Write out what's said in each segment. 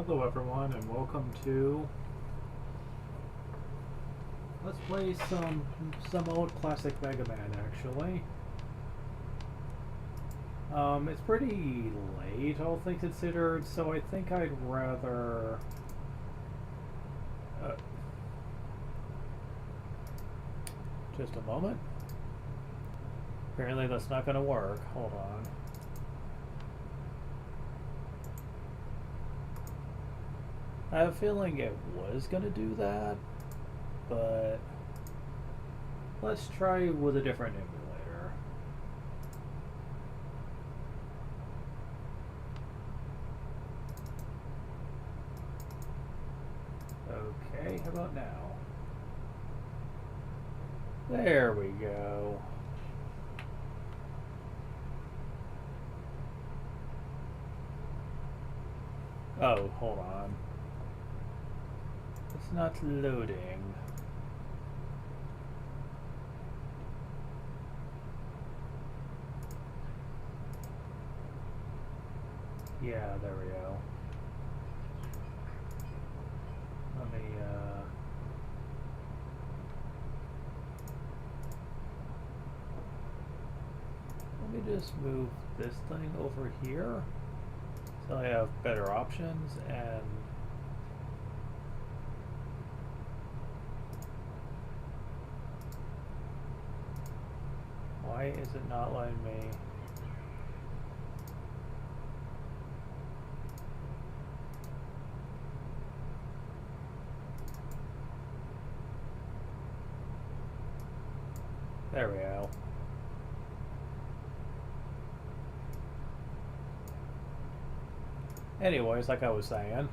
Hello everyone and welcome to let's play some old classic Mega Man actually. It's pretty late, all things considered, so I think I'd rather just a moment. Apparently that's not gonna work. Hold on. I have a feeling it was gonna do that, but let's try with a different emulator. Okay, how about now? There we go. Oh, hold on. It's not loading. Yeah, there we go. Let me just move this thing over here so I have better options. And why is it not letting me? There we go. Anyways, like I was saying,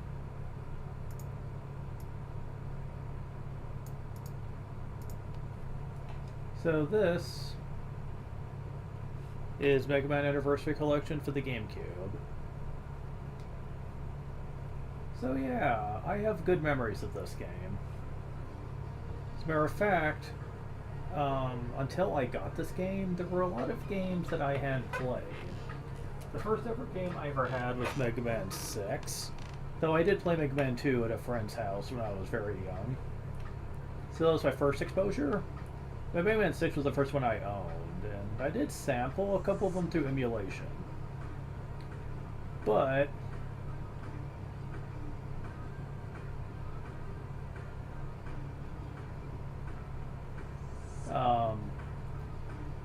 so this is Mega Man Anniversary Collection for the GameCube. So yeah, I have good memories of this game. As a matter of fact, until I got this game, there were a lot of games that I hadn't played. The first ever game I ever had was Mega Man 6, though I did play Mega Man 2 at a friend's house when I was very young. So that was my first exposure. Mega Man 6 was the first one I owned, and I did sample a couple of them through emulation. But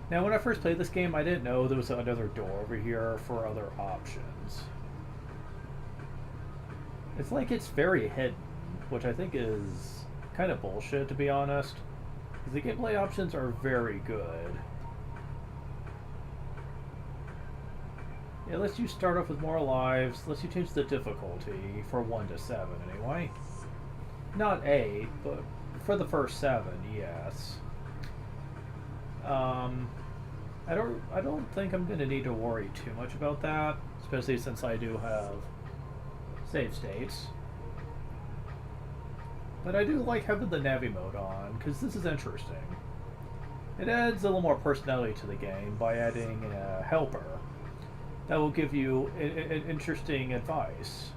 now, when I first played this game, I didn't know there was another door over here for other options. It's like it's very hidden, which I think is kind of bullshit, to be honest. Because the gameplay options are very good. It lets you start off with more lives, lets you change the difficulty for 1 to 7 anyway. Not 8, but for the first 7, yes. I don't think I'm gonna need to worry too much about that, especially since I do have save states. But I do like having the Navi mode on, because this is interesting. It adds a little more personality to the game by adding a helper that will give you interesting advice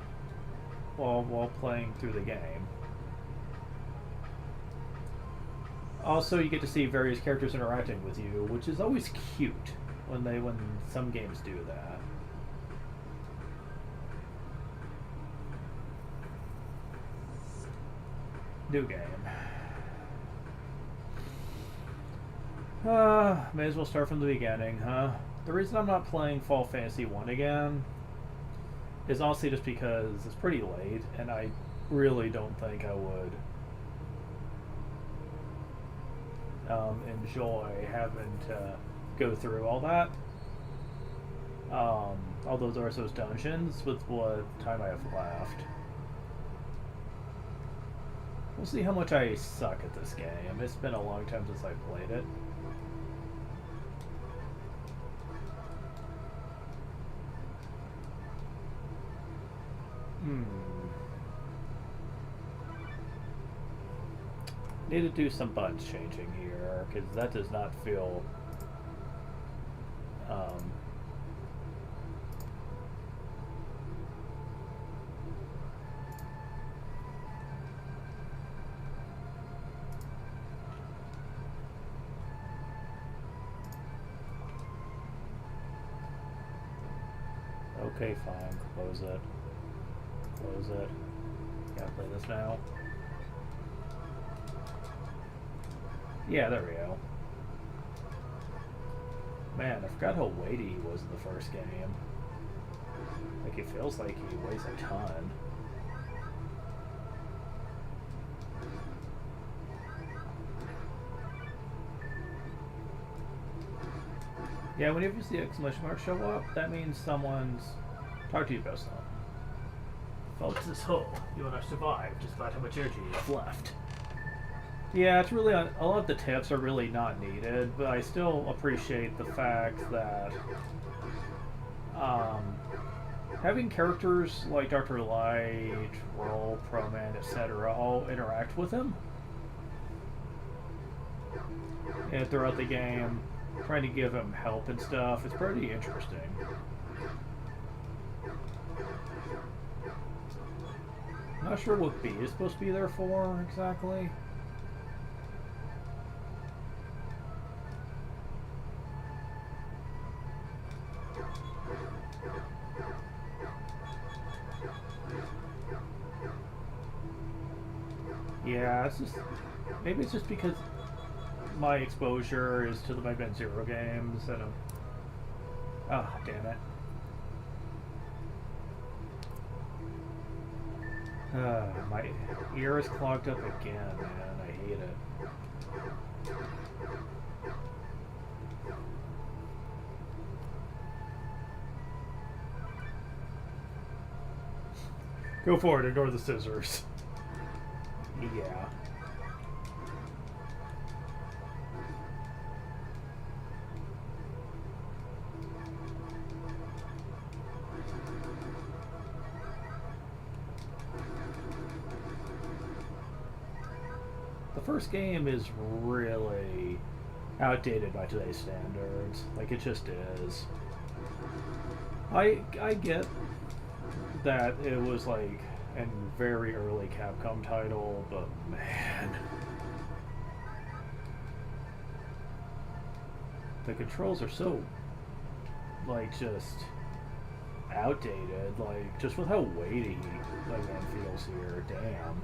while playing through the game. Also, you get to see various characters interacting with you, which is always cute when some games do that. New game. May as well start from the beginning, huh? The reason I'm not playing Final Fantasy 1 again is honestly just because it's pretty late, and I really don't think I would enjoy having to go through all that. Although there are those dungeons with what time I have left. We'll see how much I suck at this game. It's been a long time since I played it. Need to do some buttons changing here, because that does not feel Okay, fine. Close it. Close it. Gotta play this now. Yeah, there we go. Man, I forgot how weighty he was in the first game. Like, it feels like he weighs a ton. Yeah, whenever you see exclamation mark show up, that means someone's talking to you about something. Folks, this hole, you and I survived despite how much energy you have left. Yeah, it's really, a lot of the tips are really not needed, but I still appreciate the fact that having characters like Dr. Light, Roll, Proman, etc. all interact with him and throughout the game, trying to give him help and stuff. It's pretty interesting. Not sure what B is supposed to be there for exactly. Yeah, it's just, maybe it's just because my exposure is to the Mega Man Zero games and I'm, oh, damn it. My ear is clogged up again, man. I hate it. Go forward, ignore the scissors. Yeah. The first game is really outdated by today's standards. Like, it just is. I get that it was like a very early Capcom title, but man, the controls are so, like, just outdated. Like, just with how weighty Mega Man feels here. Damn.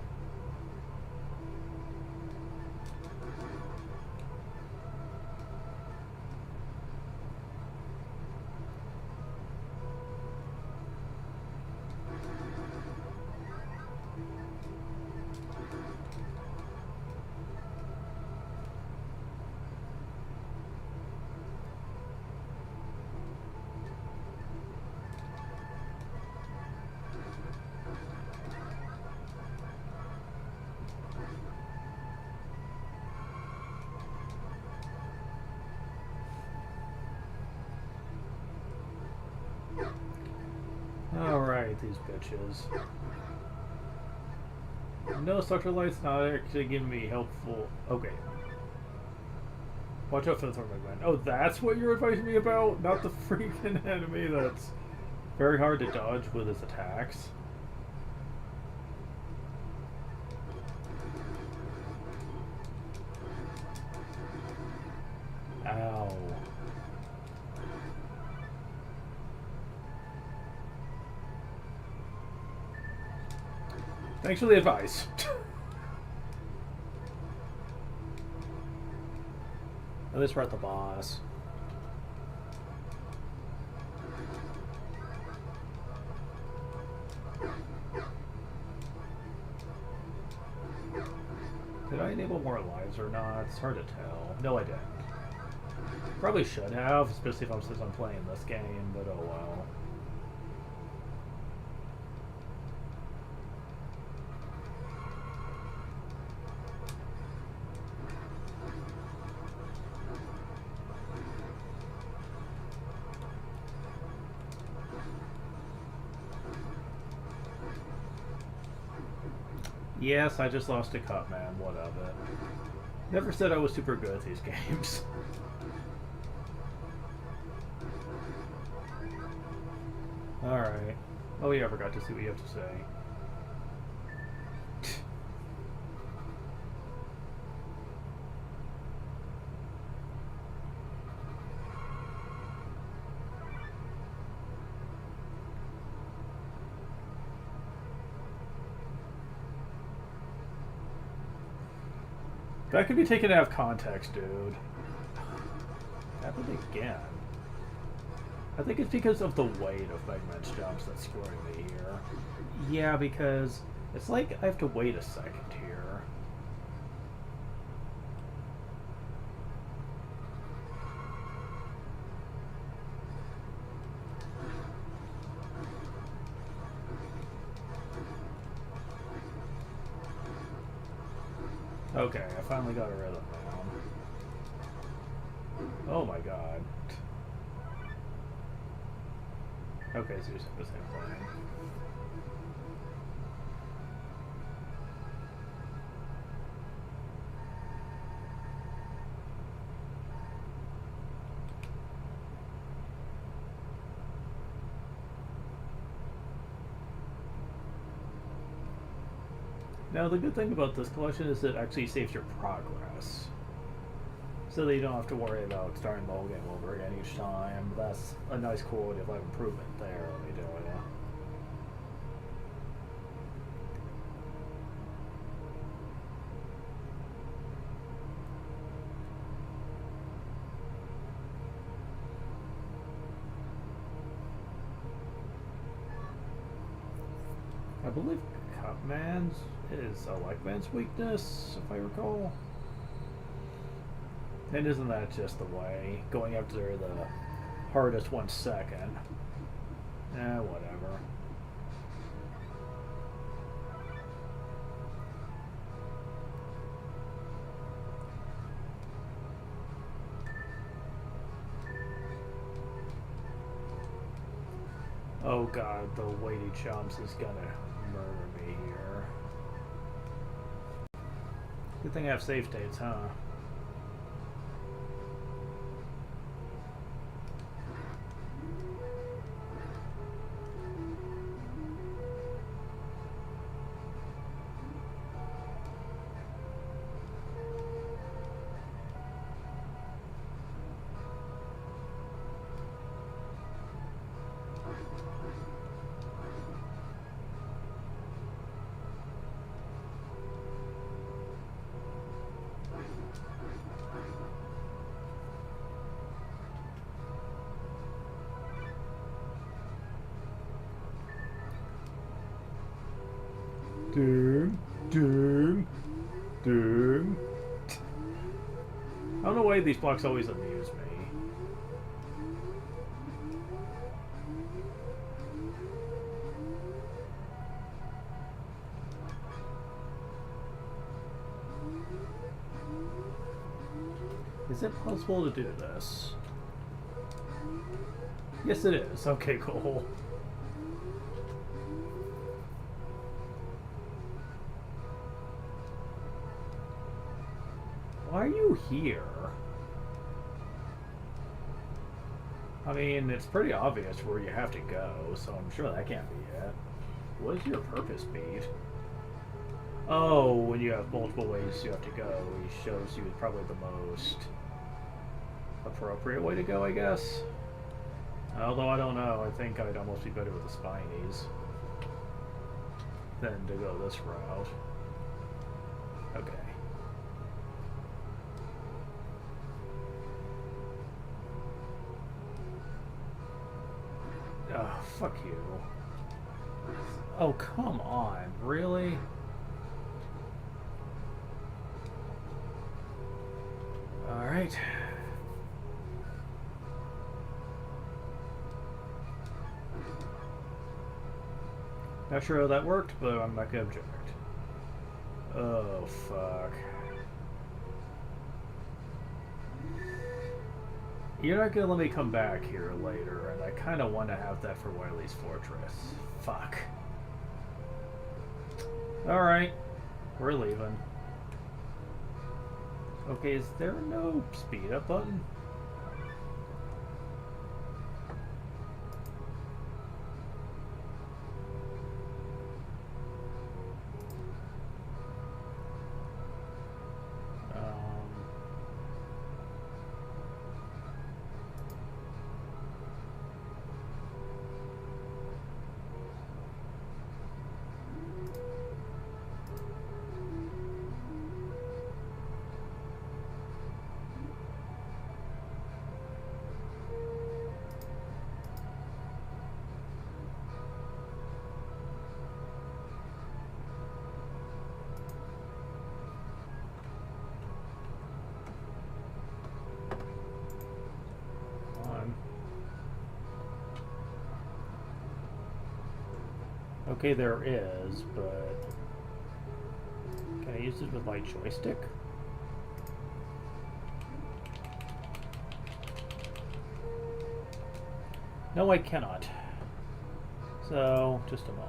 Alright, these bitches. No, Dr. Light's not actually giving me helpful. Okay. Watch out for the Thorn Man. Oh, that's what you're advising me about? Not the freaking enemy that's very hard to dodge with his attacks. Ow. Thanks for the advice. At least we're at the boss. Did I enable more lives or not? It's hard to tell. No, I didn't. Probably should have, especially if since I'm playing this game, but oh well. Yes, I just lost a cup, man. What of it? Never said I was super good at these games. Alright. Oh yeah, I forgot to see what you have to say. That could be taken out of context, dude. Happened again. I think it's because of the weight of Mega Man's jumps that's screwing me here. Yeah, because it's like I have to wait a second here. Okay, I finally got a rhythm down. Oh my god. Okay, so you're the same thing. Now, the good thing about this collection is it actually saves your progress. So that you don't have to worry about starting the whole game over again each time. That's a nice quality of life improvement there, let me tell you. I believe Cutman's is Electman's weakness, if I recall. And isn't that just the way? Going after the hardest 1 second. Whatever. Oh god, the weighty chumps is gonna murder me here. Good thing I have save states, huh? Doom, doom, doom. I don't know why these blocks always amuse me. Is it possible to do this? Yes, it is. Okay, cool. Why are you here? I mean, it's pretty obvious where you have to go, so I'm sure that can't be it. What is your purpose, Beat? Oh, when you have multiple ways you have to go, he shows you probably the most appropriate way to go, I guess. Although I don't know, I think I'd almost be better with the Spinies than to go this route. Okay. Oh, fuck you. Oh, come on. Really? Alright. Not sure how that worked, but I'm not gonna object. Oh, fuck. You're not gonna let me come back here later, and I kinda want to have that for Wily's Fortress. Fuck. Alright. We're leaving. Okay, is there no speed up button? Okay, there is, but can I use it with my joystick? No, I cannot. So, just a moment.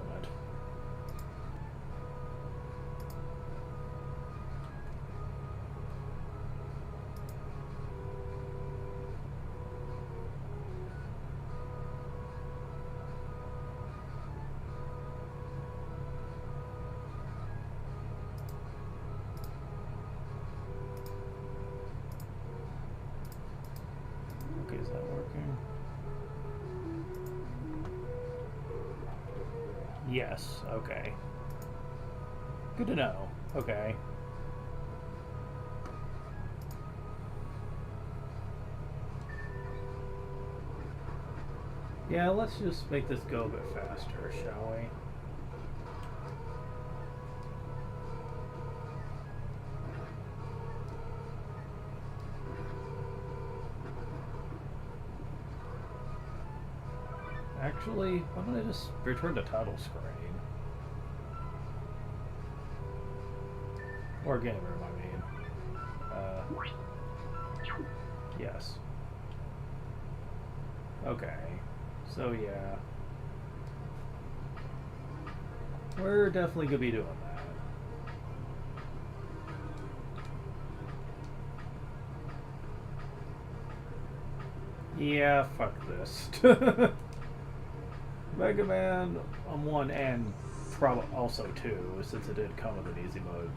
Okay, is that working? Yes, okay. Good to know. Okay. Yeah, let's just make this go a bit faster, shall we? Actually, why don't I just return to title screen? Or game room, I mean. Yes. Okay. So, yeah. We're definitely gonna be doing that. Yeah, fuck this. Mega Man on 1 and probably also 2, since it did come with an easy mode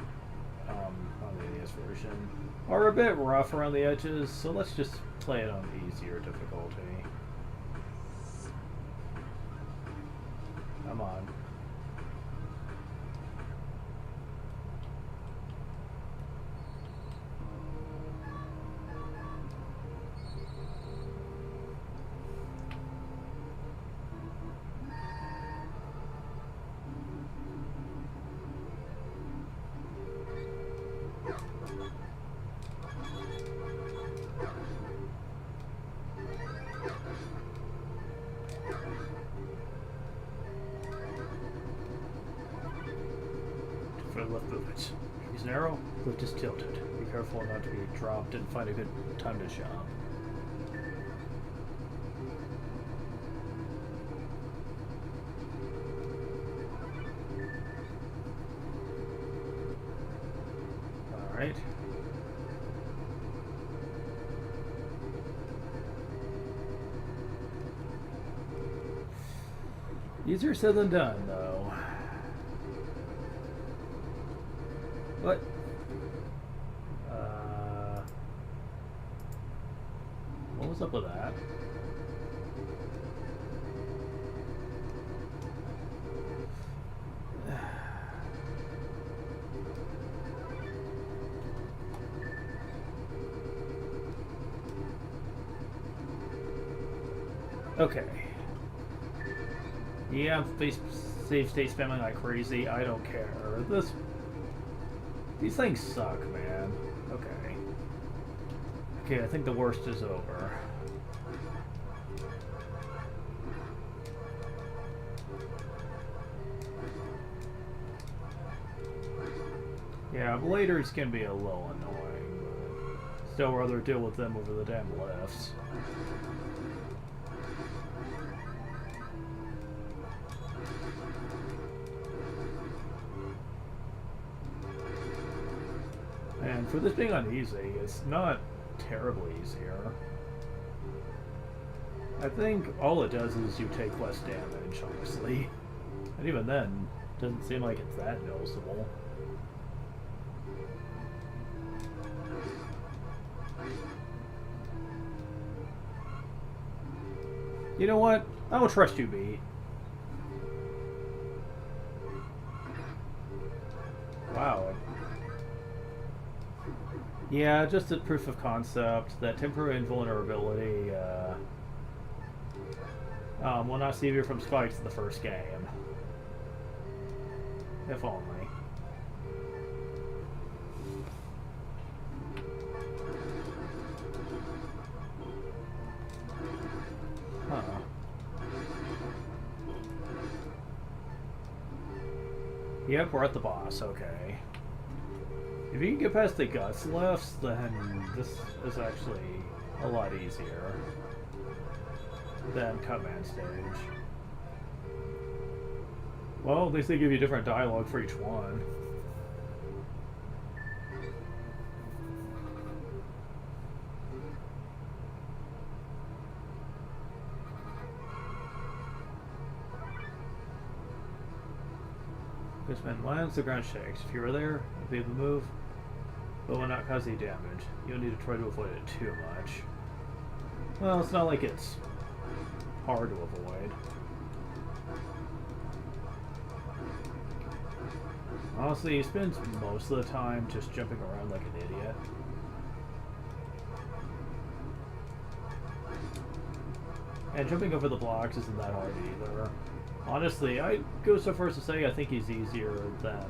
on the NES version, are a bit rough around the edges, so let's just play it on easier difficulty. Come on. Left movement. He's narrow, lift is tilted. Be careful not to be dropped and find a good time to shop. Alright. Easier said than done, though. What? What was up with that? Okay. Yeah, I'm save state spamming like crazy. I don't care. These things suck, man. Okay. Okay, I think the worst is over. Yeah, bladers can be a little annoying, but still rather deal with them over the damn lifts. And for this being uneasy, it's not terribly easier. I think all it does is you take less damage, honestly. And even then, it doesn't seem like it's that noticeable. You know what? I will trust you, Beat. Wow. Yeah, just a proof of concept that temporary invulnerability will not save you from spikes in the first game. If only. Huh. Yep, we're at the boss, okay. If you can get past the guts lifts, then this is actually a lot easier than Cutman stage. Well, at least they give you different dialogue for each one. Grisman lands, the ground shakes. If you were there, you'd be able to move, but will not cause any damage. You'll need to try to avoid it too much. Well, it's not like it's hard to avoid. Honestly, he spends most of the time just jumping around like an idiot. And jumping over the blocks isn't that hard either. Honestly, I'd go so far as to say I think he's easier than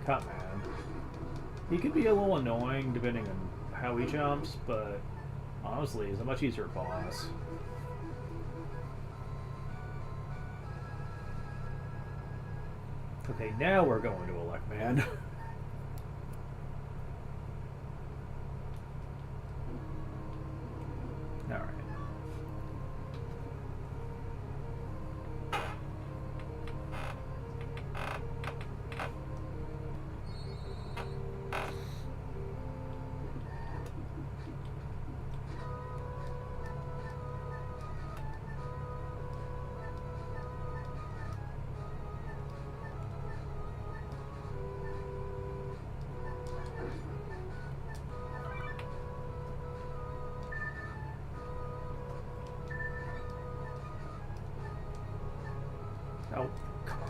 Cutman. He could be a little annoying depending on how he jumps, but honestly, he's a much easier boss. Okay, now we're going to Elecman. Alright. Oh, come on.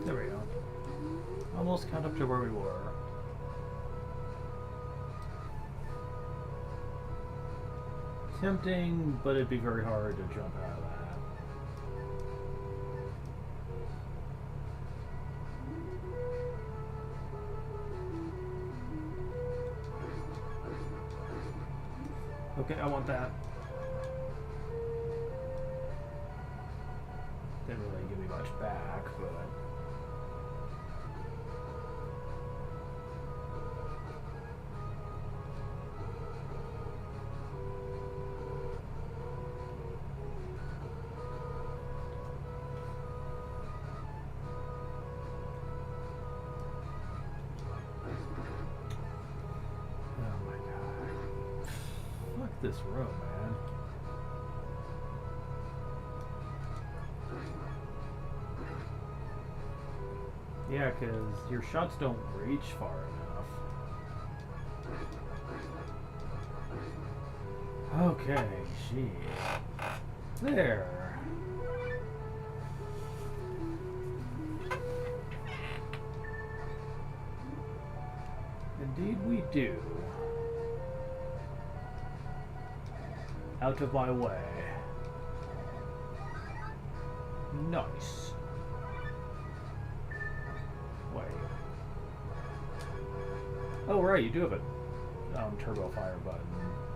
There we go. Almost caught up to where we were. Tempting, but it'd be very hard to jump out of that. Okay, I want that. Didn't really give me much back, but... this room, man. Yeah, because your shots don't reach far enough. Okay, jeez. There. Indeed we do. Out of my way. Nice. Wait. Oh, right, you do have a turbo fire button.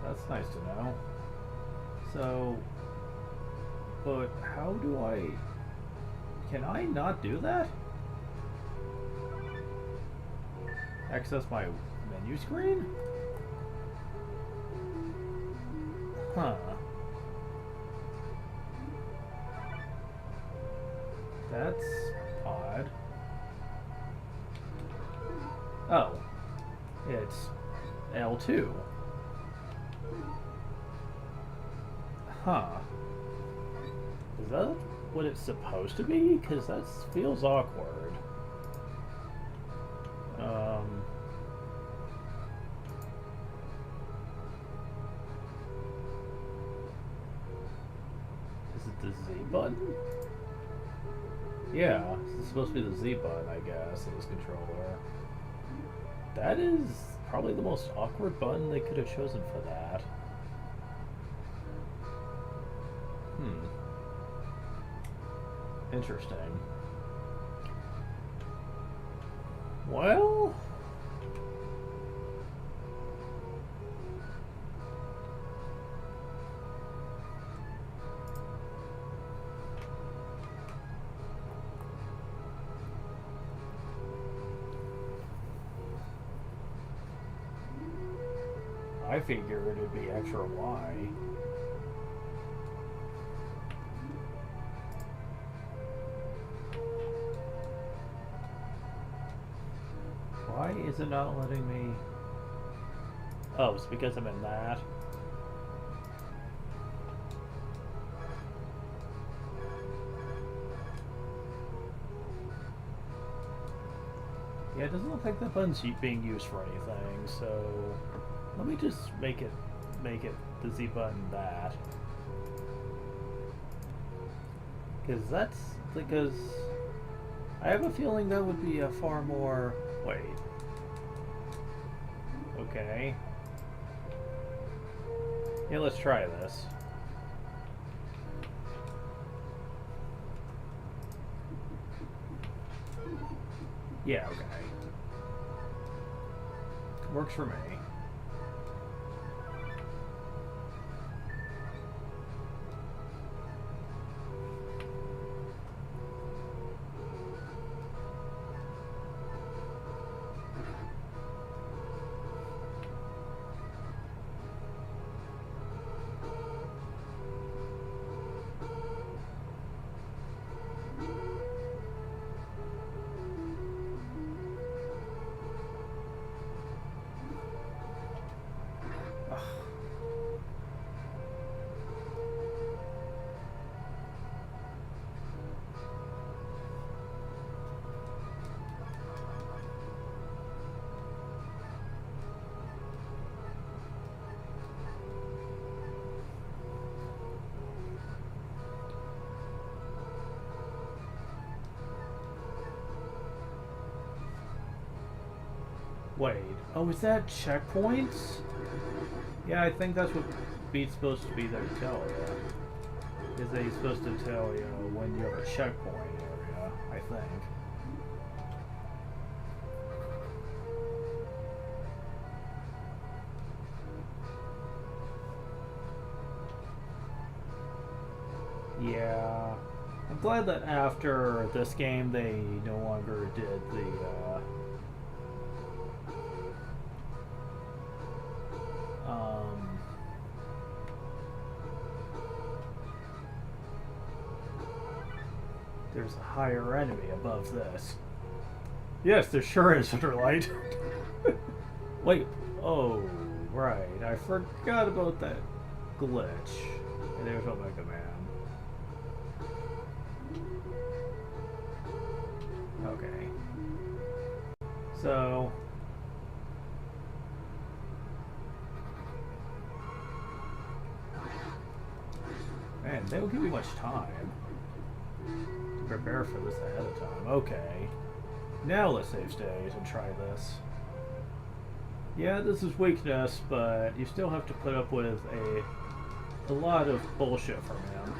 That's nice to know. So, but how do I... Can I not do that? Access my menu screen? Huh. That's odd. Oh. It's L2. Huh. Is that what it's supposed to be? Because that feels awkward. Is it the Z button? Yeah, it's supposed to be the Z button, I guess, in this controller. That is probably the most awkward button they could have chosen for that. Interesting. Well... I figured it'd be X or Y. Why is it not letting me... Oh, it's because I'm in that. Yeah, it doesn't look like the button's being used for anything, so let me just make it the Z button that. Because I have a feeling that would be a far more... Wait. Okay. Yeah, let's try this. Yeah, okay. Works for me. Wait. Oh, is that checkpoints? Yeah, I think that's what Beat's supposed to be there to tell you. Is that he's supposed to tell you when you're at a checkpoint area, I think. Yeah. I'm glad that after this game they no longer did the there's a higher enemy above this. Yes, there sure is, Underlight. Wait, oh, right. I forgot about that glitch. And there's Omega Man. Okay. So... Man, they don't give me much time to prepare for this ahead of time. Okay. Now let's save state and try this. Yeah, this is weakness, but you still have to put up with a lot of bullshit from him.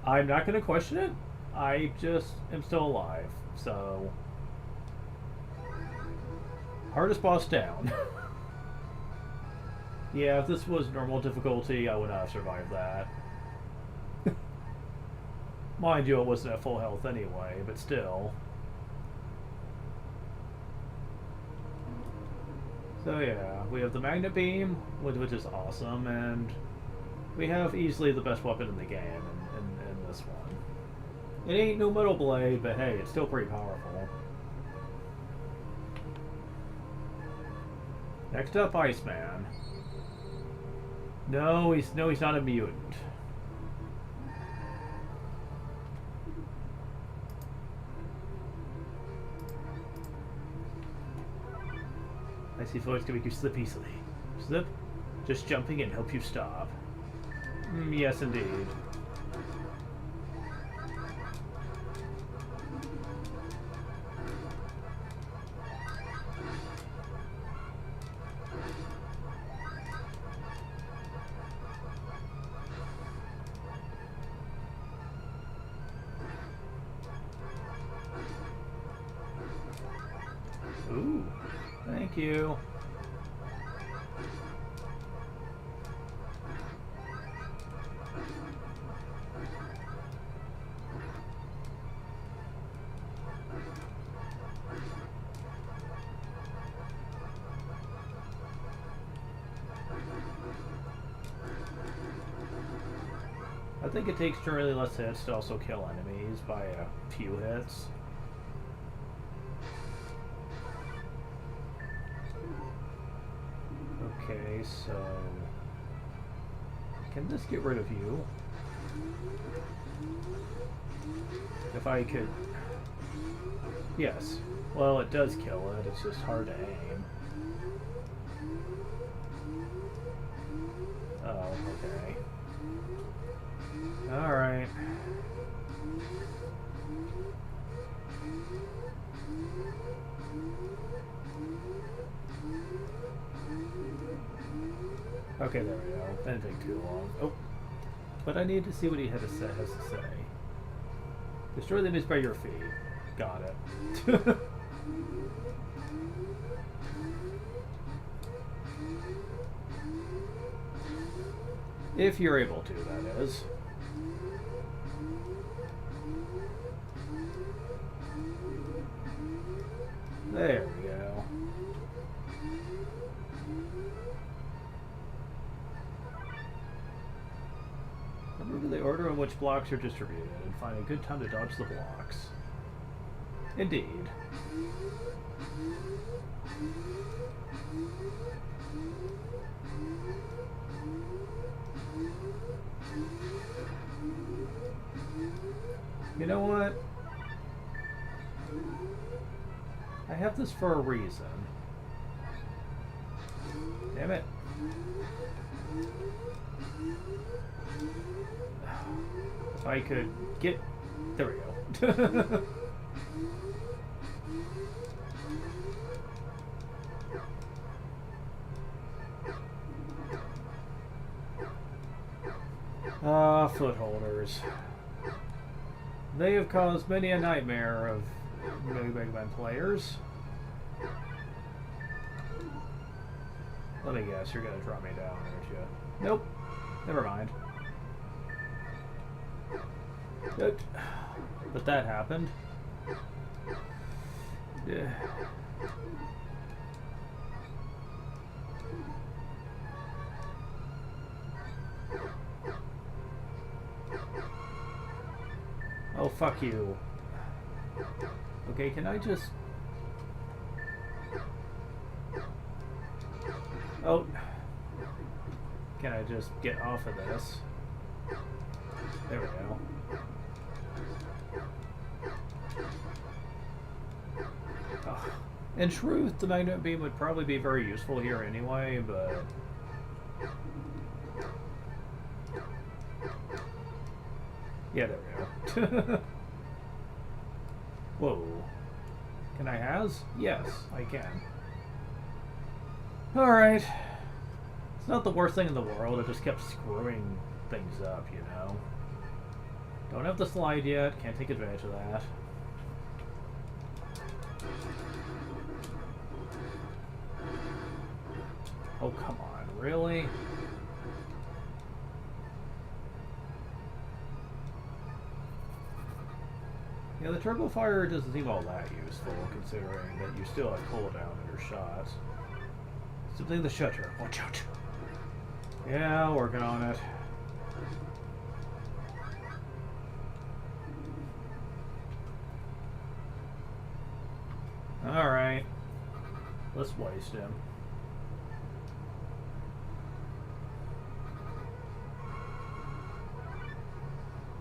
I'm not going to question it. I just am still alive, so... Hardest boss down. Yeah, if this was normal difficulty, I would not have survived that. Mind you, it wasn't at full health anyway, but still. So yeah, we have the Magnet Beam, which is awesome, and we have easily the best weapon in the game in this one. It ain't no Metal Blade, but hey, it's still pretty powerful. Next up, Iceman. No, he's not a mutant. Icy floors can make you slip easily. Slip? Just jumping and help you stop. Yes, indeed. Ooh, thank you. I think it takes generally less hits to also kill enemies by a few hits. Okay, so can this get rid of you? If I could... Yes. Well, it does kill it, it's just hard to aim. Oh, okay. Alright. Okay, there we go. Didn't take too long. Oh. But I need to see what he has to say. Destroy the enemies by your feet. Got it. If you're able to, that is. There we go. Remember the order in which blocks are distributed and find a good time to dodge the blocks. Indeed. You know what? I have this for a reason. Damn it. If I could get... There we go. Footholders. They have caused many a nightmare of Mega Man players. Let me guess, you're gonna drop me down, aren't you? Nope. Never mind. Good. But that happened. Yeah. Oh, fuck you. Okay, can I just... Oh. Can I just get off of this? There we go. Oh. In truth, the Magnet Beam would probably be very useful here anyway, but... Yeah, there we go. Whoa. Can I has? Yes, I can. Alright. It's not the worst thing in the world, it just kept screwing things up, you know. Don't have the slide yet, can't take advantage of that. Oh, come on, really? Yeah, the Turbo Fire doesn't seem all that useful, considering that you still have cooldown in your shots. Something the shutter. Watch out. Yeah, working on it. Alright. Let's waste him.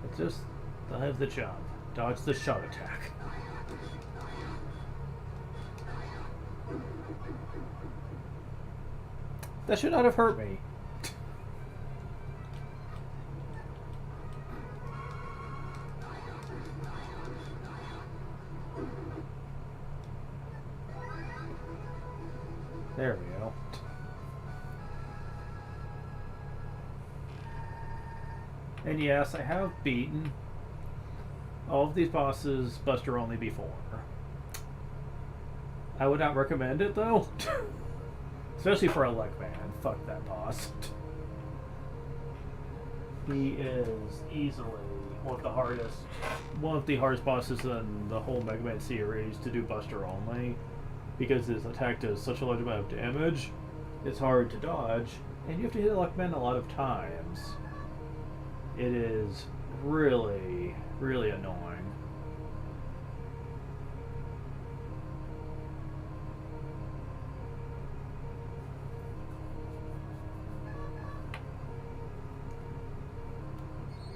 It's just, I have the job. Dodge the shot attack. That should not have hurt me. There we go. And yes, I have beaten all of these bosses Buster only before. I would not recommend it though. Especially for a leg man. Fuck that boss. He is easily one of the hardest bosses in the whole Mega Man series to do Buster only. Because his attack does such a large amount of damage, it's hard to dodge, and you have to hit Luckman a lot of times. It is really, really annoying.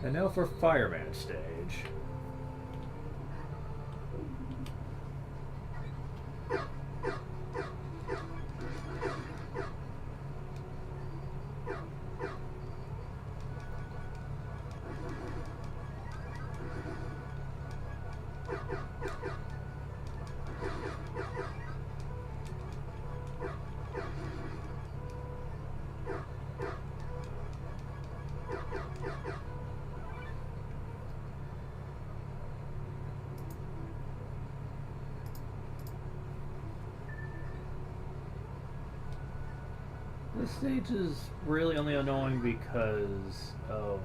And now for Fireman stage. This stage is really only annoying because of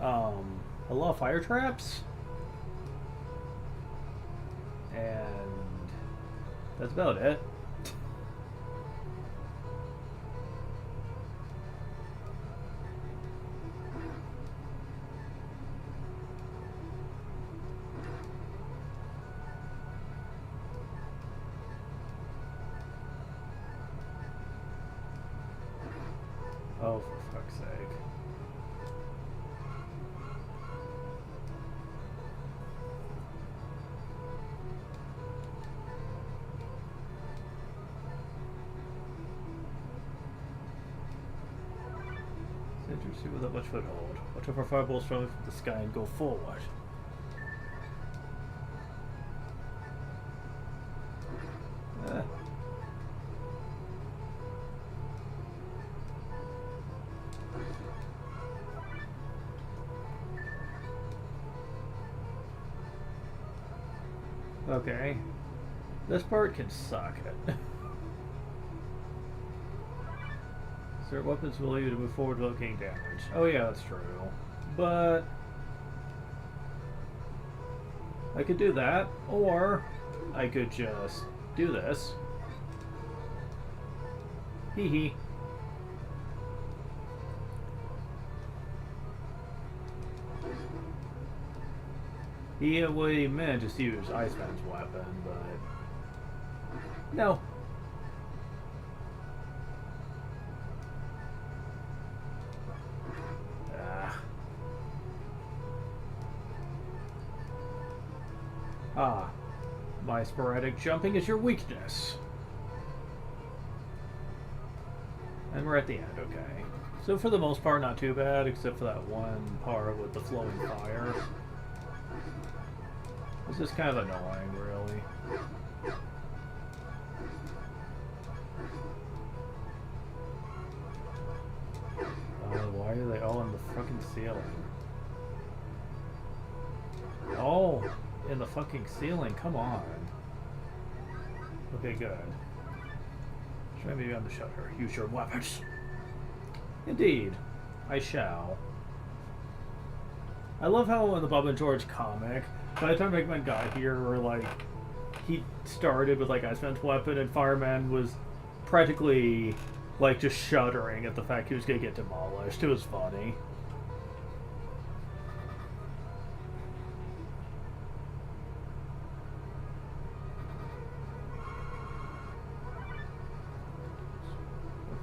a lot of fire traps, and that's about it. Oh, for fuck's sake. It's interesting without much foothold. Watch out for fireballs falling from the sky and go forward. Okay. This part can suck. Certain weapons will allow you to move forward without getting damage. Oh yeah, that's true. But I could do that, or I could just do this. Hee hee. What he meant is to use Iceman's weapon, but no. My sporadic jumping is your weakness. And we're at the end, okay. So for the most part, not too bad, except for that one part with the flowing fire. This is kind of annoying, really. Why are they all in the fucking ceiling? Oh, in the fucking ceiling, come on. Okay, good. Try me on the shutter. Use your weapons. Indeed, I shall. I love how in the Bob and George comic, by the time Mega Man got here, like, he started with like Iceman's weapon and Fireman was practically, like, just shuddering at the fact he was going to get demolished. It was funny.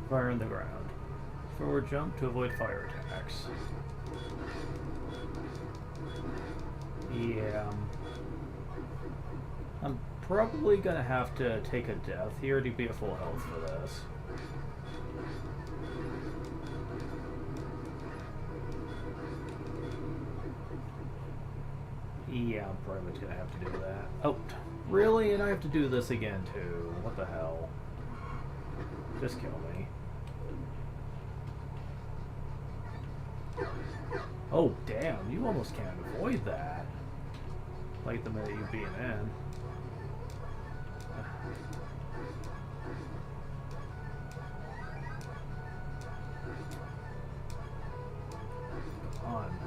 Fire in the ground. Forward jump to avoid fire attacks. Yeah. I'm probably gonna have to take a death here to be at full health for this. Yeah, I'm pretty much gonna have to do that. Oh, really? And I have to do this again too. What the hell? Just kill me. Oh, damn, you almost can't avoid that. Like the minute you beam in. Come on.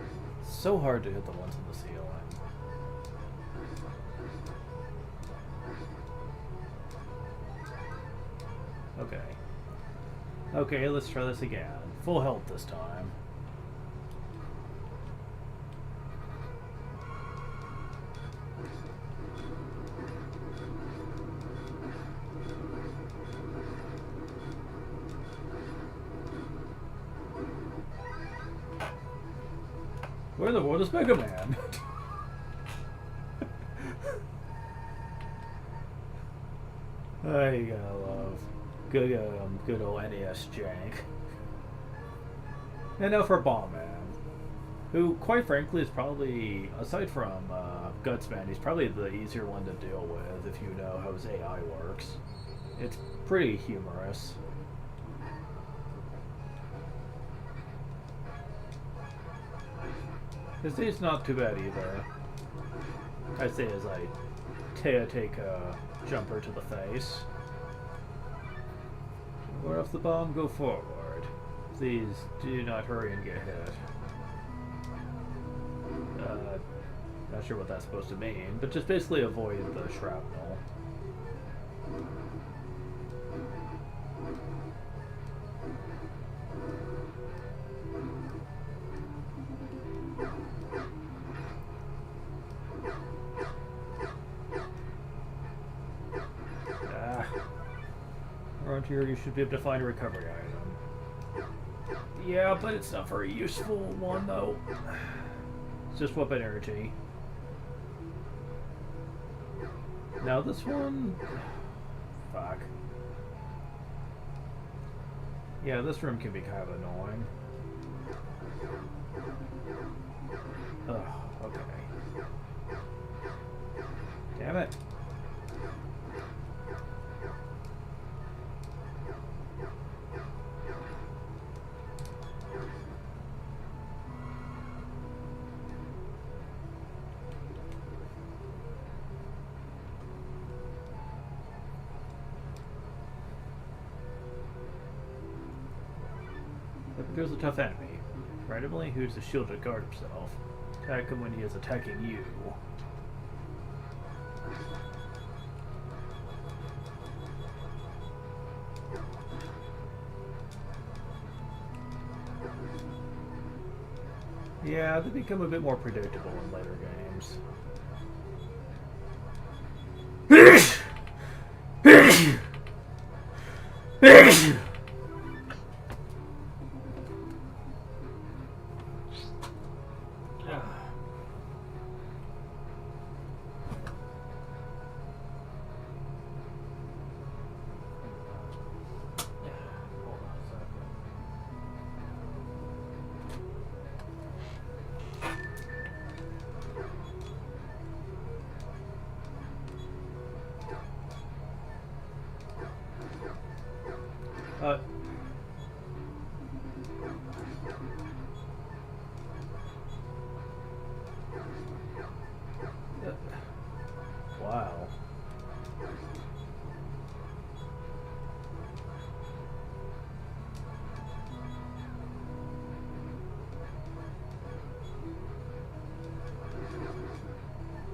So hard to hit the ones in the ceiling. Okay. Okay, let's try this again. Full health this time. Where the world is Mega Man? I gotta love good old NES jank. And now for Bomb Man, who, quite frankly, is probably, aside from Gutsman, he's probably the easier one to deal with if you know how his AI works. It's pretty humorous. His date's not too bad either. I say as I take a jumper to the face. Where off the bomb, go forward. Please do not hurry and get hit. Not sure what that's supposed to mean, but just basically avoid the shrapnel. Around here you should be able to find a recovery item. Yeah, but it's not a very useful one though. It's just weapon energy. Now this one... Fuck. Yeah, this room can be kind of annoying. Ugh, okay. Damn it. There's a tough enemy. Randomly, who's the shield to guard himself. Attack him when he is attacking you. Yeah, they become a bit more predictable in later games. Wow.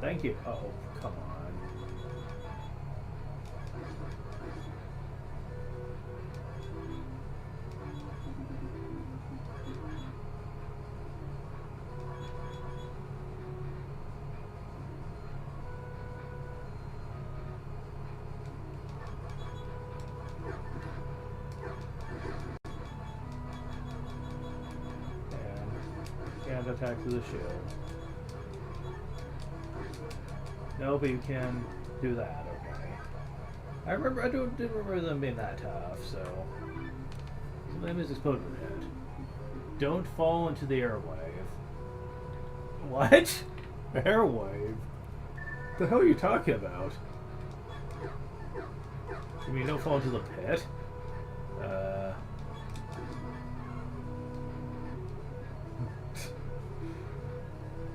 Thank you. Oh, come on. attack through the shield. No, but you can do that, okay. I didn't remember them being that tough, so... The name is exploded head. Don't fall into the airwave. What? Airwave? What the hell are you talking about? You mean don't fall into the pit?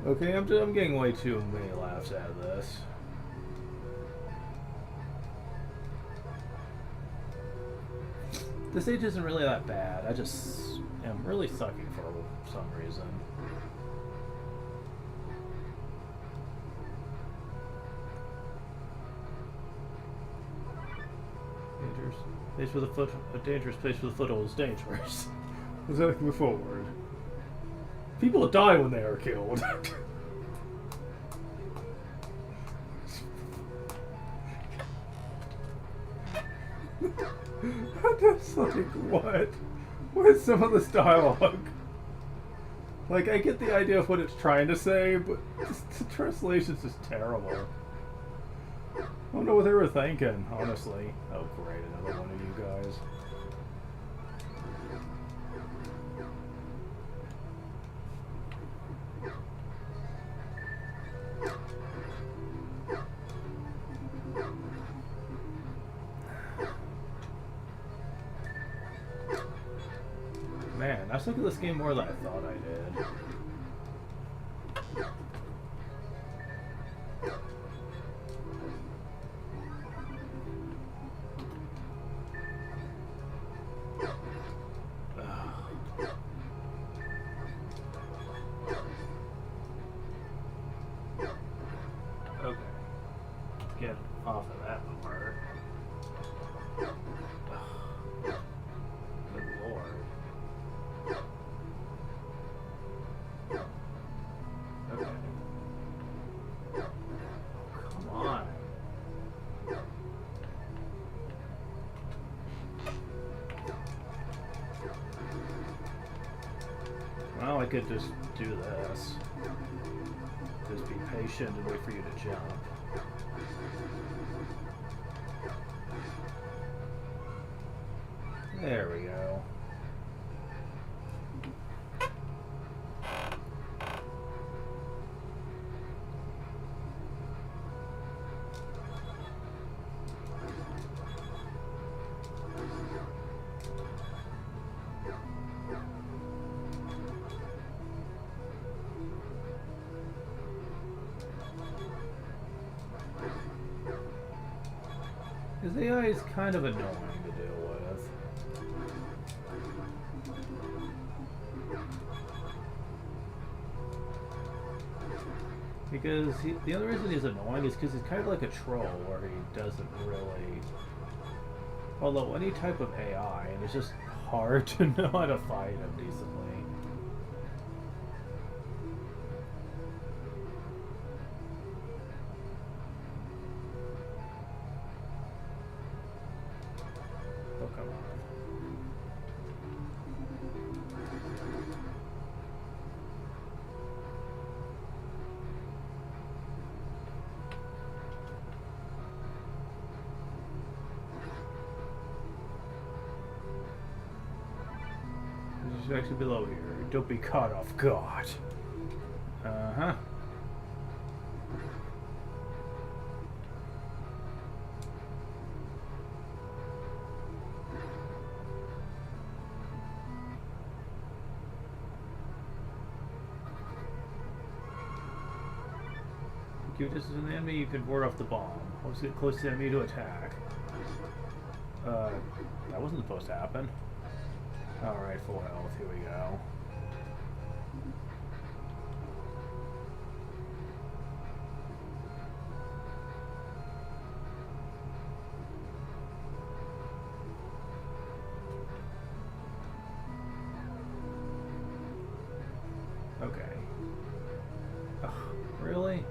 Okay, I'm getting way too many laughs out of this. This stage isn't really that bad. I just am really sucking for some reason. Dangerous place with a foot. A dangerous place with a foothold is dangerous. Let's move forward. People die when they are killed. That's like, what? What is some of this dialogue? Like, I get the idea of what it's trying to say, but the translation's just terrible. I don't know what they were thinking, honestly. Oh great, another one of you guys. Man, I was looking at this game more than I thought I did. Okay. Get off of that part. Good lord. Okay. Come on. Well, I could just do this. Just be patient and wait for you to jump. There we go. His AI is kind of annoying to deal with. Because the other reason he's annoying is because he's kind of like a troll, where he doesn't really follow any type of AI, and it's just hard to know how to fight him decently. Oh, come on. You should actually below here. Don't be caught off guard. Uh-huh. Keep distance from the enemy, you can ward off the bomb. Once you get close to the enemy to attack. That wasn't supposed to happen. Alright, full health, here we go. Okay. Ugh, really?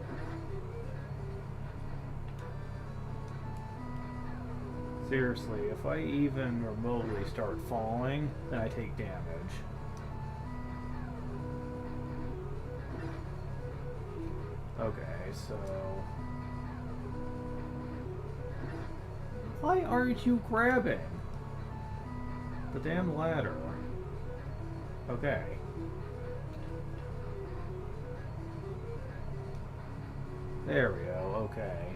Seriously, if I even remotely start falling, then I take damage. so... Why aren't you grabbing the damn ladder? Okay. There we go, okay.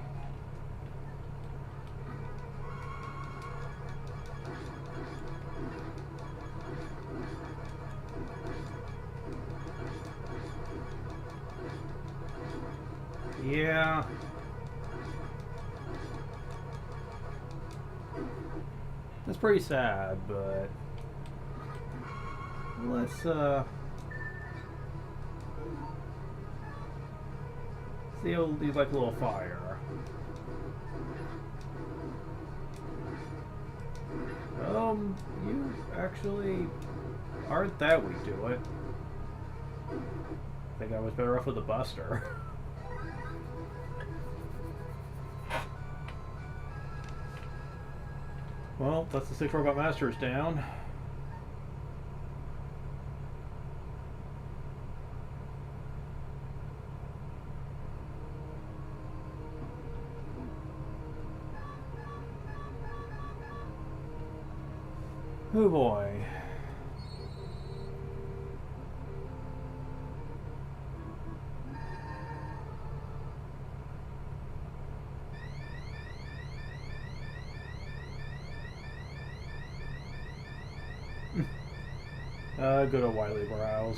Yeah. That's pretty sad, but let's see, it'll be like a little fire. You actually aren't that weak to it. I think I was better off with the Buster. Well, that's the 6 Robot Masters down. Oh boy. Good old Wily Brows.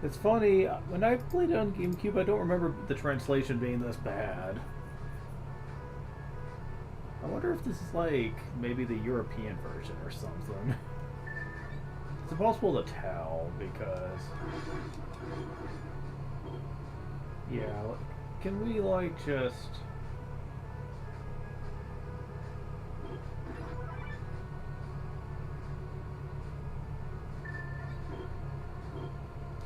It's funny, when I played it on GameCube, I don't remember the translation being this bad. I wonder if this is like, maybe the European version or something. It's impossible to tell, because... Yeah, can we like just...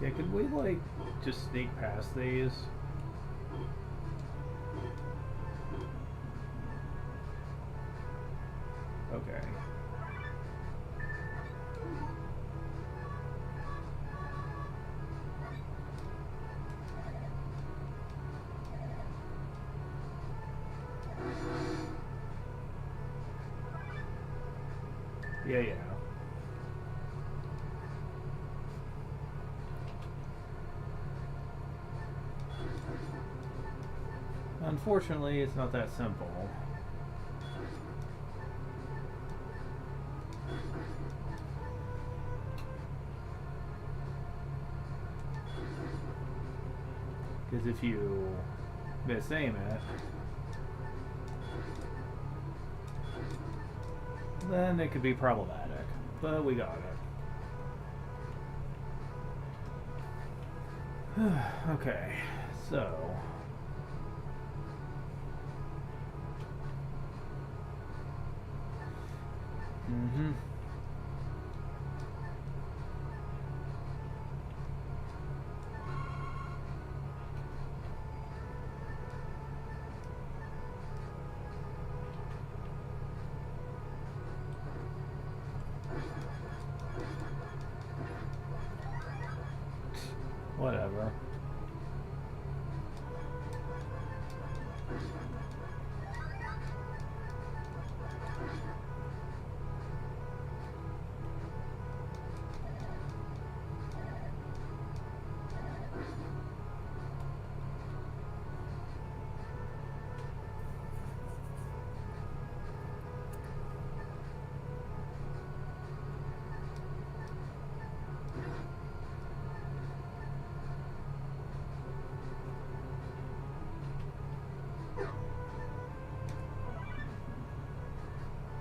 Yeah, could we, like, just sneak past these? Okay. Yeah, yeah. Unfortunately, it's not that simple. Because if you misaim it, then it could be problematic. But we got it. Okay, so... Mm-hmm. Whatever.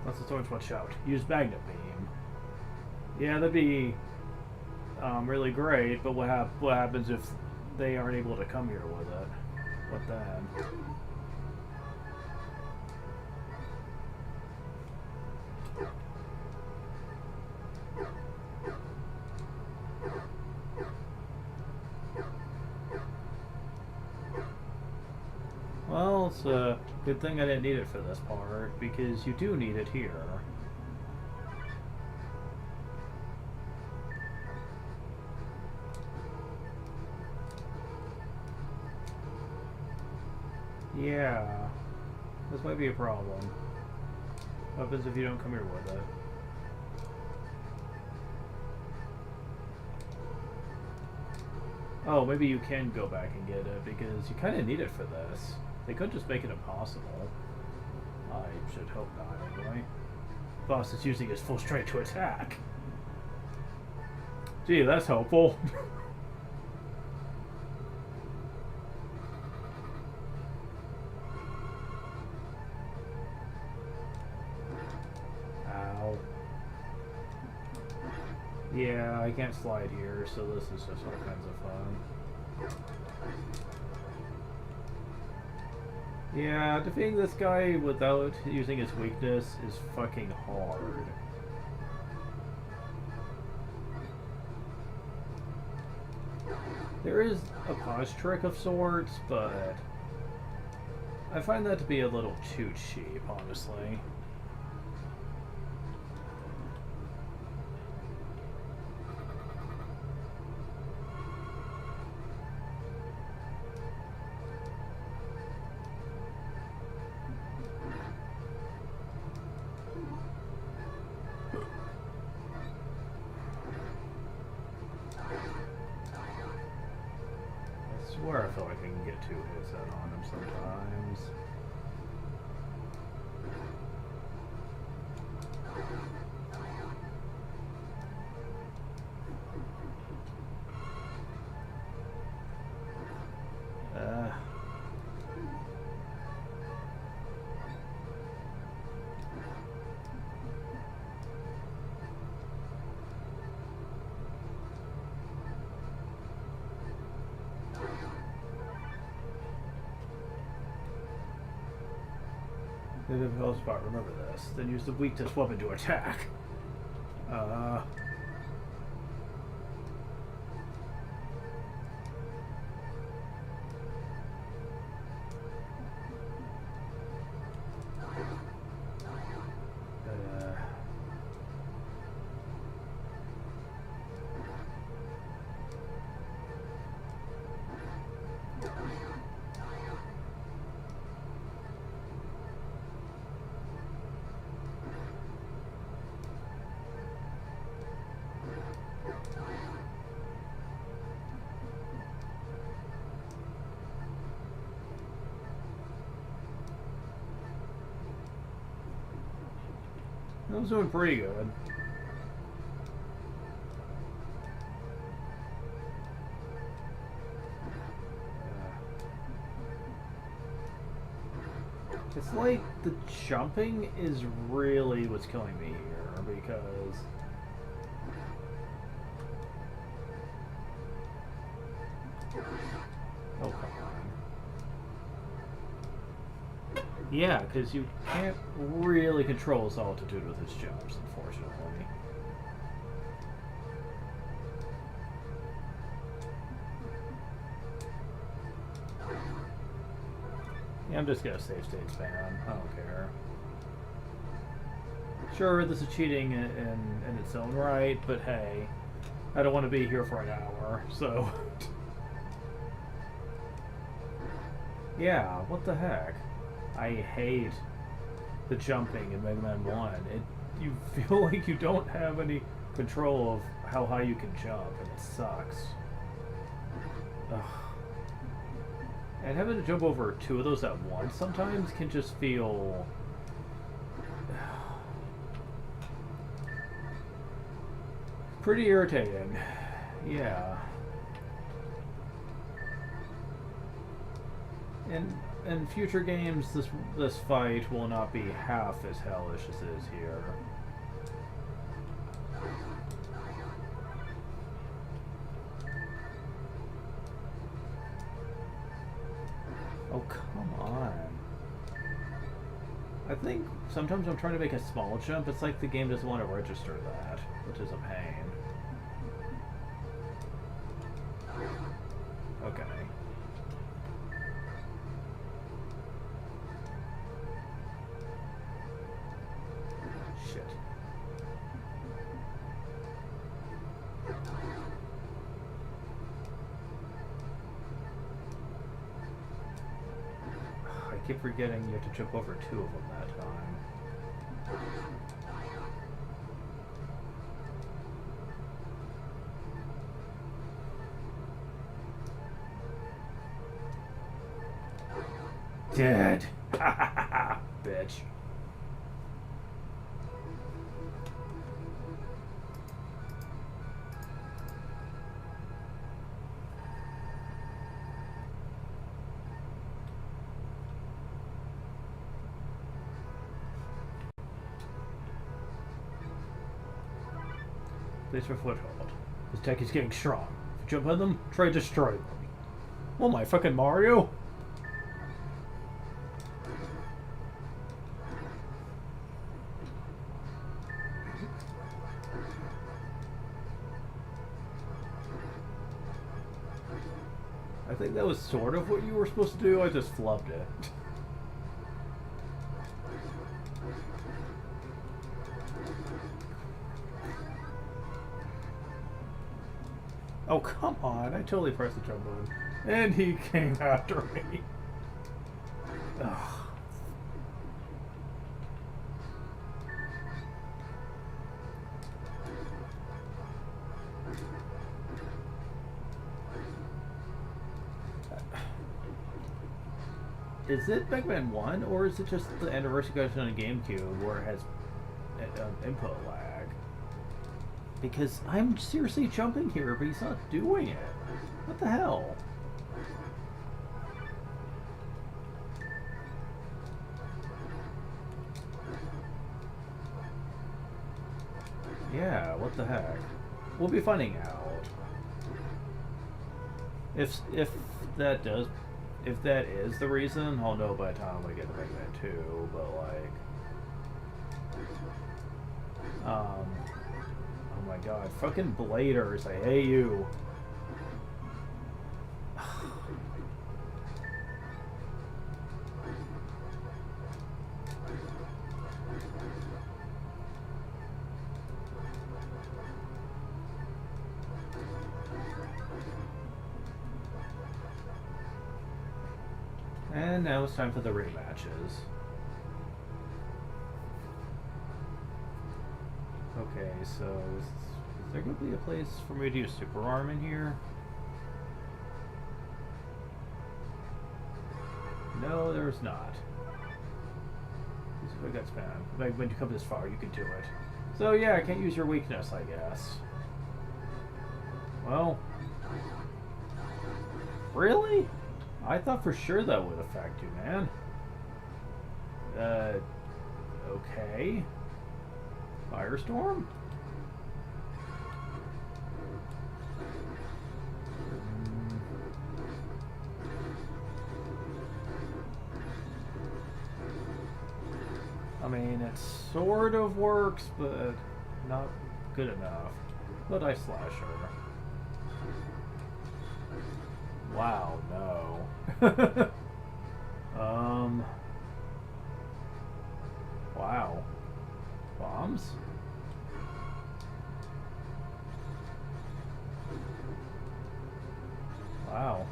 That's the Orange One shout. Use Magnet Beam. Yeah, that'd be really great, but what happens if they aren't able to come here with it? What then? It's a good thing I didn't need it for this part, because you do need it here. Yeah, this might be a problem. What happens if you don't come here with it? Oh, maybe you can go back and get it, because you kind of need it for this. They could just make it impossible. I should hope not, anyway. Boss is using his full strength to attack. Gee, that's hopeful. Ow. Yeah, I can't slide here, so this is just all kinds of fun. Yeah, defeating this guy without using his weakness is fucking hard. There is a pause trick of sorts, but I find that to be a little too cheap, honestly. I swear I feel like I can get 2 hits in on him sometimes. The difficult spot, remember this. Then use the weakness weapon to attack. That was doing pretty good. It's like the jumping is really what's killing me here, because oh, come on. Yeah, because you can't really control his altitude with his jumps, unfortunately. Yeah, I'm just gonna save state spam. I don't care. Sure, this is cheating in its own right, but hey, I don't want to be here for an hour, so... Yeah, what the heck? I hate the jumping in Mega Man 1. You feel like you don't have any control of how high you can jump, and it sucks. Ugh. And having to jump over 2 of those at once sometimes can just feel... pretty irritating. Yeah. In future games, this fight will not be half as hellish as it is here. Oh, come on. I think sometimes I'm trying to make a small jump, it's like the game doesn't want to register that, which is a pain. Okay. keep forgetting you have to jump over 2 of them that time. Dead! Bitch. Place for foothold. This deck is getting strong. If you jump on them, try to destroy them. Oh my fucking Mario! I think that was sort of what you were supposed to do, I just flubbed it. Oh, come on, I totally pressed the jump button. And he came after me. Ugh. Is it Mega Man 1, or is it just the Anniversary Collection on GameCube where it has input lag? Because I'm seriously jumping here, but he's not doing it. What the hell? Yeah, what the heck? We'll be finding out. If that is the reason, I'll know by the time we get to Mega Man 2, but like... oh my god, fucking bladers, I hate you. And now it's time for the rematches. Okay, so is there going to be a place for me to use Super Arm in here? No, there's not. I got spam. When you come this far, you can do it. So yeah, I can't use your weakness, I guess. Well, really? I thought for sure that would affect you, man. Okay. Firestorm? I mean, it sort of works, but not good enough. But I slash her. Wow, no. Wow. Bombs? Wow.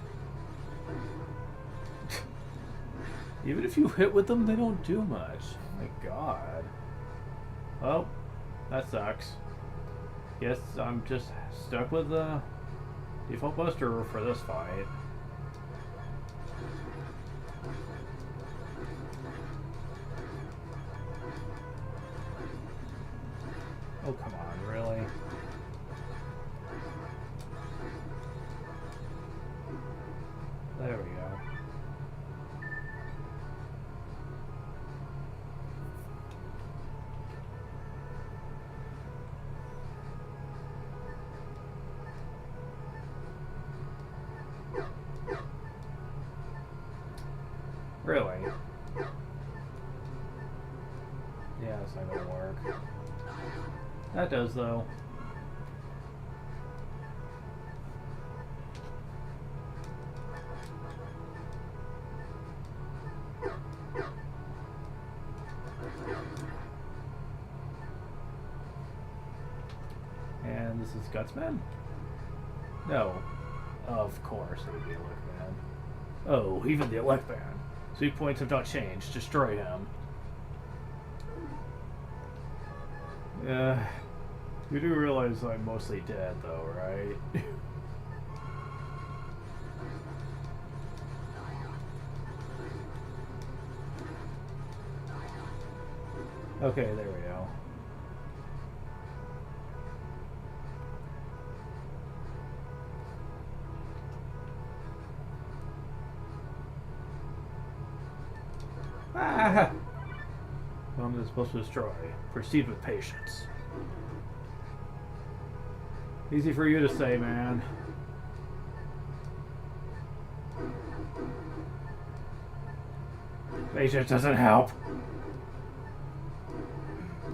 Even if you hit with them, they don't do much. Oh my god. Well, that sucks. Guess I'm just stuck with the default buster for this fight. Oh, come on, really? There we go. Really? Yeah, it's not gonna work. That does, though. And this is Gutsman? No. Of course it would be Elect Man. Oh, even the Elect Man. His weak points have not changed. Destroy him. You do realize I'm mostly dead, though, right? Okay, there we go. Ah! Bomb is supposed to destroy. Proceed with patience. Easy for you to say, man. Patience doesn't help.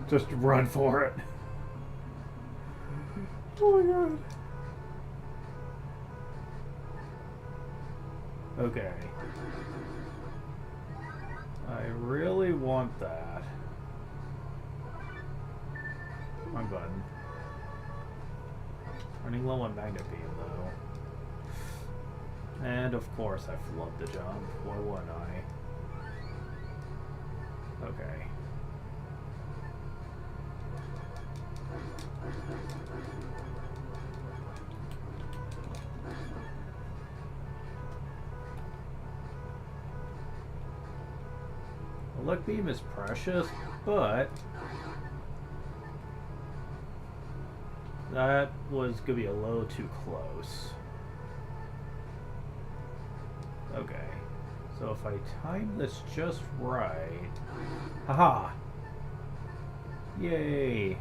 Just run for it. Oh my god. Okay. I really want that. Wrong button. Running low on Magnet Beam, though. And of course I flood the jump. Why wouldn't I? Okay. Luck Beam is precious, but that was gonna be a little too close. Okay, so if I time this just right, haha! Yay!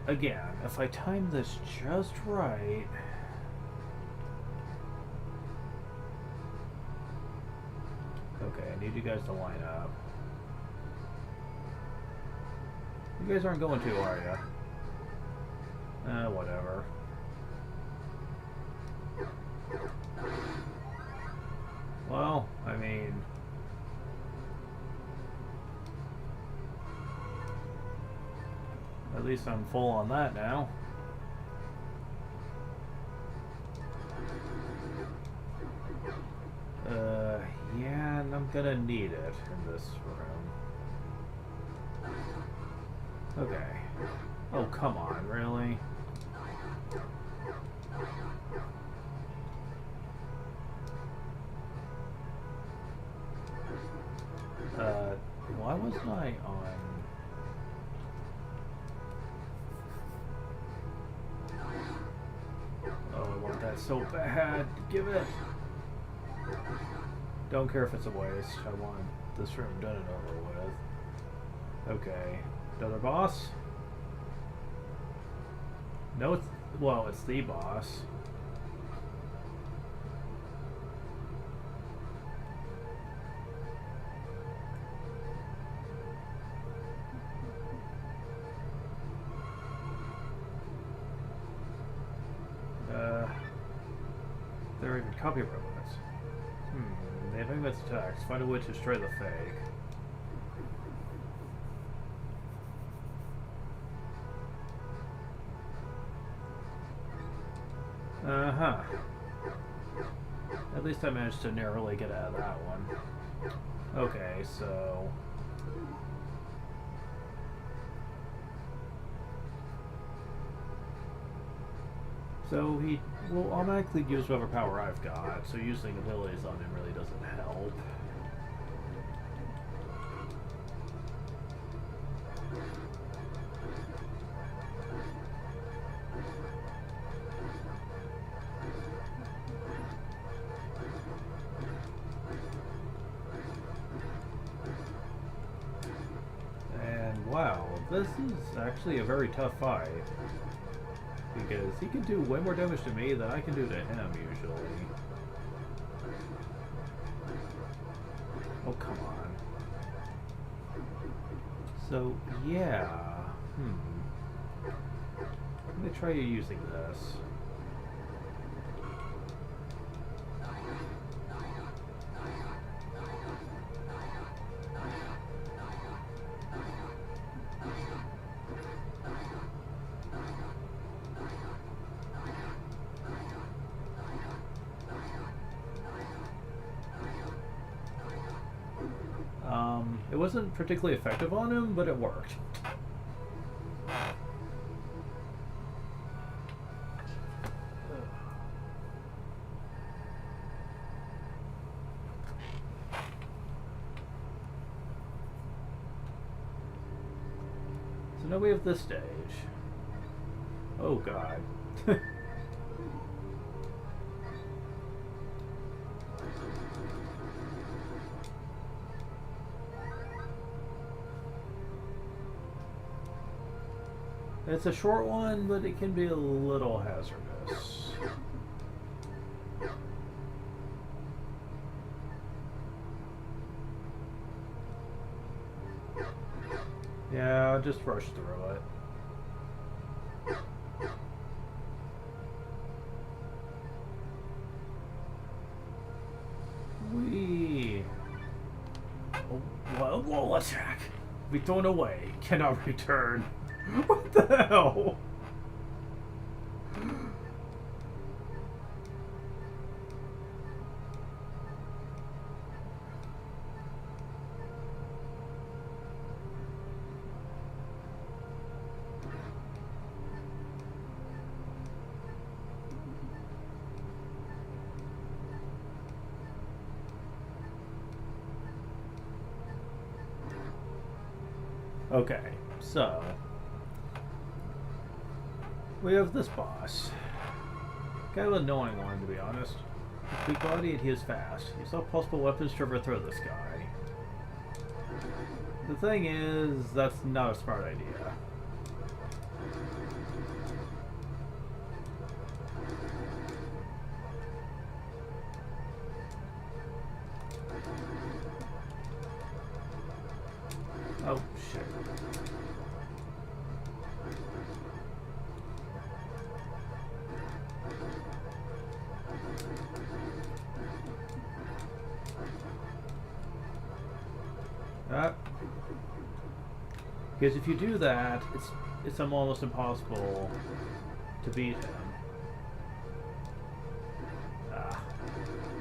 Again, if I time this just right... Okay, I need you guys to line up. You guys aren't going to, are ya? Whatever. Well, I mean... At least I'm full on that now. Yeah, and I'm gonna need it in this room. Okay. Oh, come on, really? Why wasn't I on... Oh, I want that so bad. Give it. Don't care if it's a waste. I want this room done and over with. Okay. Another boss? No, it's... Well, it's the boss. There are even copy robots. They have famous attacks. Find a way to destroy the fake. Uh-huh. At least I managed to narrowly get out of that one. Okay, so... So he will automatically use whatever power I've got, so using abilities on him really doesn't help. And wow, this is actually a very tough fight. Because he can do way more damage to me than I can do to him, usually. Oh, come on. So, yeah. Let me try using this. It wasn't particularly effective on him, but it worked. So now we have this stage. Oh god. It's a short one, but it can be a little hazardous. Yeah, just rush through it. Whee! Oh, wild wall attack! Be thrown away, cannot return. What the hell? Okay, so we have this boss. Kind of an annoying one, to be honest. He's big-bodied, he is fast. He saw possible weapons to overthrow this guy. The thing is, that's not a smart idea. Oh, shit. Because if you do that, it's almost impossible to beat him.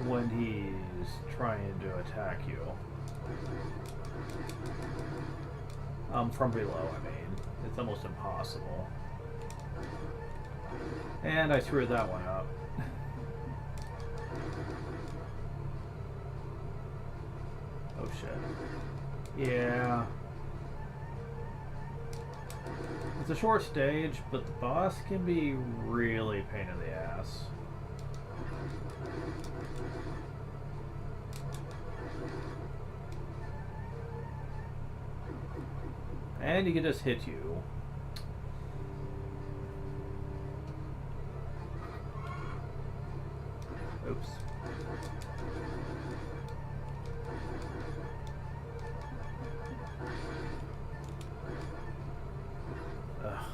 When he's trying to attack you. From below, I mean. It's almost impossible. And I screwed that one up. Oh shit. Yeah. It's a short stage, but the boss can be really a pain in the ass. And he can just hit you. Oops. Ugh.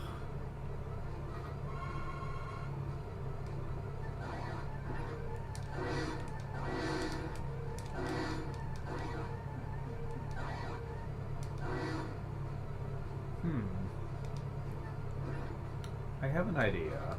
I have an idea.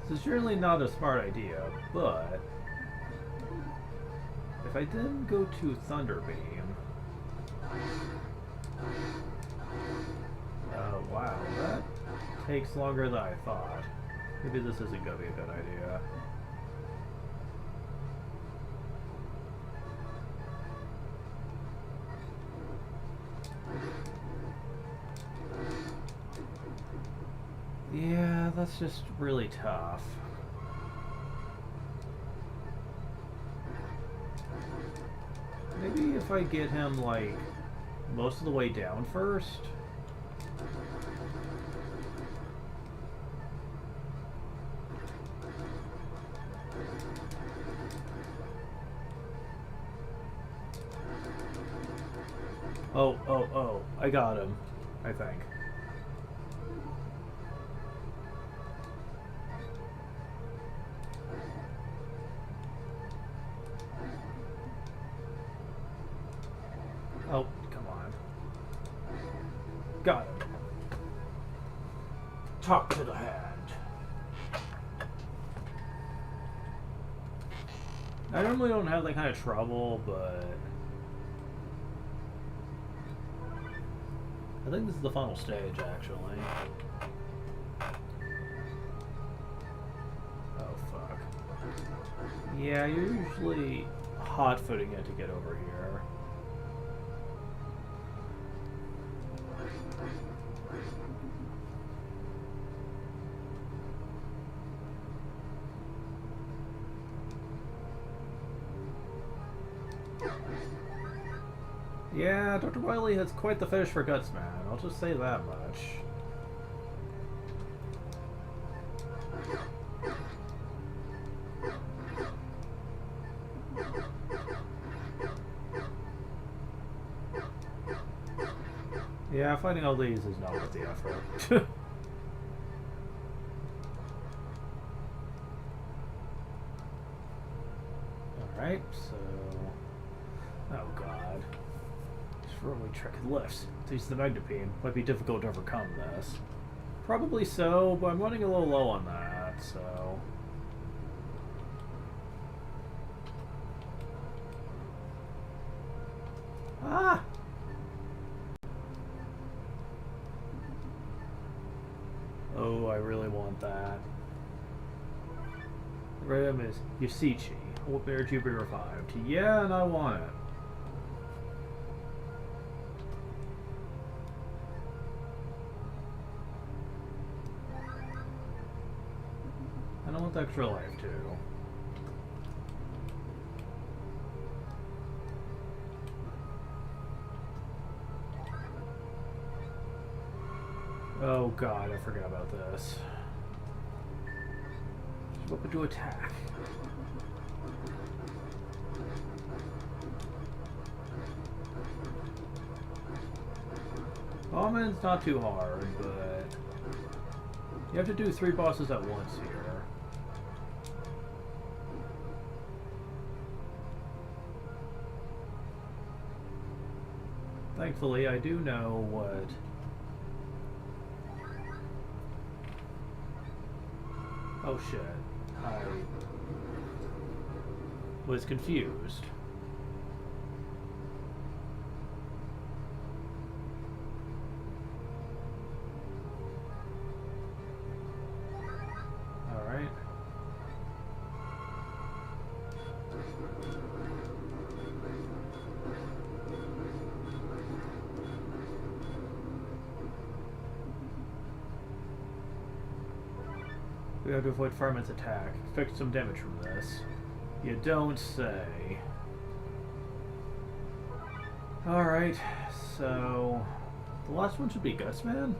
This is surely not a smart idea, but if I then go to Thunder Beam, wow, that takes longer than I thought. Maybe this isn't going to be a good idea. Yeah, that's just really tough. Maybe if I get him, like, most of the way down first? Oh, I got him, I think. Oh, come on. Got him. Talk to the hand. I normally don't have that kind of trouble, but I think this is the final stage, actually. Oh, fuck. Yeah, you're usually hot-footing it to get over here. Yeah, Dr. Wily has quite the fetish for guts, man. I'll just say that much. Yeah, finding all these is not worth the effort. Alright, so... Oh god. Just really trick the lifts. To use the Magnapine. Might be difficult to overcome this. Probably so, but I'm running a little low on that, so... Ah! Oh, I really want that. The rhythm is Yosichi. What bear to be revived? Yeah, and I want it. And I want the extra life too. Oh god, I forgot about this. Just open to attack. Almond's not too hard, but you have to do 3 bosses at once here. Thankfully, I do know what... Oh shit. I was confused. Alright. We have to avoid Fireman's attack. Expect some damage from this. You don't say. Alright, so... The last one should be Gutsman?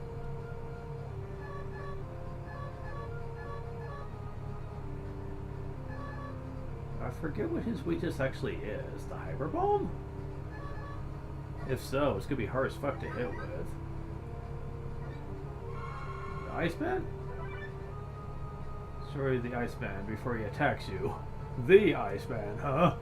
I forget what his weakness actually is. The Hyper Bomb? If so, it's gonna be hard as fuck to hit with. The Iceman? Destroy the Iceman before he attacks you. The Iceman, huh?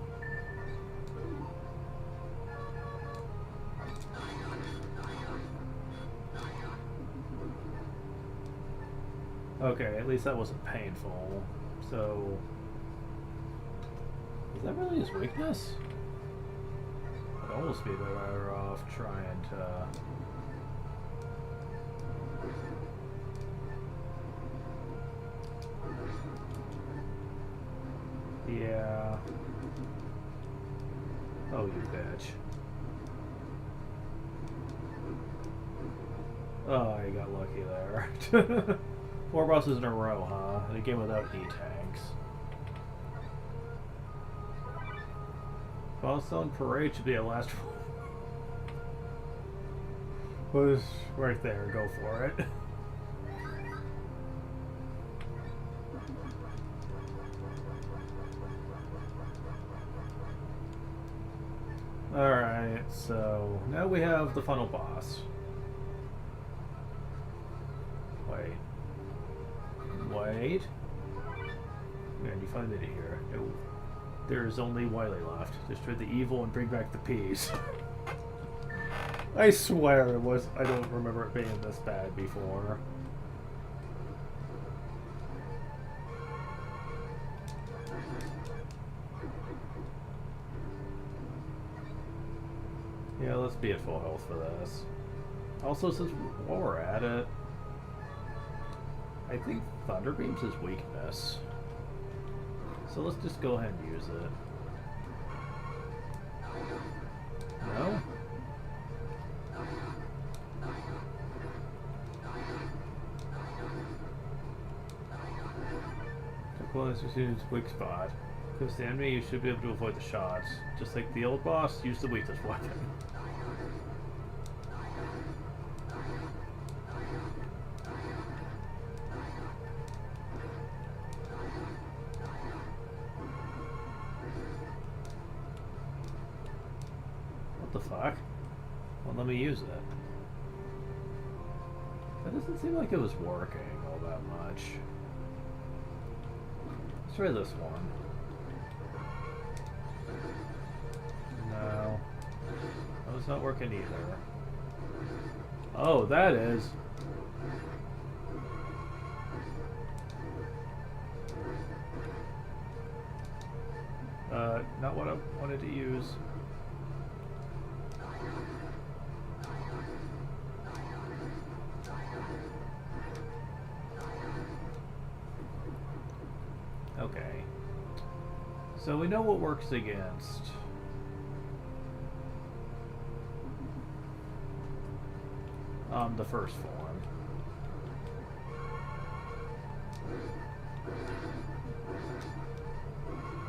Okay, at least that wasn't painful. So... Is that really his weakness? I'd almost be better off trying to... Yeah. Oh, you bitch. Oh, I got lucky there. 4 bosses in a row, huh? In a game without E-tanks. Boss on Parade should be a last one. Was right there, go for it. Alright, so now we have the final boss. Wait. Man, you find it here. No. There is only Wily left. Destroy the evil and bring back the peace. I swear it was. I don't remember it being this bad before. Yeah, let's be at full health for this. Also, since while we're at it, I think Thunder Beam's his weakness. So let's just go ahead and use it. No? Well, this is his weak spot. Because the enemy, you should be able to avoid the shots. Just like the old boss, use the weakness weapon. What the fuck? Well, let me use it. That doesn't seem like it was working all that much. Let's try this one. No. That was not working either. Oh, that is. Not what I wanted to use. Okay. So we know what works against. The first form.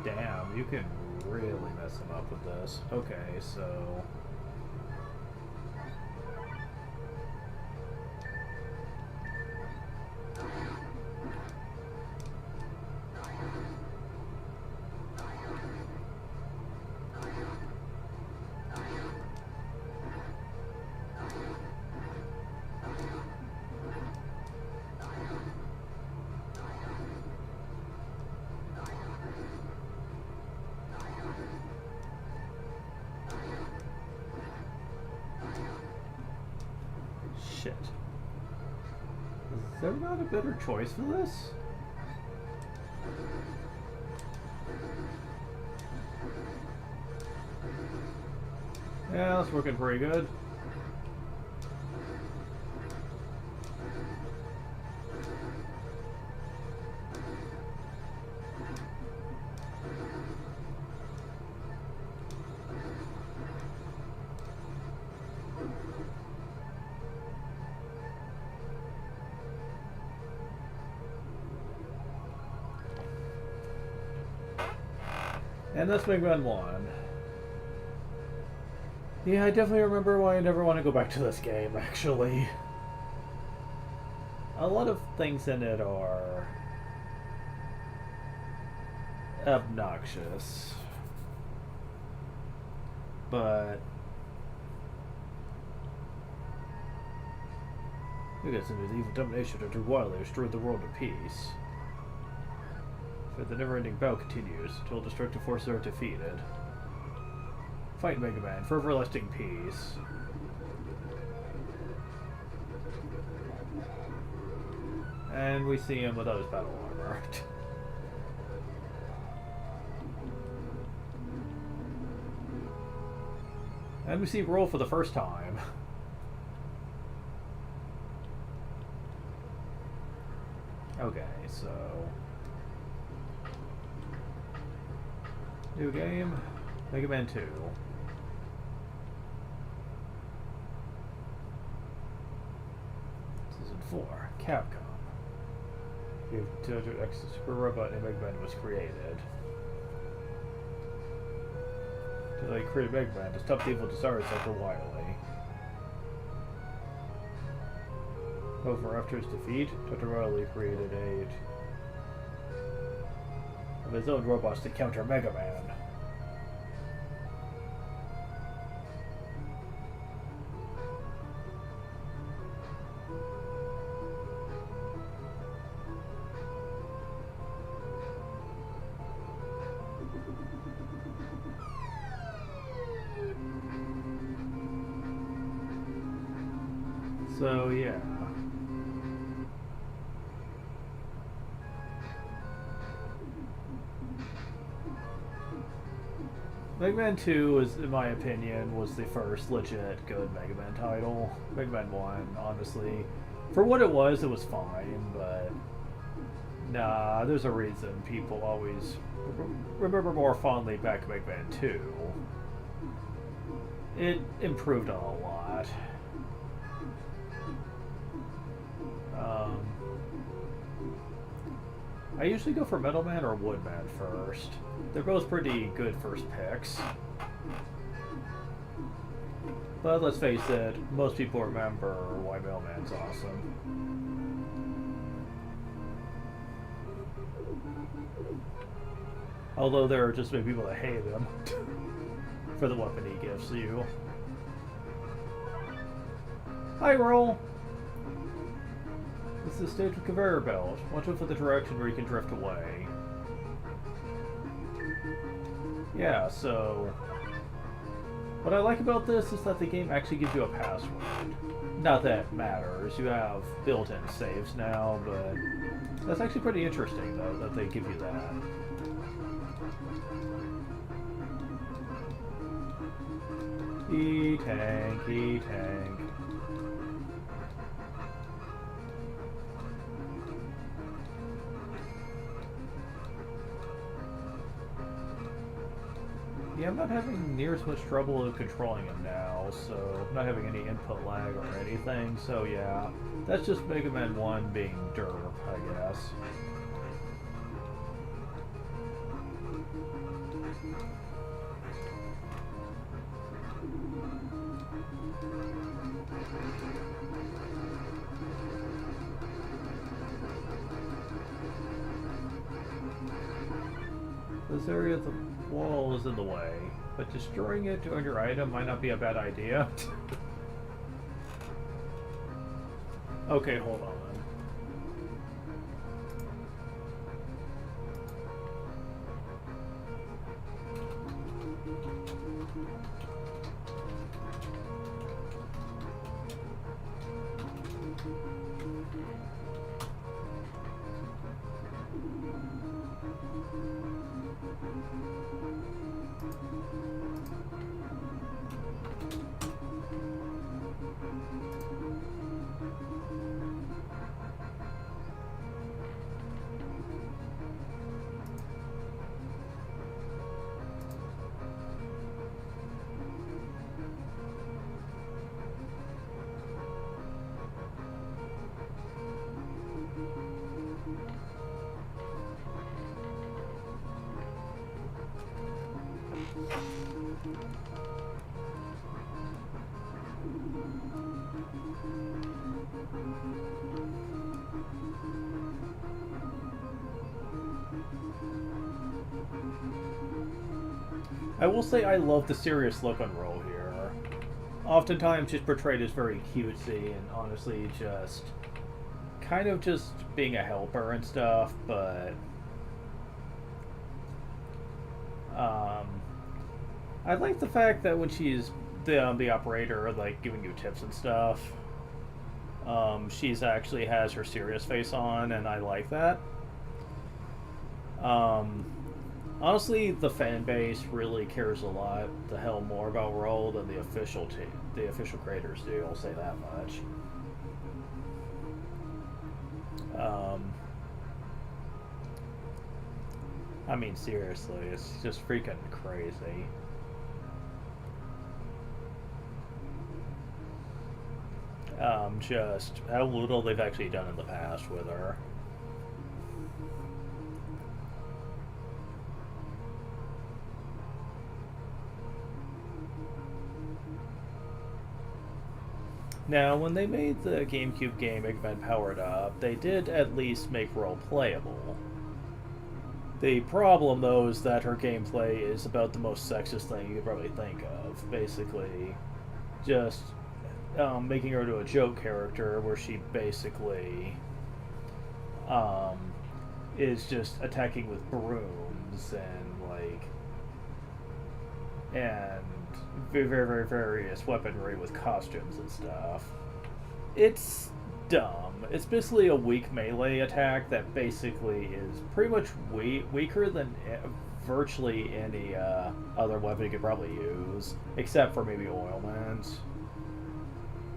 Damn, you can really mess him up with this. Okay, so... Shit. Is there not a better choice for this? Yeah, that's working pretty good. And that's Mega Man 1. Yeah, I definitely remember why I never want to go back to this game, actually. A lot of things in it are obnoxious. But we got some evil domination to do wildly destroy the world of peace. But the never-ending battle continues until destructive forces are defeated. Fight Mega Man for everlasting peace. And we see him without his battle armor. And we see Roll for the first time. Okay, so... New game, Mega Man 2. Season 4, Capcom. X Super Robot and Mega Man was created. They created Mega Man to stop the evil desires of the Wily. However, after his defeat, Dr. Wily created of his own robots to counter Mega Man. So yeah. Mega Man 2 was, in my opinion, was the first legit good Mega Man title. Mega Man 1, honestly, for what it was fine, but nah, there's a reason people always remember more fondly back to Mega Man 2. It improved on a lot. I usually go for Metal Man or Woodman first. They're both pretty good first picks. But let's face it, most people remember why Metal Man's awesome. Although there are just many people that hate him for the weapon he gives you. Hi, Roll! This is the stage with conveyor belt. Watch out for the direction where you can drift away. Yeah, so what I like about this is that the game actually gives you a password. Not that it matters, you have built-in saves now, but that's actually pretty interesting though, that they give you that. E-tank, E-tank. Yeah, I'm not having near as much trouble controlling him now, so I'm not having any input lag or anything, so yeah. That's just Mega Man 1 being derp, I guess. This area of the wall is in the way, but destroying it to earn your item might not be a bad idea. Okay, hold on. I will say I love the serious look on Roll here. Oftentimes just portrayed as very cutesy and honestly just kind of just being a helper and stuff, but I like the fact that when she's the operator, like giving you tips and stuff, she's actually has her serious face on, and I like that. Honestly, the fan base really cares a lot the hell more about Roll than the official creators do. I'll say that much. I mean, seriously, it's just freaking crazy. Just how little they've actually done in the past with her. Now, when they made the GameCube game Mega Man Powered Up, they did at least make Roll playable. The problem, though, is that her gameplay is about the most sexist thing you could probably think of. Basically, just making her into a joke character where she basically is just attacking with brooms and very, very various weaponry with costumes and stuff. It's dumb. It's basically a weak melee attack that basically is pretty much weaker than virtually any other weapon you could probably use, except for maybe Oilment.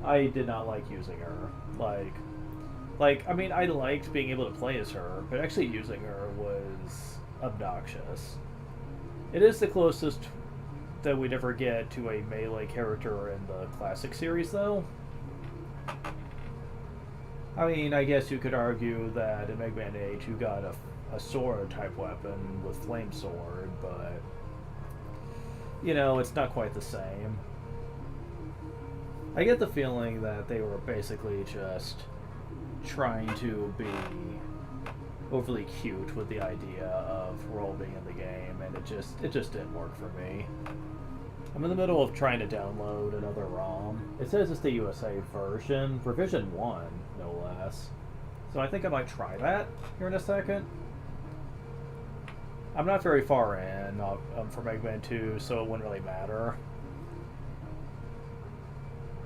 I did not like using her. I mean, I liked being able to play as her, but actually using her was obnoxious. It is the closest that we'd ever get to a melee character in the classic series, though. I mean, I guess you could argue that in Mega Man 8 you got a sword-type weapon with Flame Sword, but, you know, it's not quite the same. I get the feeling that they were basically just trying to be overly cute with the idea of role being in the game, and it just didn't work for me. I'm in the middle of trying to download another ROM. It says it's the USA version, revision 1, no less. So I think I might try that here in a second. I'm not very far in for Mega Man 2, so it wouldn't really matter.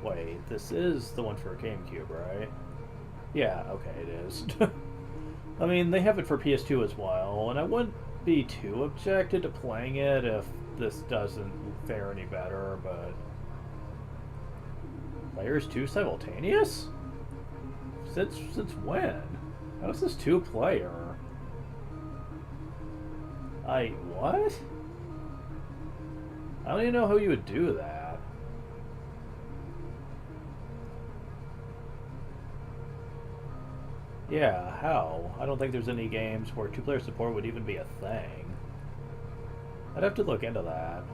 Wait, this is the one for GameCube, right? Yeah, okay, it is. I mean, they have it for PS2 as well, and I wouldn't be too objected to playing it if this doesn't fare any better, but... Players 2 simultaneous? Since when? How is this 2-player? What? I don't even know how you would do that. Yeah, how? I don't think there's any games where 2-player support would even be a thing. I'd have to look into that.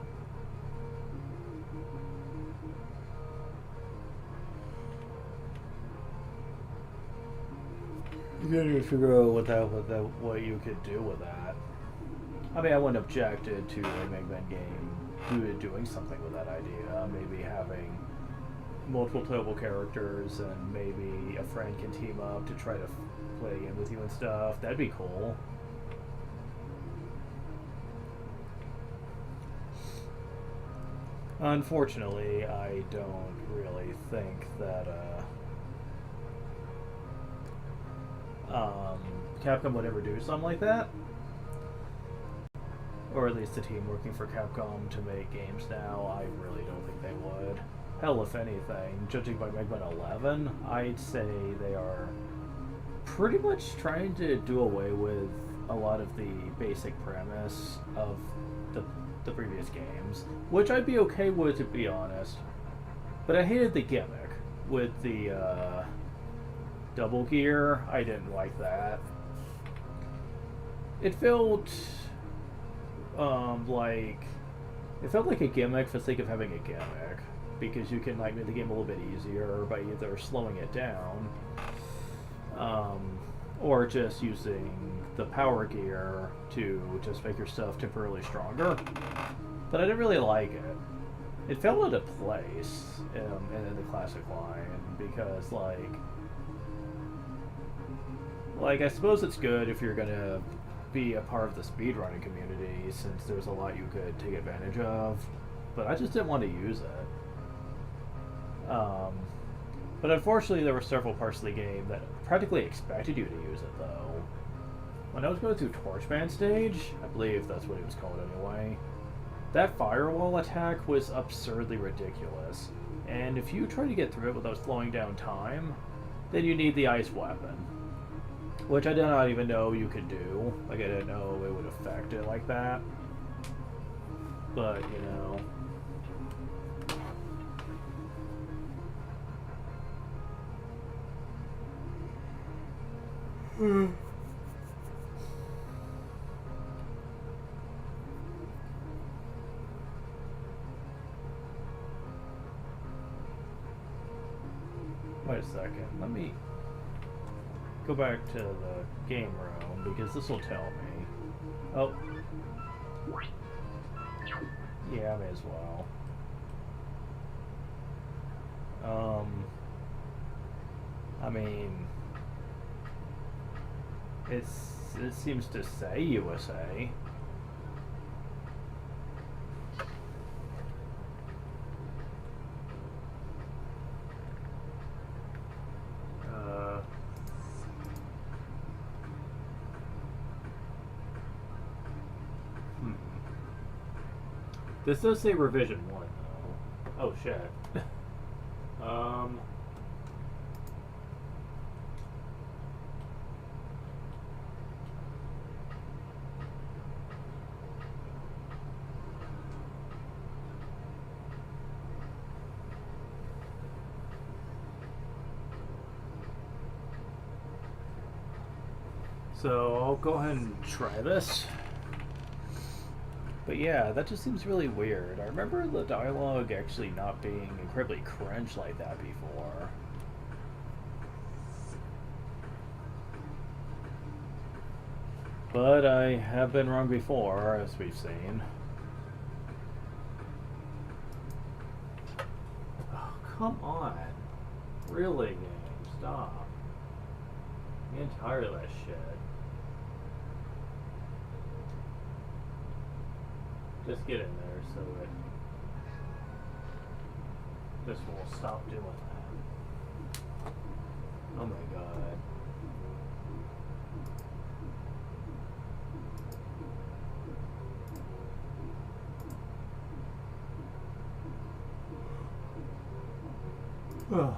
You gotta figure out what you could do with that. I mean, I wouldn't object to a Mega Man game doing something with that idea. Maybe having multiple playable characters and maybe a friend can team up to try to play a game with you and stuff. That'd be cool. Unfortunately, I don't really think that Capcom would ever do something like that. Or at least the team working for Capcom to make games now, I really don't think they would. Hell, if anything, judging by Mega Man 11, I'd say they are pretty much trying to do away with a lot of the basic premise of the previous games, which I'd be okay with, to be honest. But I hated the gimmick with the double gear. I didn't like that. It felt like a gimmick for the sake of having a gimmick, because you can like make the game a little bit easier by either slowing it down or just using the power gear to just make yourself temporarily stronger. But I didn't really like it. It fell into place in the classic line, because like I suppose it's good if you're gonna be a part of the speedrunning community, since there's a lot you could take advantage of, but I just didn't want to use it. But unfortunately there were several parts of the game that practically expected you to use it, though. When I was going through Torchman stage, I believe that's what it was called anyway, that firewall attack was absurdly ridiculous, and if you try to get through it without slowing down time, then you need the ice weapon. Which I did not even know you could do. Like, I didn't know it would affect it like that. But, you know. Wait a second. Let me go back to the game room, because this will tell me. Oh. Yeah, I may as well. I mean, it seems to say USA. This does say revision 1, though. Oh, shit. um... So I'll go ahead and try this. But yeah, that just seems really weird. I remember the dialogue actually not being incredibly cringe like that before. But I have been wrong before, as we've seen. Oh, come on. Really, game, stop. I'm getting tired of that shit. Just get in there so it this will stop doing that. Oh my god. Ugh.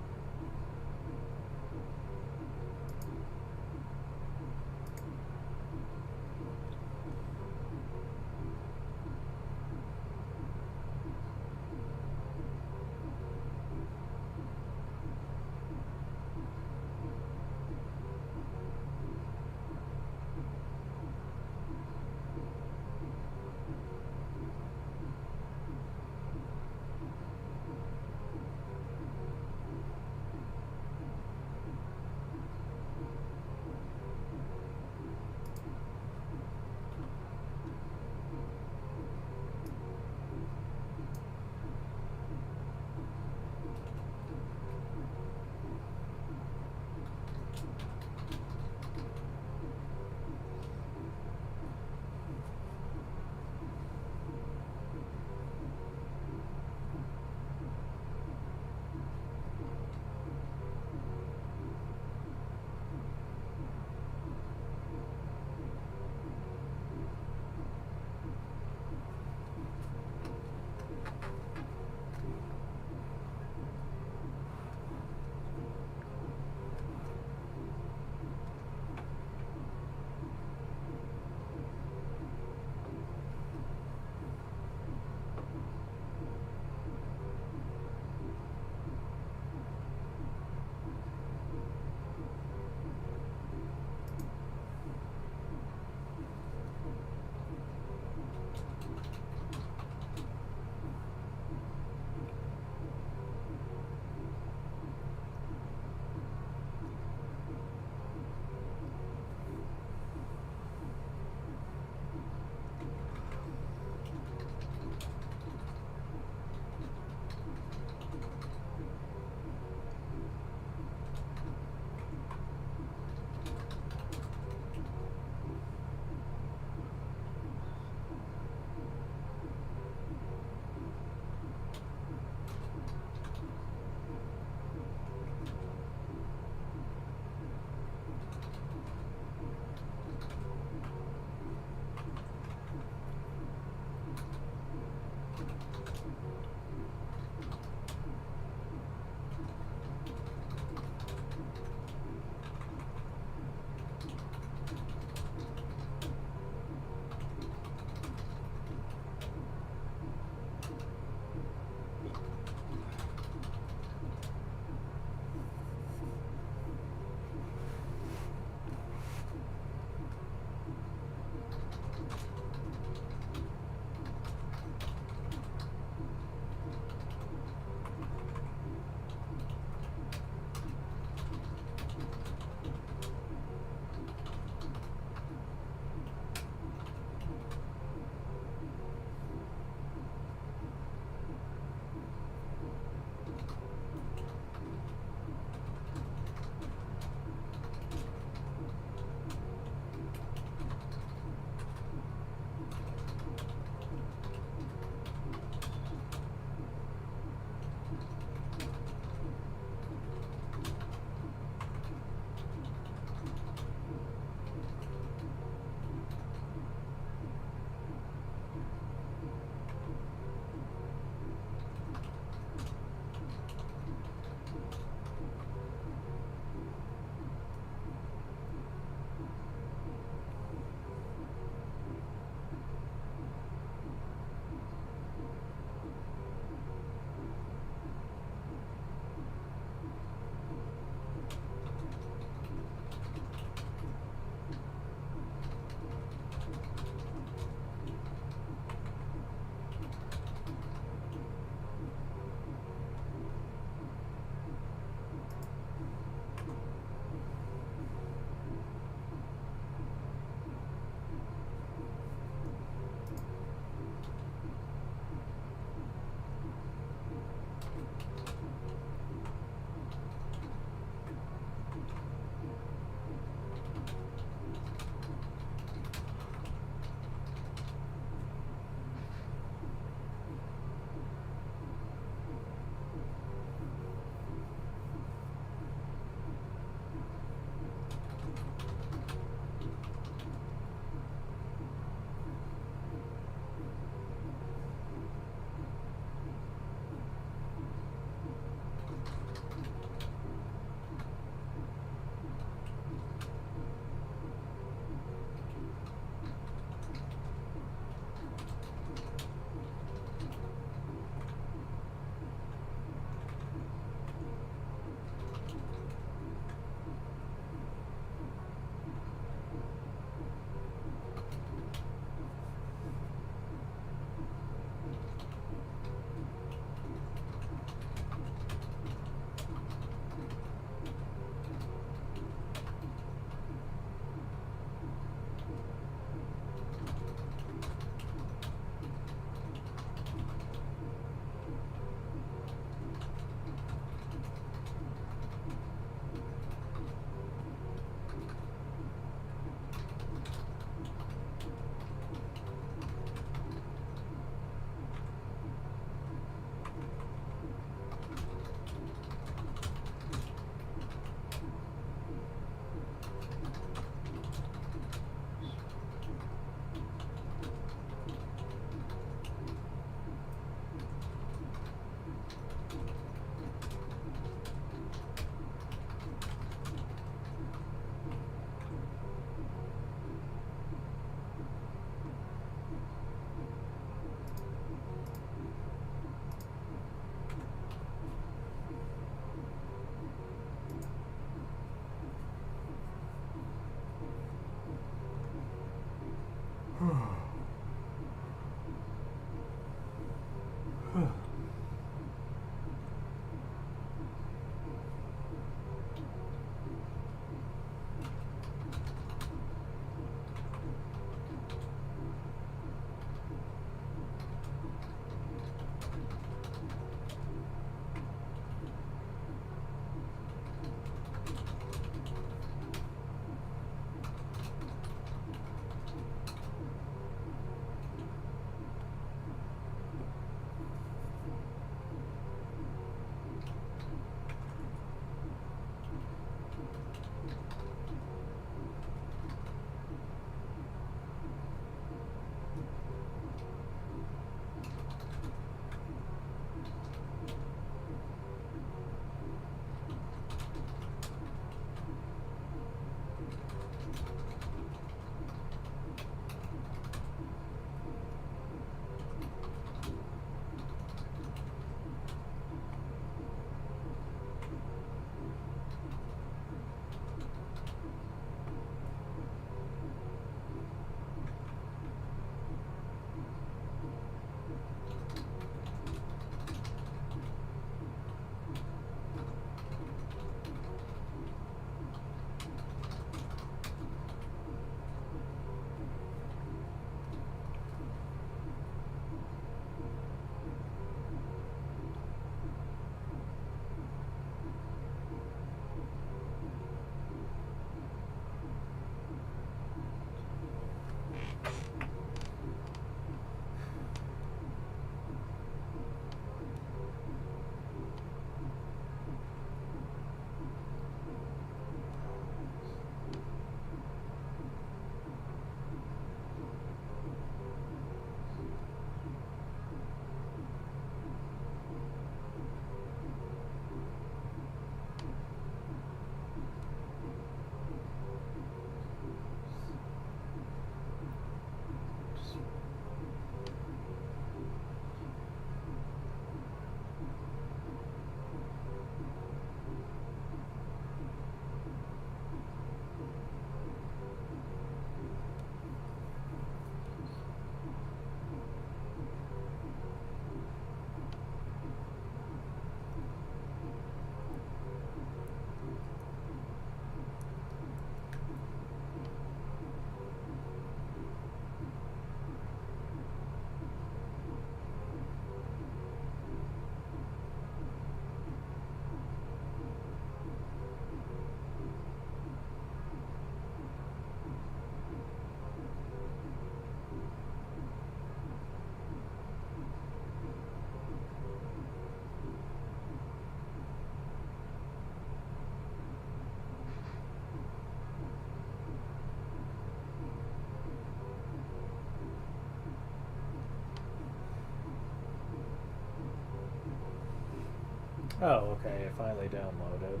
Oh, okay, it finally downloaded.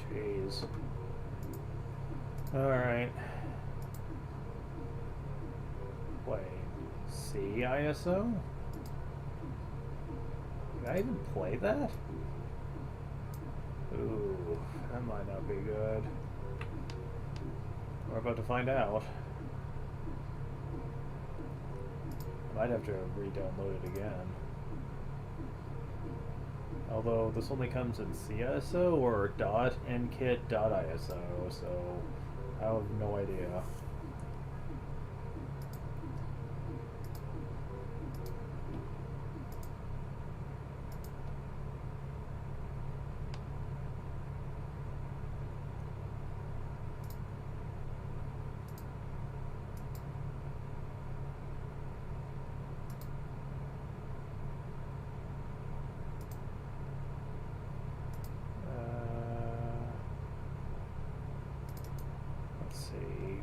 Jeez. Alright. Wait. C ISO? Did I even play that? Ooh, that might not be good. We're about to find out. Might have to re-download it again. Although this only comes in CISO or .nkit.iso, so I have no idea.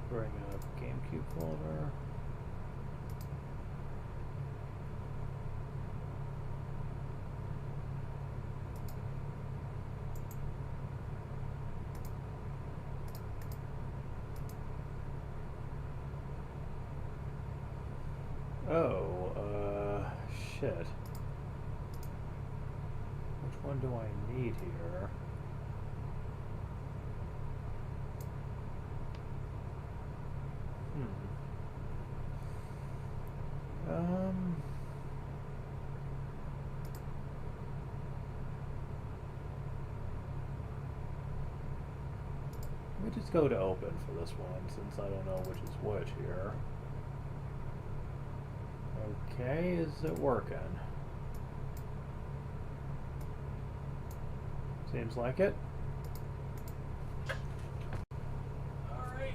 Bring up GameCube folder. Oh, shit. Which one do I need here? Let me just go to open for this one, since I don't know which is which here. Okay, is it working? Seems like it. Alright.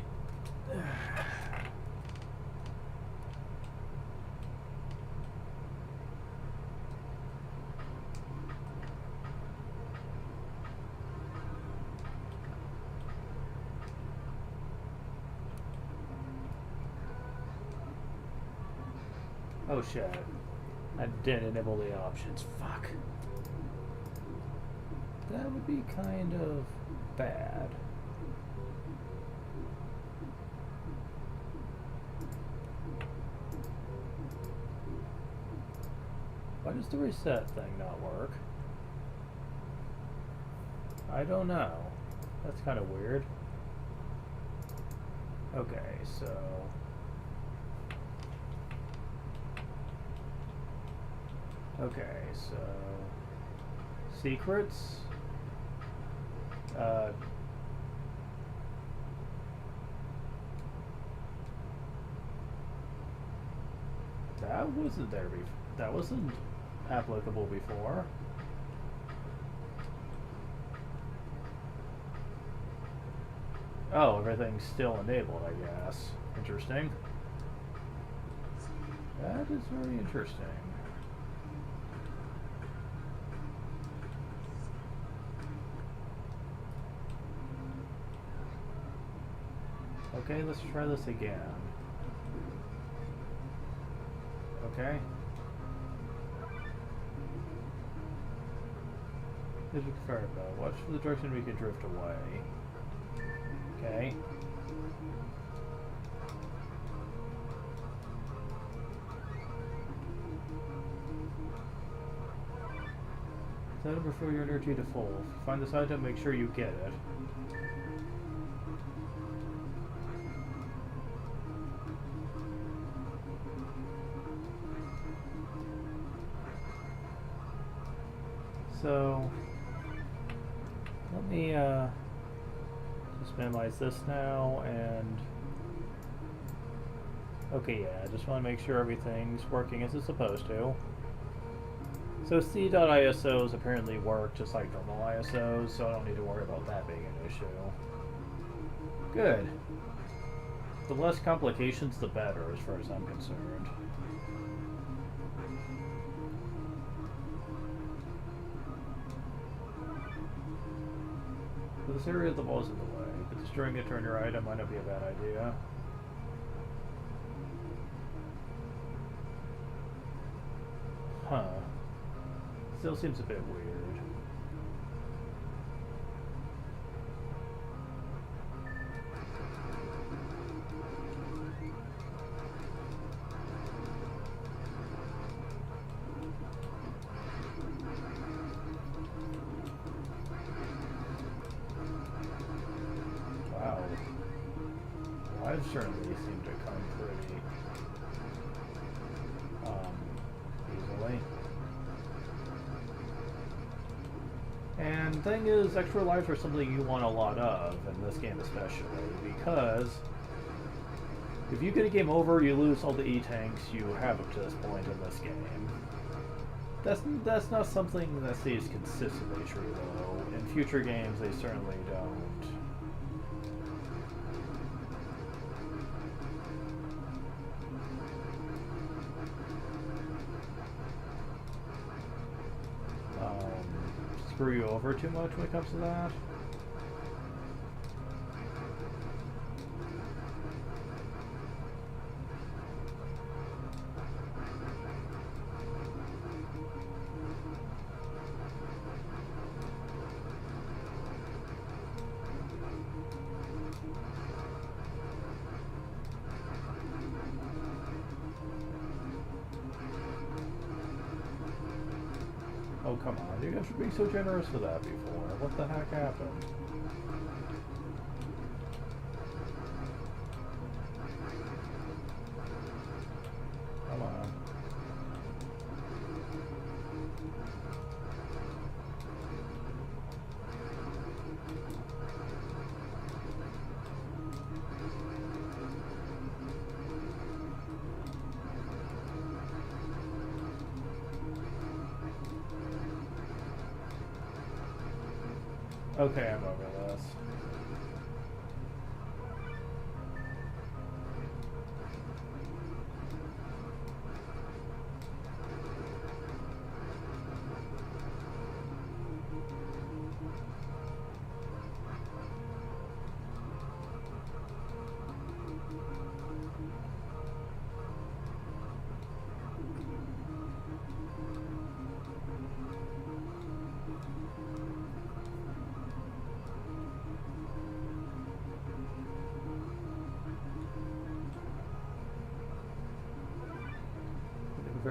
Oh shit. I didn't enable the options. Fuck. That would be kind of bad. Why does the reset thing not work? I don't know. That's kind of weird. Okay, so... Okay, so... Secrets? That wasn't there before. That wasn't applicable before. Oh, everything's still enabled, I guess. Interesting. That is very interesting. Okay, let's try this again. Okay. There's a fire boat. Watch for the direction we can drift away. Okay. Set it before your energy to full. If you find this item, make sure you get it. So, let me just minimize this now, and okay, yeah, I just want to make sure everything's working as it's supposed to. So C.ISOs apparently work just like normal ISOs, so I don't need to worry about that being an issue. Good. The less complications, the better, as far as I'm concerned. But this area of the wall is in the way, but destroying it to turn your item might not be a bad idea. Huh. Still seems a bit weird. lives certainly seem to come pretty easily. And thing is, extra lives are something you want a lot of, in this game especially, because if you get a game over, you lose all the E-tanks you have up to this point in this game. That's not something that stays consistently true, though. In future games, they certainly don't. Screw you over too much when it comes to that? Oh, come on. You guys were being so generous for that before. What the heck happened? Come on. Okay, I'm over this.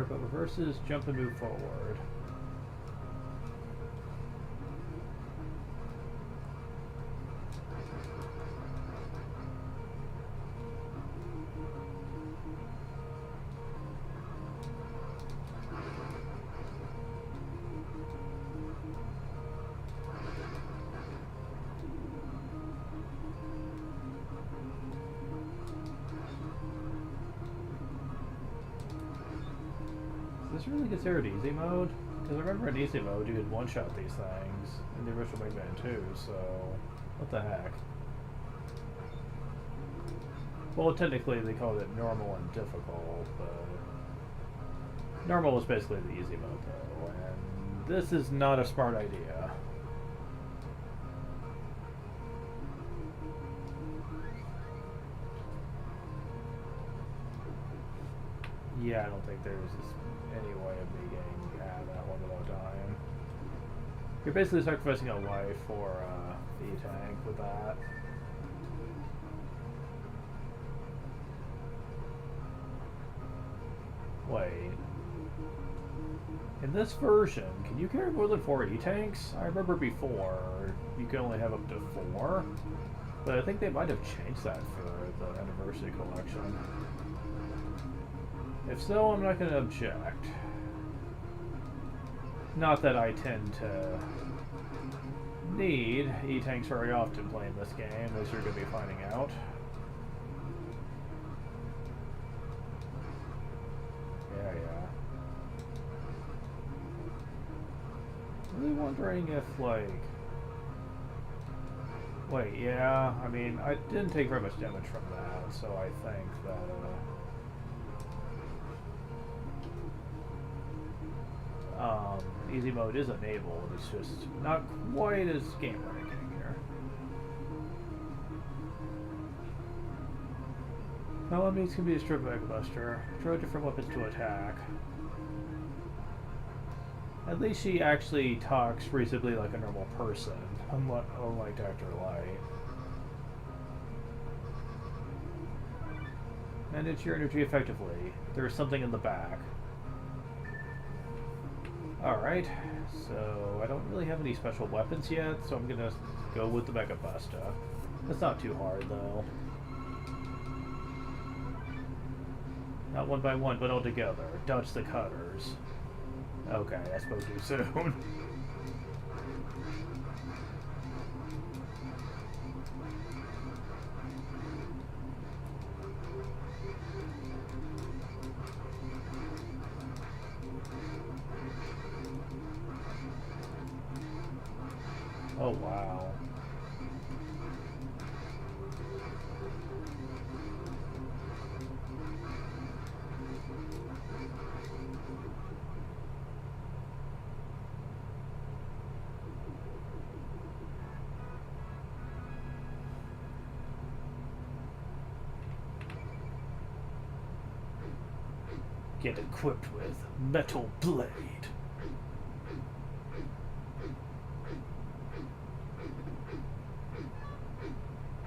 But reverses, jump and move forward. Is this really considered easy mode? Because I remember in easy mode you could one-shot these things in the original Mega Man 2, so what the heck? Well, technically they called it normal and difficult, but normal was basically the easy mode though, and this is not a smart idea. Yeah, I don't think there's any way of me getting that one without dying. You're basically sacrificing a life for the E-tank with that. Wait. In this version, can you carry more than 4 E-tanks? I remember before you could only have up to 4, but I think they might have changed that for the Anniversary Collection. If so, I'm not going to object. Not that I tend to need E-tanks very often playing this game, as you're going to be finding out. Yeah. Really wondering if, like... Wait, yeah, I mean, I didn't take very much damage from that, so I think that, easy mode is enabled, it's just not quite as game-breaking here. No enemies can be a strip Mega Buster. Throw different weapons to attack. At least she actually talks reasonably like a normal person, unlike Dr. Light. Manage your energy effectively. There is something in the back. Alright, so I don't really have any special weapons yet, so I'm gonna go with the Mega Buster. That's not too hard, though. Not one by one, but all together. Dodge the cutters. Okay, I spoke too soon. Oh, wow. Get equipped with Metal Blade.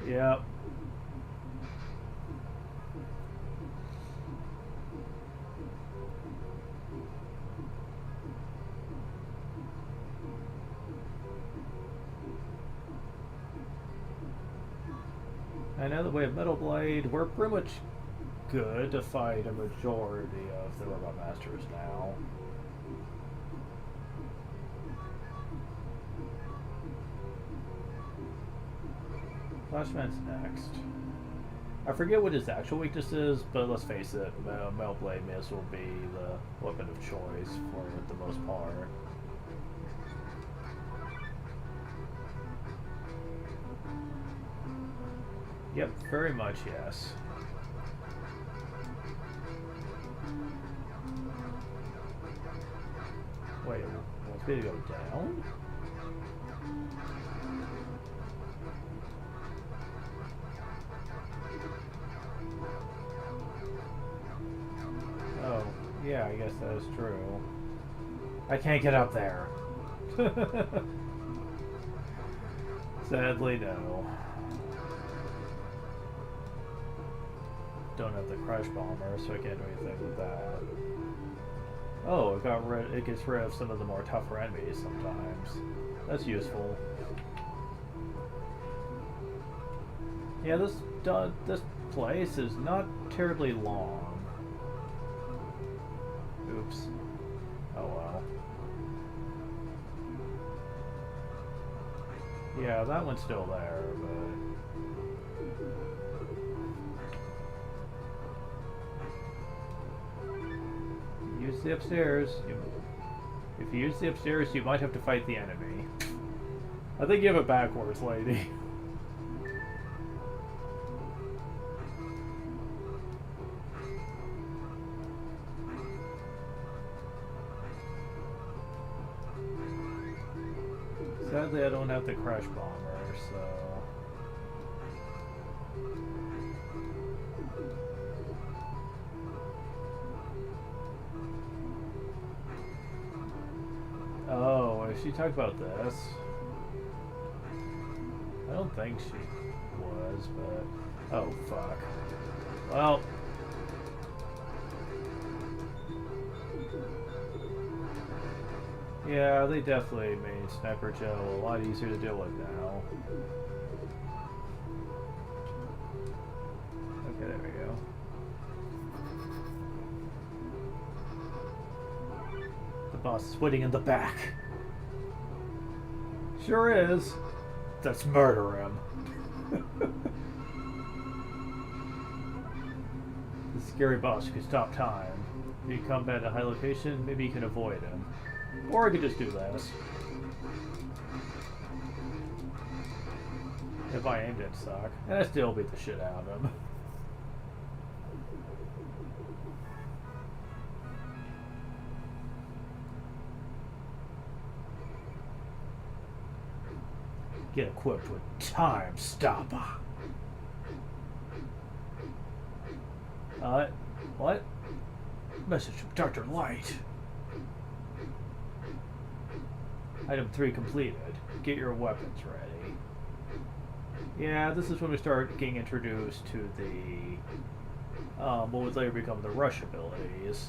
Yep. And now that we have Metal Blade, we're pretty much good to fight a majority of the Robot Masters now. Flashman's next. I forget what his actual weakness is, but let's face it, Metal Blade Miss will be the weapon of choice for the most part. Yep, very much yes. Wait, wants me to go down? Oh, yeah, I guess that is true. I can't get up there. Sadly, no. Don't have the Crash Bomber, so I can't do anything with that. Oh, it gets rid of some of the more tougher enemies sometimes. That's useful. Yeah, this place is not terribly long. Oops. Oh well. Yeah, that one's still there, but... Use the upstairs. If you use the upstairs, you might have to fight the enemy. I think you have it backwards, lady. Sadly, I don't have the Crash Bomber, so... Oh, if she talked about this... I don't think she was, but... Oh, fuck. Well... Yeah, they definitely made Sniper Joe a lot easier to deal with now. Okay, there we go. The boss is waiting in the back. Sure is. Let's murder him. The scary boss can stop time. If you combat a high location, maybe you can avoid him. Or I could just do this. If I aimed it, suck. And I still beat the shit out of him. Get equipped with Time Stopper. What? Message from Dr. Light. Item 3 completed. Get your weapons ready. Yeah, this is when we start getting introduced to the what would later become the rush abilities.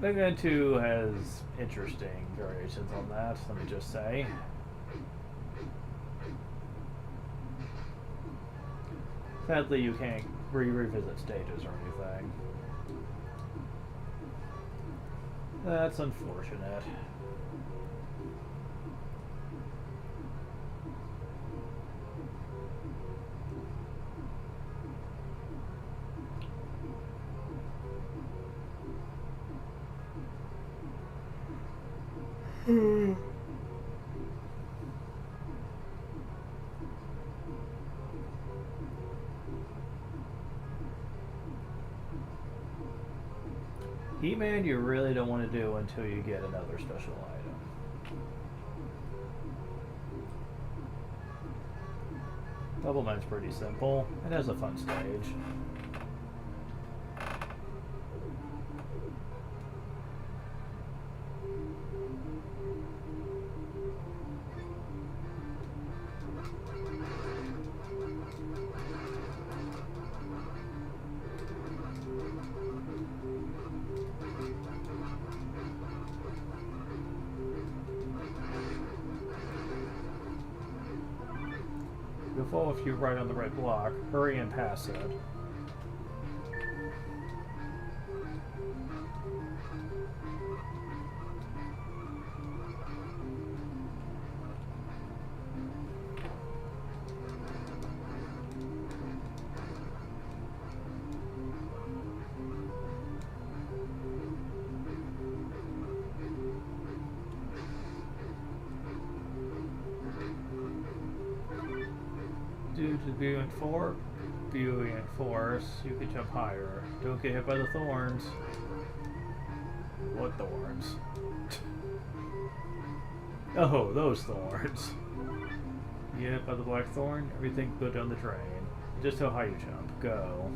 Mega Man 2 has interesting variations on that, let me just say. Sadly, you can't revisit stages or anything. That's unfortunate. He-Man you really don't want to do until you get another special item. Doubleman's pretty simple. It has a fun stage. You'll fall if you ride on the right block. Hurry and pass it. Due to viewing force, you can jump higher. Don't get hit by the thorns. What thorns? Oh, those thorns. You get hit by the black thorn, everything go down the drain. Just how high you jump. Go.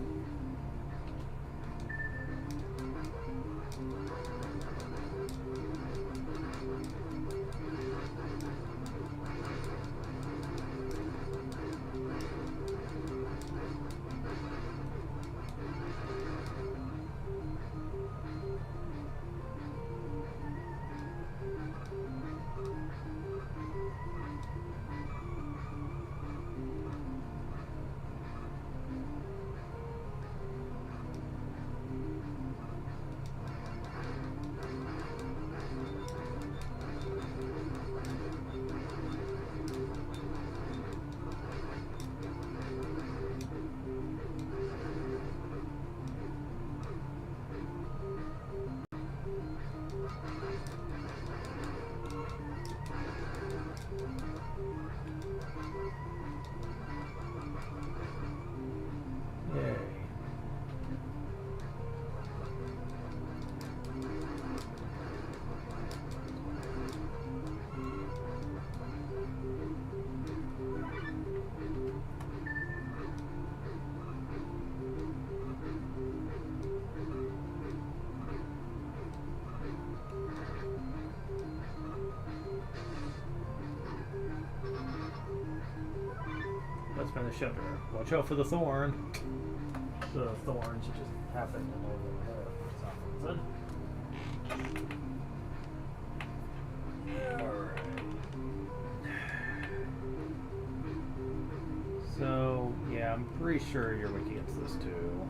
Let's spin the shifter. Watch out for the thorn. The thorns just happen over the head for some reason. Alright. So, yeah, I'm pretty sure you're weak against this too.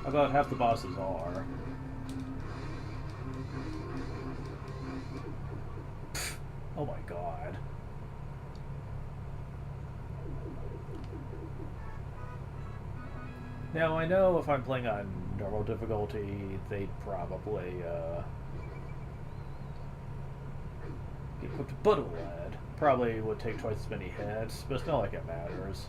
About half the bosses are. Oh my god. Now, I know if I'm playing on normal difficulty, they'd probably, get equipped a butt of lead. Probably would take twice as many hits, but it's not like it matters.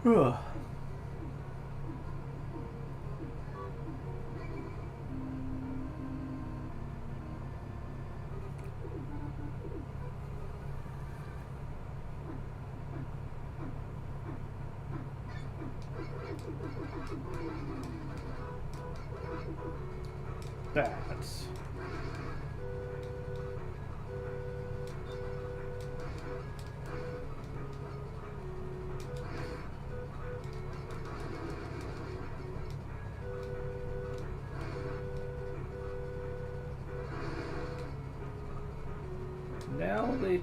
Ugh. Bats. Now the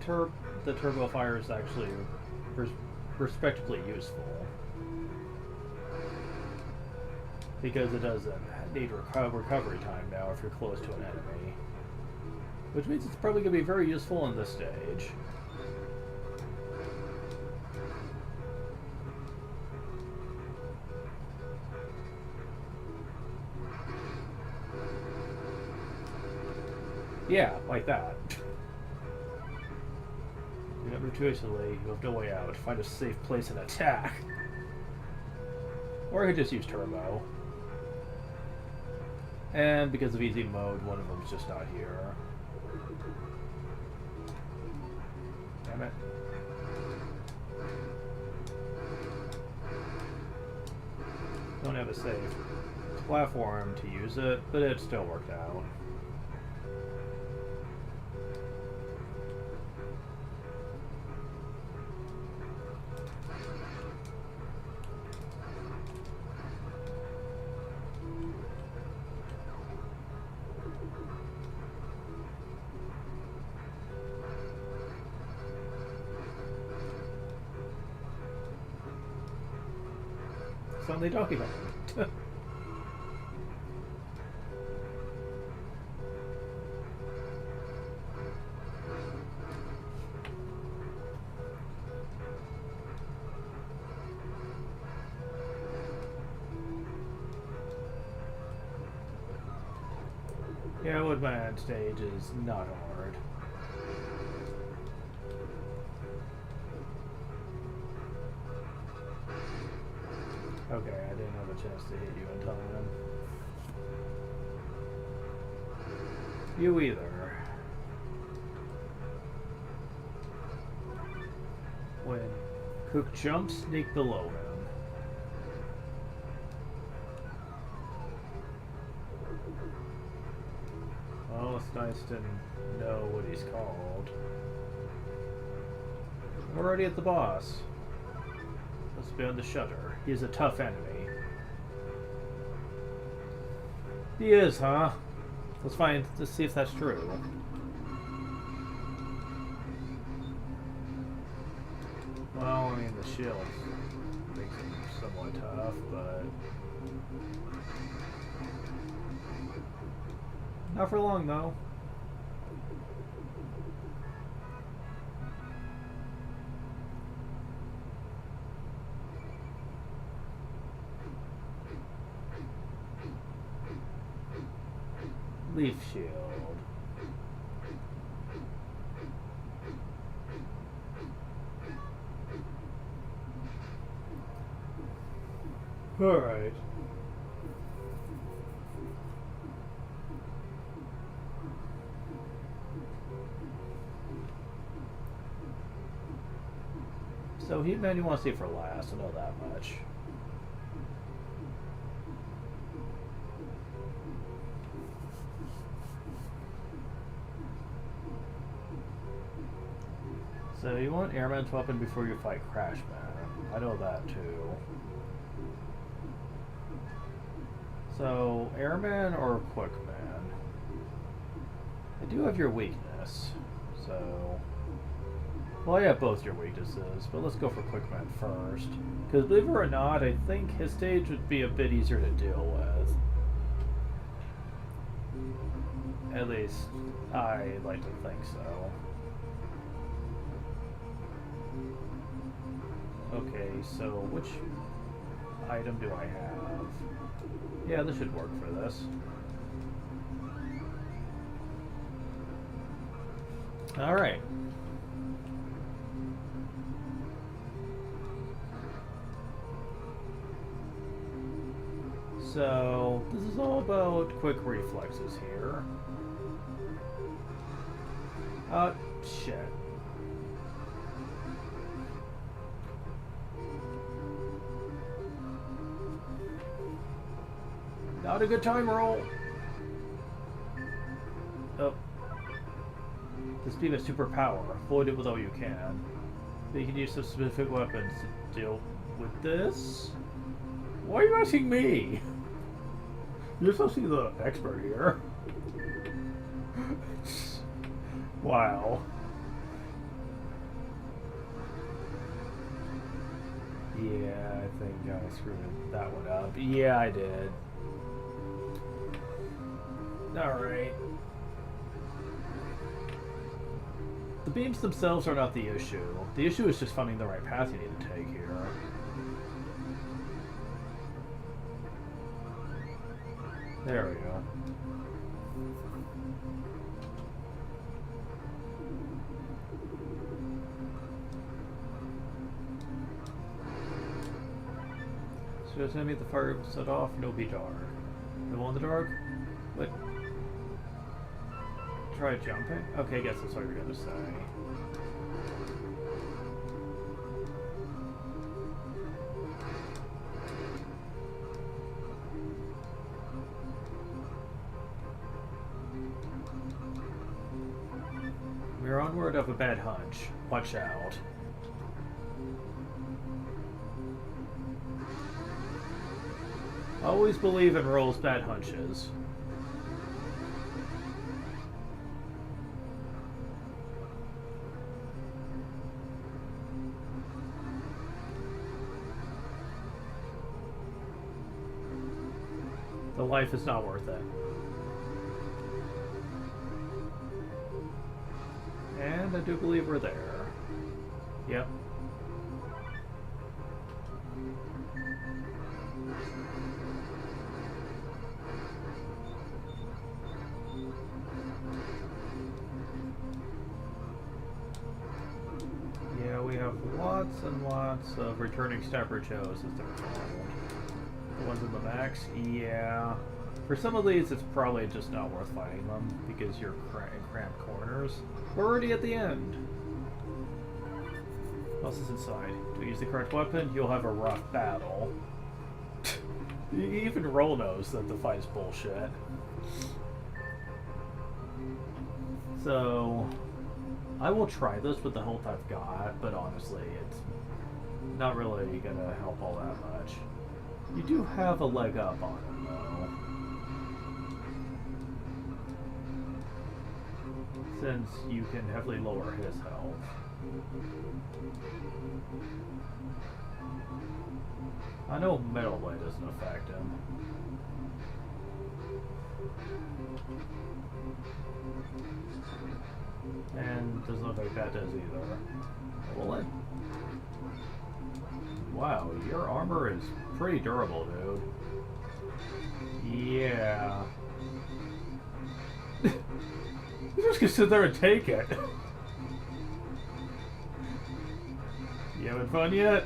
turbo fire is actually respectably useful. Because it doesn't need recovery time now if you're close to an enemy. Which means it's probably going to be very useful on this stage. Yeah, like that. You never intuitively, you have no way out. Find a safe place and attack. Or I could just use turbo. And because of easy mode, one of them's just not here. Damn it. Don't have a safe platform to use it, but it still worked out. Suddenly Donkey Kong. Yeah, Woodman stage is not hard. Okay, I didn't have a chance to hit you in time. You either. When Cook jumps, sneak below him. Oh, it's nice to know what he's called. I'm already at the boss. Let's beyond the shutter. He's a tough enemy. He is, huh? Let's see if that's true. Well, I mean, the shield makes him somewhat tough, but not for long, though. Leaf shield. All right. So Heatman, you want to see for last. I know that much. So you want Airman's weapon before you fight Crashman. I know that too. So Airman or Quickman? I do have your weakness. So, well, I have both your weaknesses, but let's go for Quickman first. Because believe it or not, I think his stage would be a bit easier to deal with. At least, I like to think so. Okay, so which item do I have? Yeah, this should work for this. Alright. So, this is all about quick reflexes here. Shit. Not a good time roll. Oh. This beam is superpower. Avoid it with all you can. But you can use some specific weapons to deal with this. Why are you asking me? You're supposed to be the expert here. Wow. think I screwed that one up. Yeah, I did. Alright. The beams themselves are not the issue. The issue is just finding the right path you need to take here. There we go. So does that mean the fire set off? No, be dark. No in the dark? What? Try jumping? Okay, I guess that's what you're gonna say. We're onward of a bad hunch. Watch out. Always believe in rolls bad hunches. The life is not worth it. And I do believe we're there. Yep. Yeah, we have lots and lots of returning Stepper Joes, as they're called. The ones in the max, yeah. For some of these, it's probably just not worth fighting them because you're in cramped corners. We're already at the end. What else is inside? To use the correct weapon, you'll have a rough battle. Even Roll knows that the fight is bullshit. So, I will try this with the health I've got, but honestly, it's not really gonna help all that much. You do have a leg up on him, though. Since you can heavily lower his health. I know Metal Blade doesn't affect him. And doesn't look like that does either. Well, it... Wow, your armor is pretty durable, dude. Yeah. You're just gonna sit there and take it. You having fun yet?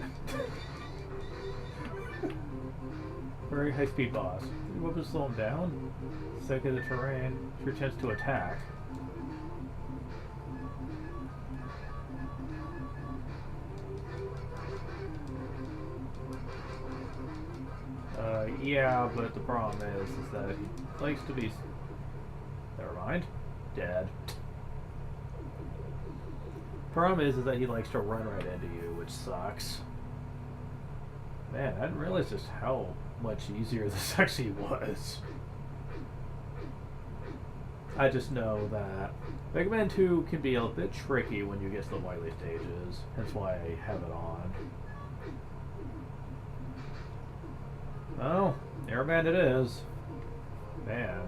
Very high speed boss. Your weapon slow him down. Second the terrain. It's your chance to attack. Yeah, but the problem is that he likes to be... Never mind. Dead. Problem is that he likes to run right into you, which sucks. Man, I didn't realize just how much easier this actually was. I just know that Mega Man 2 can be a bit tricky when you get to the Wily stages. That's why I have it on. Oh, Airman it is. Man.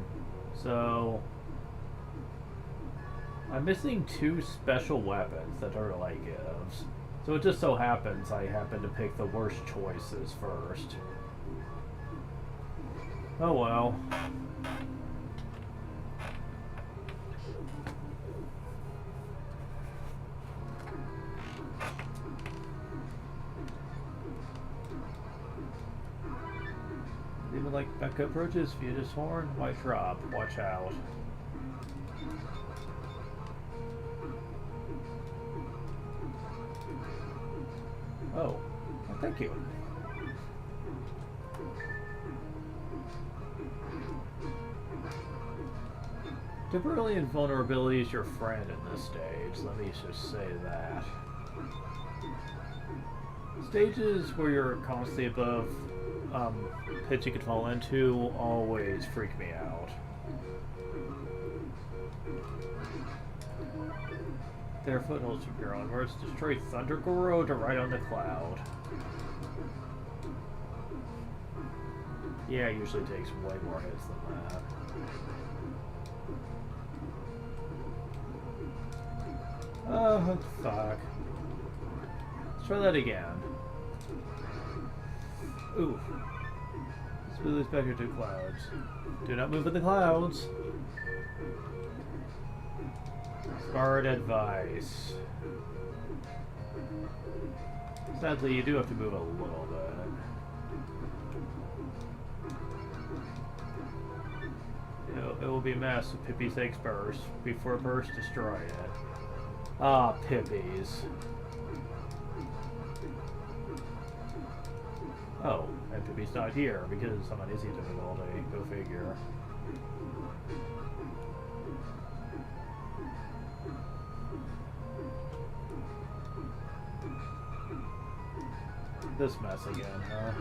So... I'm missing 2 special weapons that Arlight gives. So it just so happens I happen to pick the worst choices first. Oh well. Even like Becca approaches, Vietus Horn, White Drop, watch out. Oh, well, thank you. Temporarily invulnerability is your friend in this stage, let me just say that. Stages where you're constantly above pits you could fall into always freak me out. Their footholds from here onwards, destroy Thunder Goro to ride on the cloud. Yeah, it usually takes way more hits than that. Oh, fuck. Let's try that again. Ooh. Smooth back into clouds. Do not move in the clouds. Guard advice. Sadly, you do have to move a little bit. It will be a mess if Pippi takes burst before burst destroy it. Ah, Pippies. Oh, and Pippi's not here because I'm on easy difficulty. Go figure. This mess again, huh?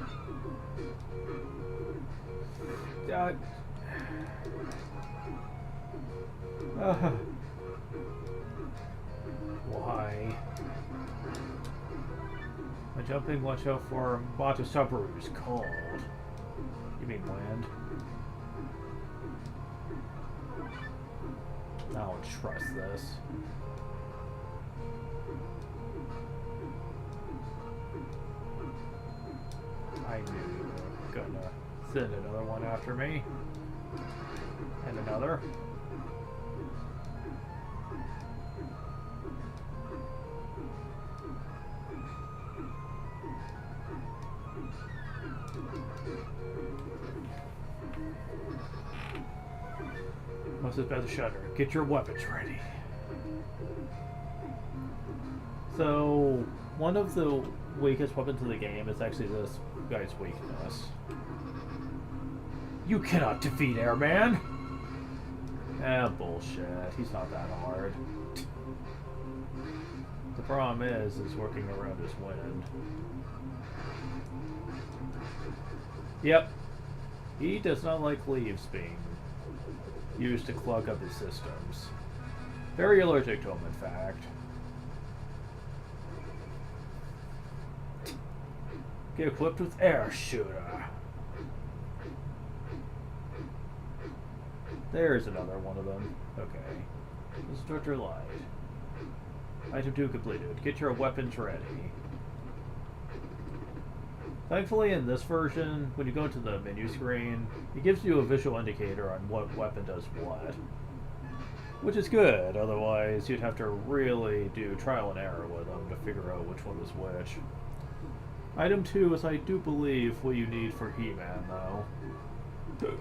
Why? When jumping, watch out for Montesabru's cold. You mean wind? I don't trust this. I knew you were gonna send another one after me. And another. Must have been the shutter. Get your weapons ready. So, one of the weakest weapons in the game is actually this guy's weakness. You cannot defeat Airman! Ah, bullshit. He's not that hard. The problem is working around his wind. Yep. He does not like leaves being used to clog up his systems. Very allergic to them, in fact. Get equipped with air shooter. There's another one of them. Okay. Instructor light. Item 2 completed. Get your weapons ready. Thankfully, in this version, when you go to the menu screen, it gives you a visual indicator on what weapon does what. Which is good, otherwise you'd have to really do trial and error with them to figure out which one was which. Item 2 is, I do believe, what you need for He-Man, though.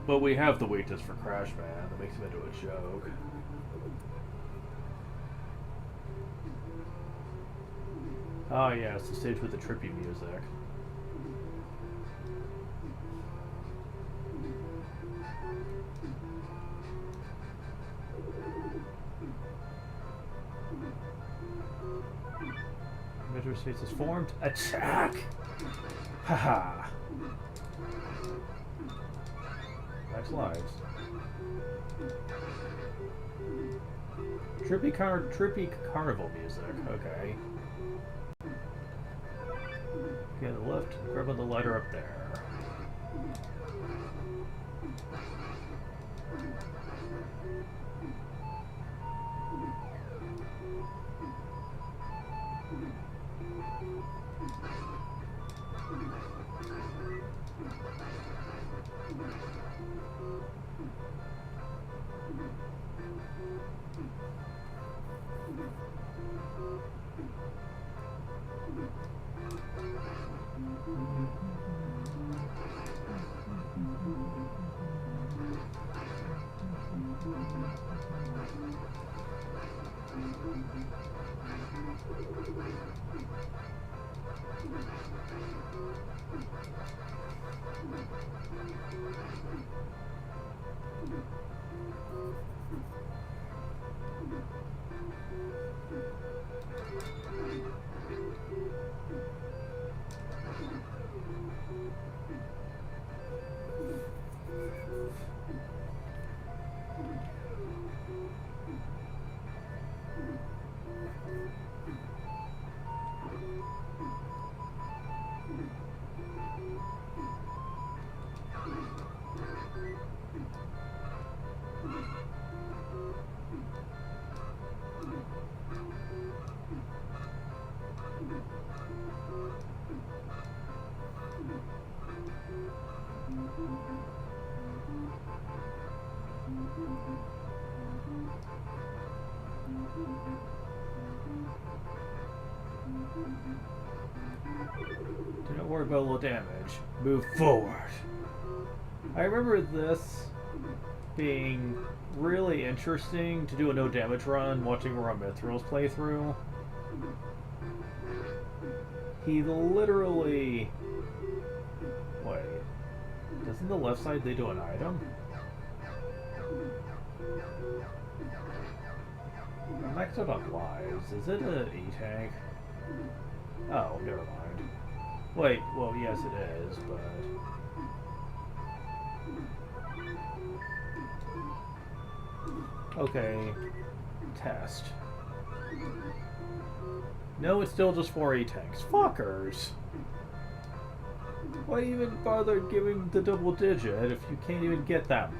But we have the weakness for Crash Man that makes him into a joke. Ah, yes, the stage with the trippy music. Metro space is formed. Attack! Haha! Nice lives. Trippy carnival music. Okay. Get the lift, grab on the ladder up there. Do not worry about a little damage. Move forward. I remember this being really interesting to do a no damage run, watching Ron Mithrill's playthrough. He literally... Wait. Doesn't the left side lead to an item? I'm maxed out on lives. Is it an E-tank? Oh, never mind. Wait, well, yes it is, but... Okay. Test. No, it's still just 4 E-tanks. Fuckers! Why even bother giving the double digit if you can't even get them?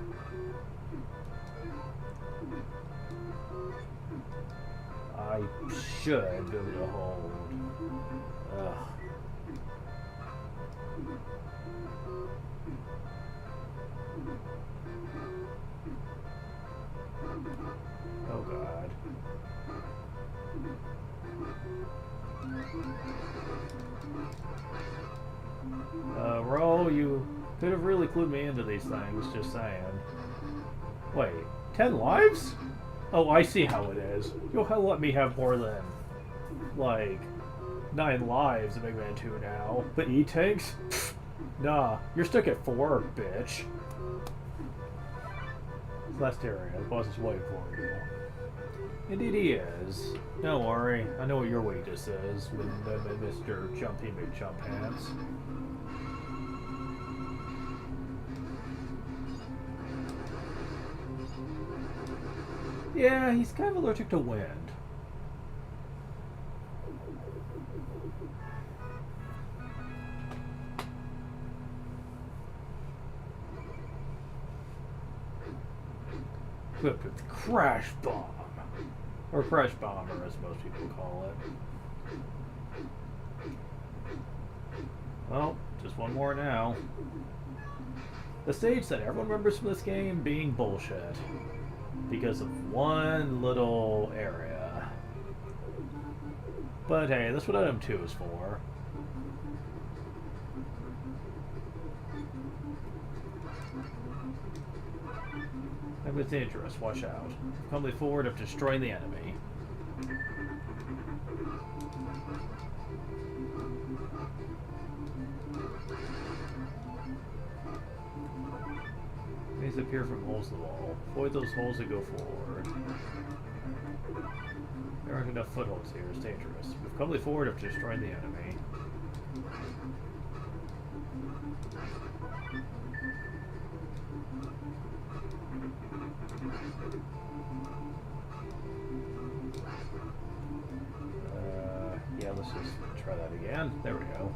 I should be able to hold. Ugh. Oh god. Ro, you could have really clued me into these things, just saying. Wait, 10 lives? Oh, I see how it is. You'll let me have more than, like, 9 lives in Mega Man 2 now. But E-tanks? Nah, you're stuck at 4, bitch. Last area, the boss is waiting for you. Indeed he is. Don't worry, I know what your weakness is, when Mr. Jumpy McJumphands. Yeah, he's kind of allergic to wind. Equipped with Crash Bomb. Or Crash Bomber, as most people call it. Well, just one more now. The stage that everyone remembers from this game being bullshit. Because of one little area. But hey, that's what item 2 is for. That was dangerous, watch out. Calmly forward of destroying the enemy. These appear from holes in the wall. Avoid those holes that go forward. There aren't enough footholds here, it's dangerous. Move calmly forward of destroying the enemy. Yeah, let's just try that again. There we go.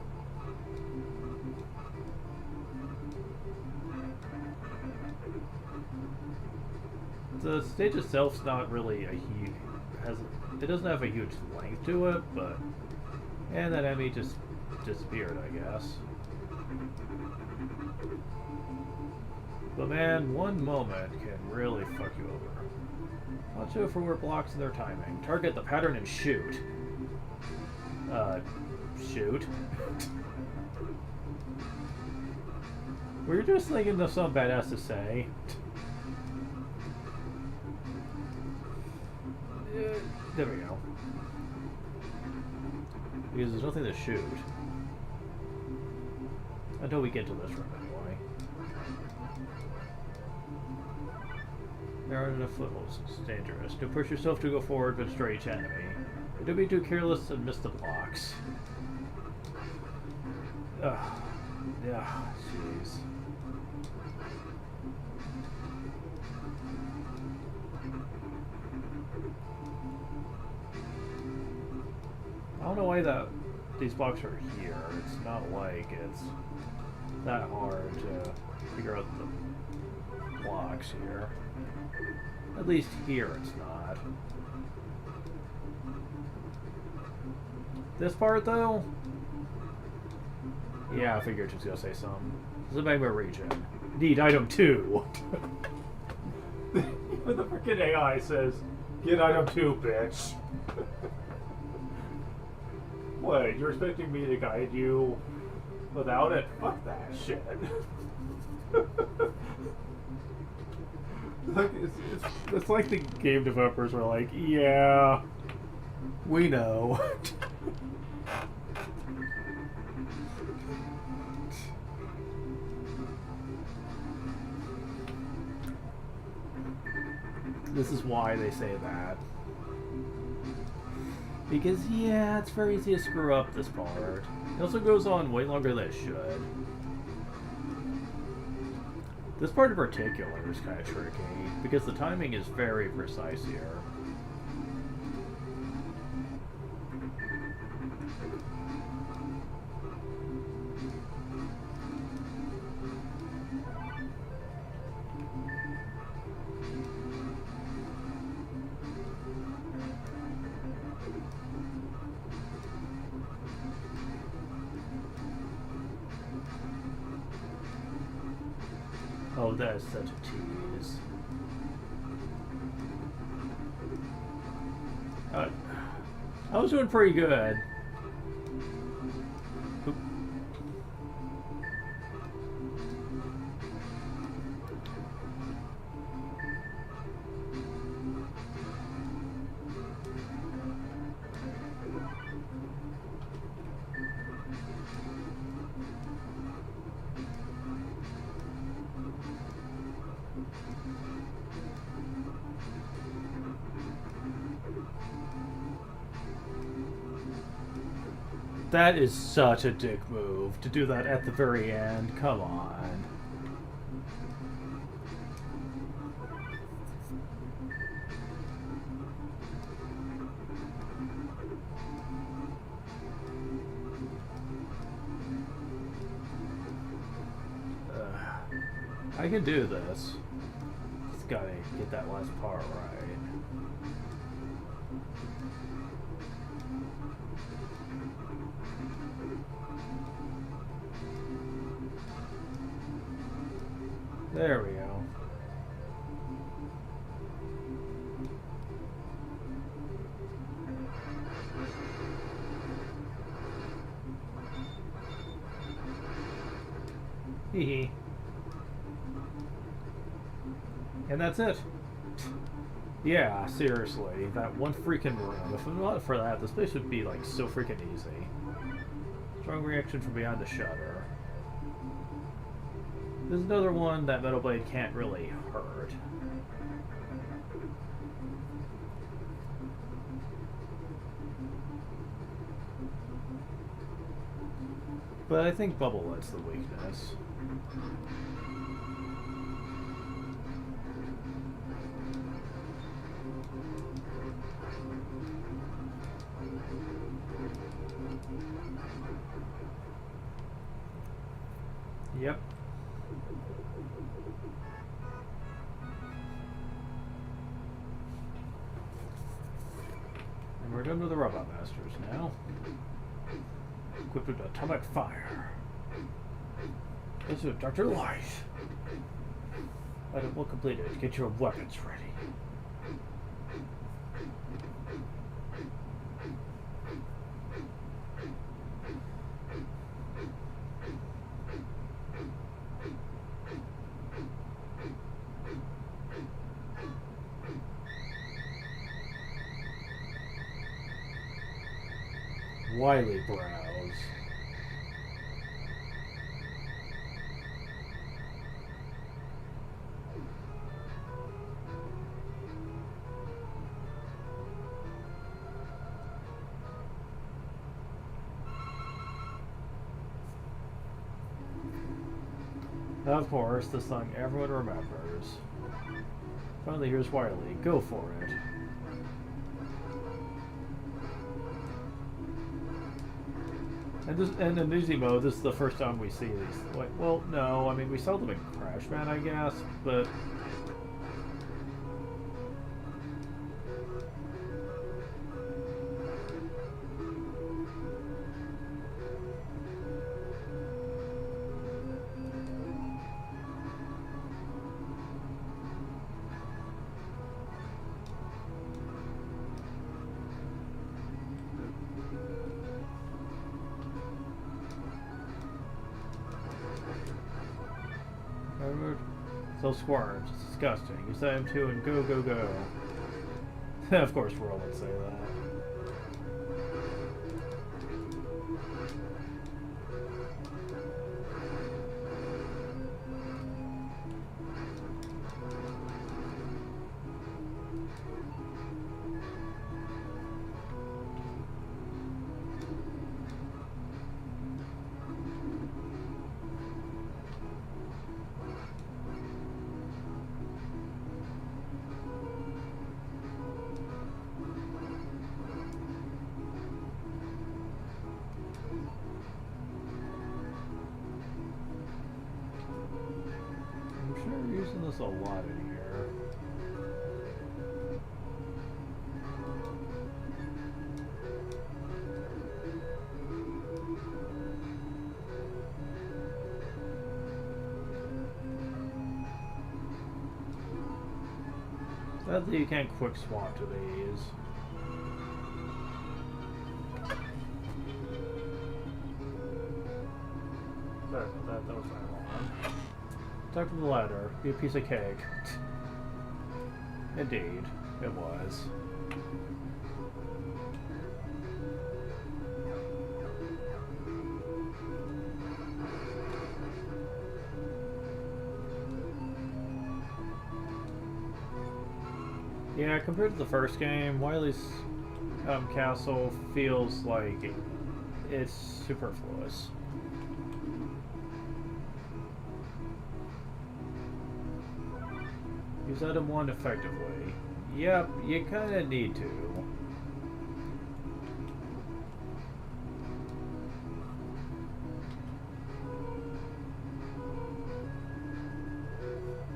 The stage itself's not really a huge... it doesn't have a huge length to it, but... And that enemy just disappeared, I guess. But man, one moment can really fuck you over. Watch out for where blocks and their timing. Target the pattern and shoot. Shoot. Were you just thinking of something badass to say? There we go. Because there's nothing to shoot. Until we get to this room, anyway. There aren't enough footholds. It's dangerous. Don't push yourself to go forward, but destroy each enemy. Don't be too careless and miss the blocks. Ugh. Yeah, jeez. I don't know why these blocks are here. It's not like it's that hard to figure out the blocks here. At least here it's not. This part though? Yeah, I figured she was gonna say something. This is a Magma region. Need item 2. When the freaking AI says, get item 2, bitch. What, you're expecting me to guide you without it? Fuck that shit. Like, it's like the game developers were like, yeah, we know. This is why they say that. Because, yeah, it's very easy to screw up this part. It also goes on way longer than it should. This part in particular is kind of tricky, because the timing is very precise here. Oh, that is such a tease. I was doing pretty good. Oop. That is such a dick move to do that at the very end. Come on. I can do this. Just gotta get that last part right. There we go. Hee hee. And that's it. Yeah, seriously, that one freaking room. If it wasn't for that, this place would be like so freaking easy. Strong reaction from behind the shutter. There's another one that Metal Blade can't really hurt. But I think Bubble Light's the weakness. Yep. And we're done with the Robot Masters now. Equipped with atomic fire. This is Dr. Light. Item well completed. Get your weapons ready. Wily brows. Of course, the song everyone remembers. Finally, here's Wily. Go for it. And in easy mode, this is the first time we see these. Like, well, no, I mean, we saw them in Crash Man, I guess, but... So squirms. It's disgusting. You set him to and go, go, go. Of course, Whirl would say that. There's a lot in here. Sadly, you can't quick swap to these. That was my wrong. Talk to the ladder. Be a piece of cake. Indeed, it was. Yeah, compared to the first game, Wily's castle feels like it's superfluous. Use item 1 effectively. Yep, you kinda need to.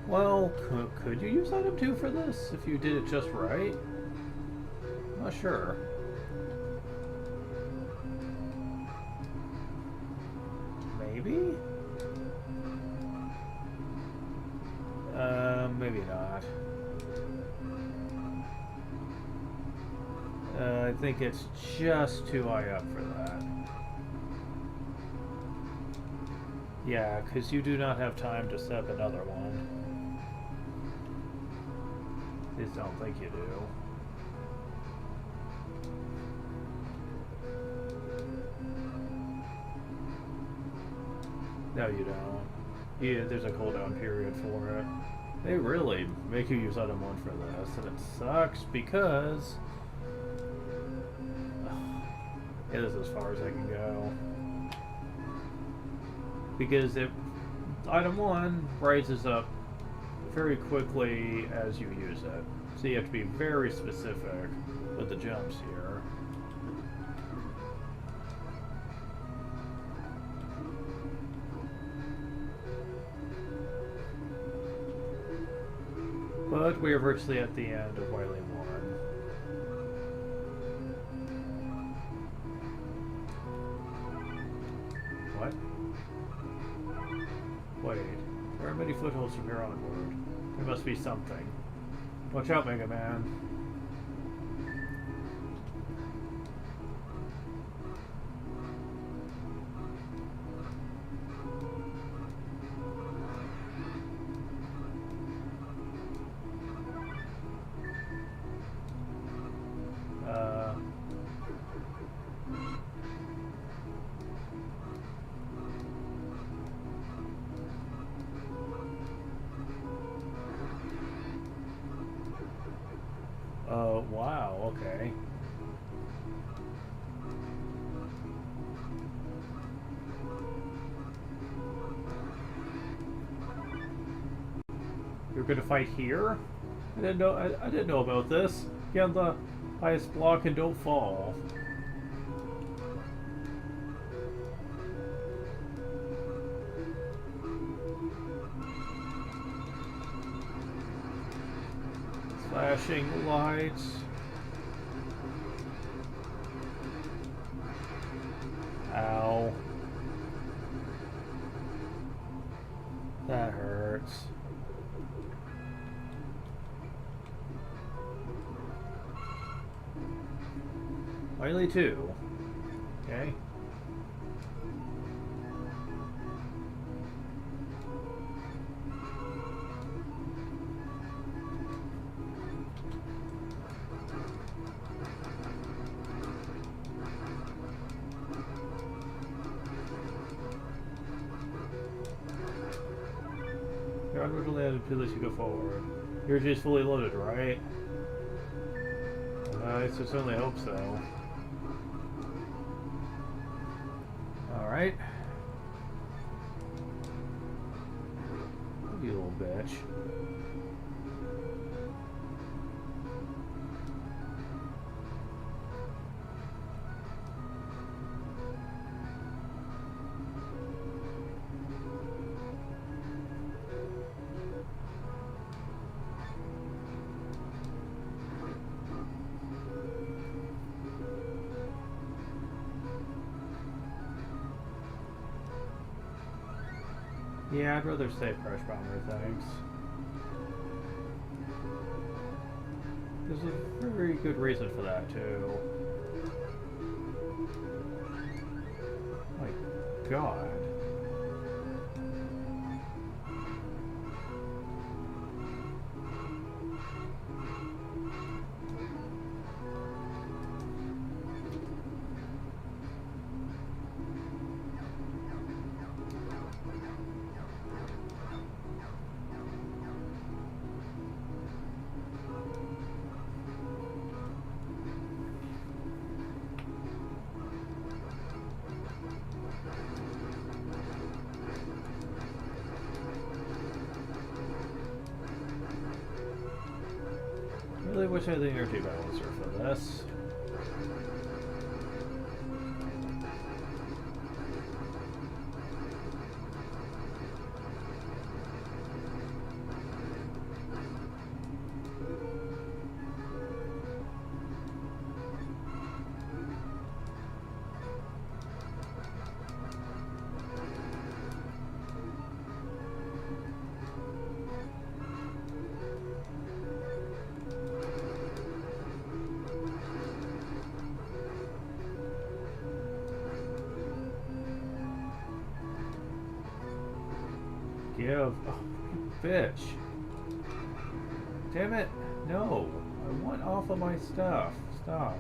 Well, could you use item 2 for this if you did it just right? I'm not sure. Maybe? Maybe not. I think it's just too high up for that. Yeah, because you do not have time to set up another one. Please don't think you do. No, you don't. Yeah, there's a cooldown period for it. They really make you use item 1 for this, and it sucks because it is as far as I can go. Because item 1 rises up very quickly as you use it, so you have to be very specific with the jumps here. But we are virtually at the end of Wily 1. What? Wait, there are many footholds from here onward. There must be something. Watch out, Mega Man. Wow, okay. You're gonna fight here? I didn't know. I didn't know about this. Get on the highest block and don't fall. Flashing lights. Ow. That hurts. Wily 2. Okay. Drive originally added to this, you go forward. Yours is fully loaded, right? I certainly hope so. Alright. You little bitch. Yeah, I'd rather say Crush Bomber, thanks. There's a very good reason for that, too. My God. I really wish I had the energy balancer for this. Give. Oh, you bitch. Damn it. No. I want off of my stuff. Stop.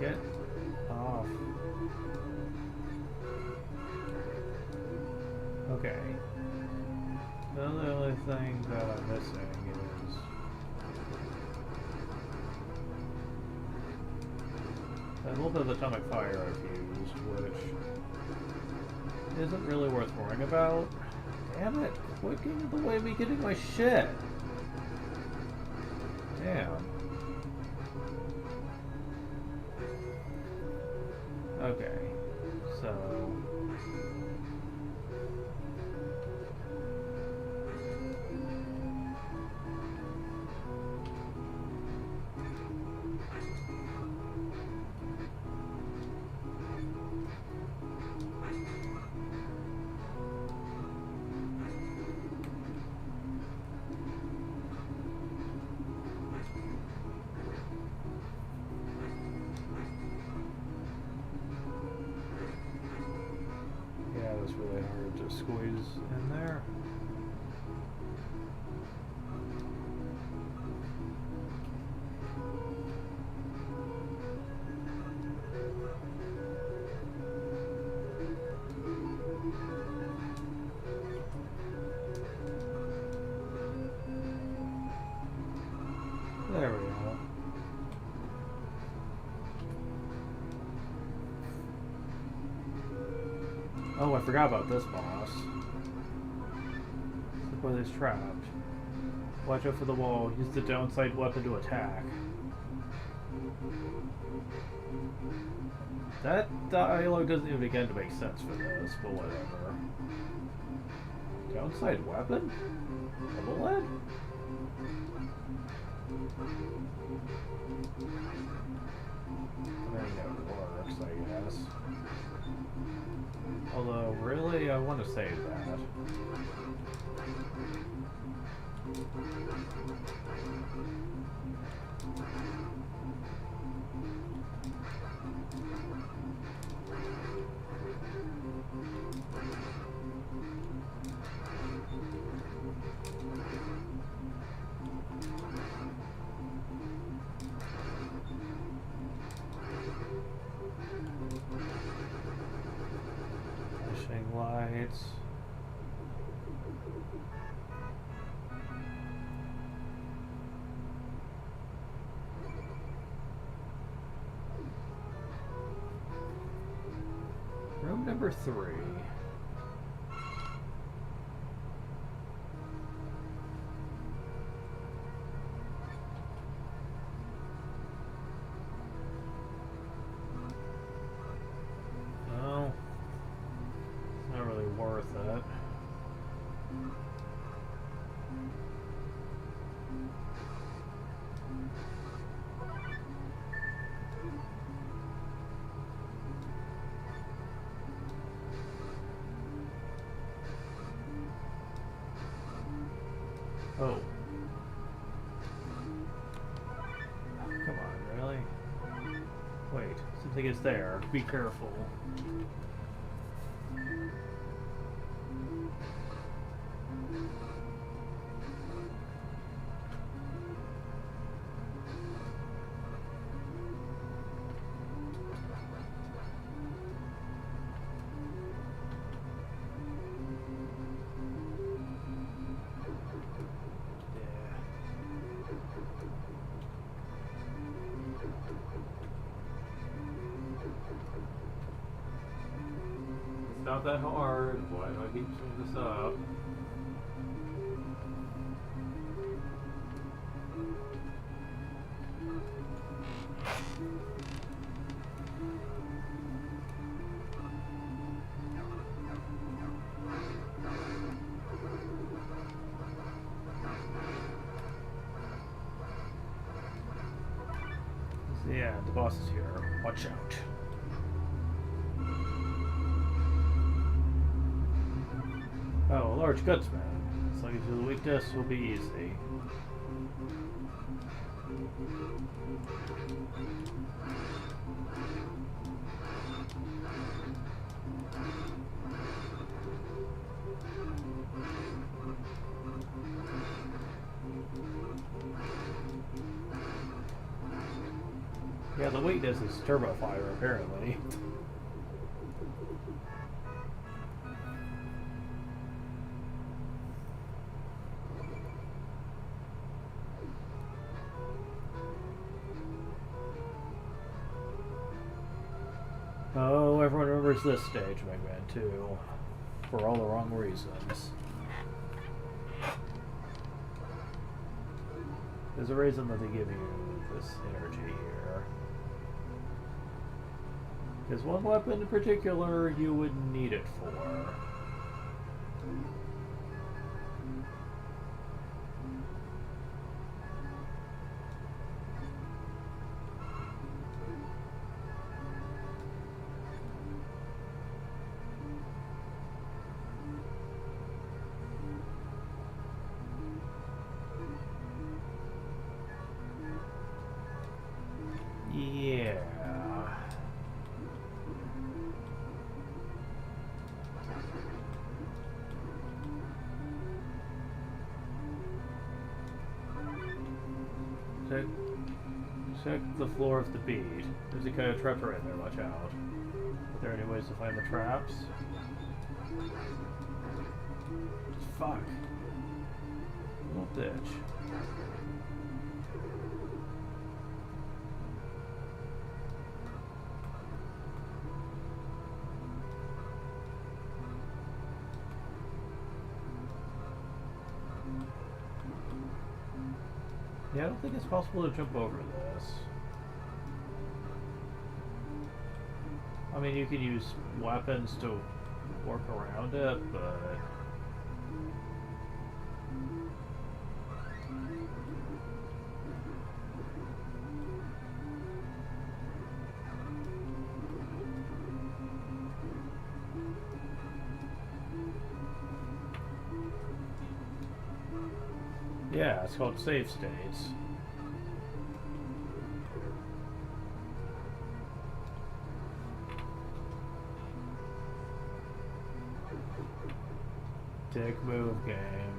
Get off. Okay. The only thing that I'm missing is a little bit of atomic fire I've used, which isn't really worth worrying about. Damn it! Quit getting in the way of me getting my shit! Damn. Okay, so... yeah, it was really hard to squeeze in there. There we go. Oh, I forgot about this boss. Look where he's trapped. Watch out for the wall. Use the downside weapon to attack. That dialogue doesn't even begin to make sense for this, but whatever. Downside weapon? Double lead? I mean, it works, I guess. Although, really, I want to save that. Flashing lights. Room number 3. No, it's not really worth it. Oh. Come on, really? Wait, something is there. Be careful. It's not that hard. Why do I keep doing this up? Yeah, the boss is here. Watch out. Oh, a large gutsman. Slugging through the weakness will be easy. Yeah, the weakness is turbo fire, apparently. Oh, everyone remembers this stage, Mega Man 2, for all the wrong reasons. There's a reason that they give you this energy here. There's one weapon in particular you would need it for. Yeah. Check the floor of the bead. There's a kind of trap right there, watch out. Are there any ways to find the traps? Fuck. Little ditch. Yeah, I don't think it's possible to jump over this. I mean, you can use weapons to work around it, but... yeah, it's called save states. Dick move game.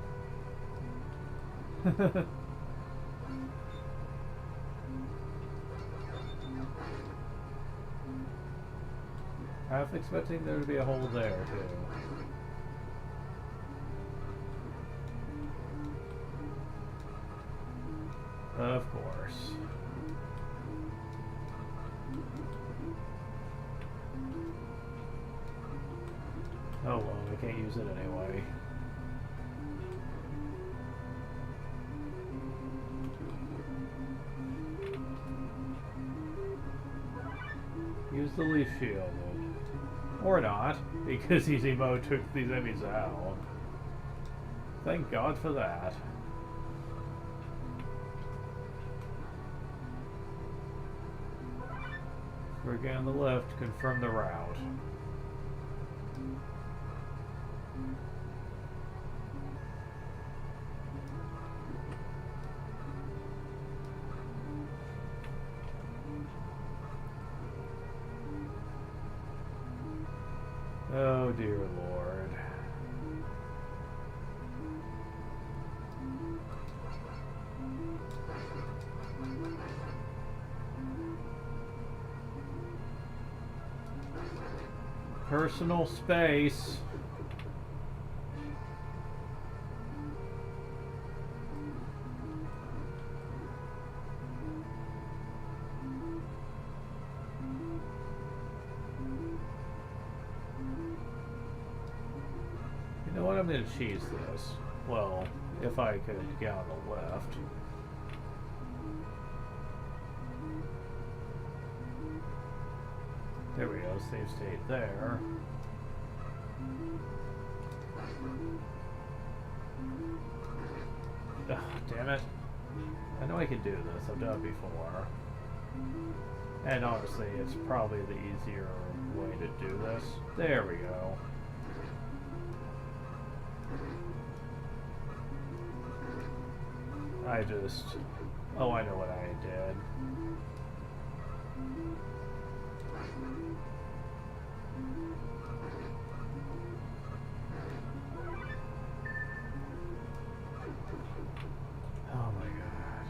Half expecting there to be a hole there too. Of course. Oh well, I can't use it anyway. Use the leaf shield. Or not, because Easymo took these enemies out. Thank God for that. Working on the left, confirm the route. Oh dear Lord. Personal space. You know what? I'm going to cheese this. Well, if I could get on the left. There we go, save state there. Ugh, damn it. I know I can do this, I've done it before. And honestly, it's probably the easier way to do this. There we go. Oh, I know what I did. Oh my God.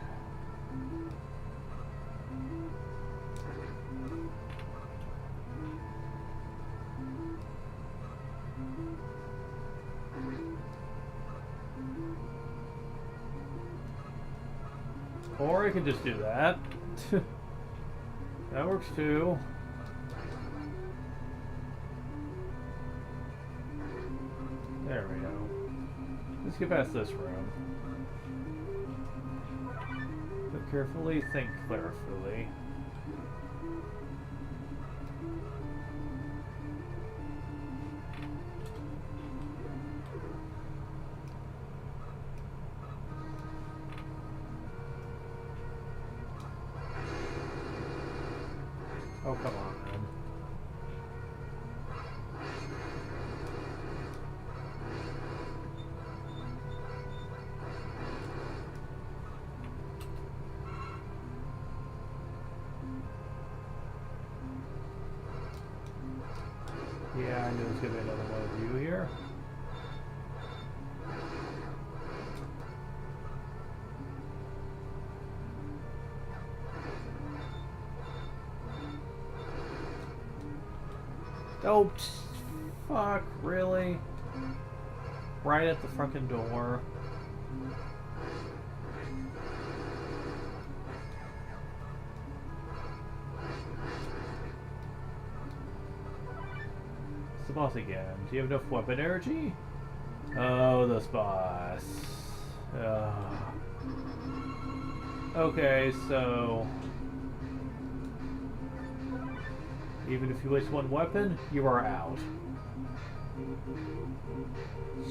Or I could just do that. That works too. There we go. Let's get past this room. But carefully, think carefully. Oh, come on, man. Yeah, I knew there was going to be another one of you here. Oh, fuck, really? Right at the fucking door. It's the boss again. Do you have enough weapon energy? Oh, this boss. Okay, so... even if you waste one weapon, you are out.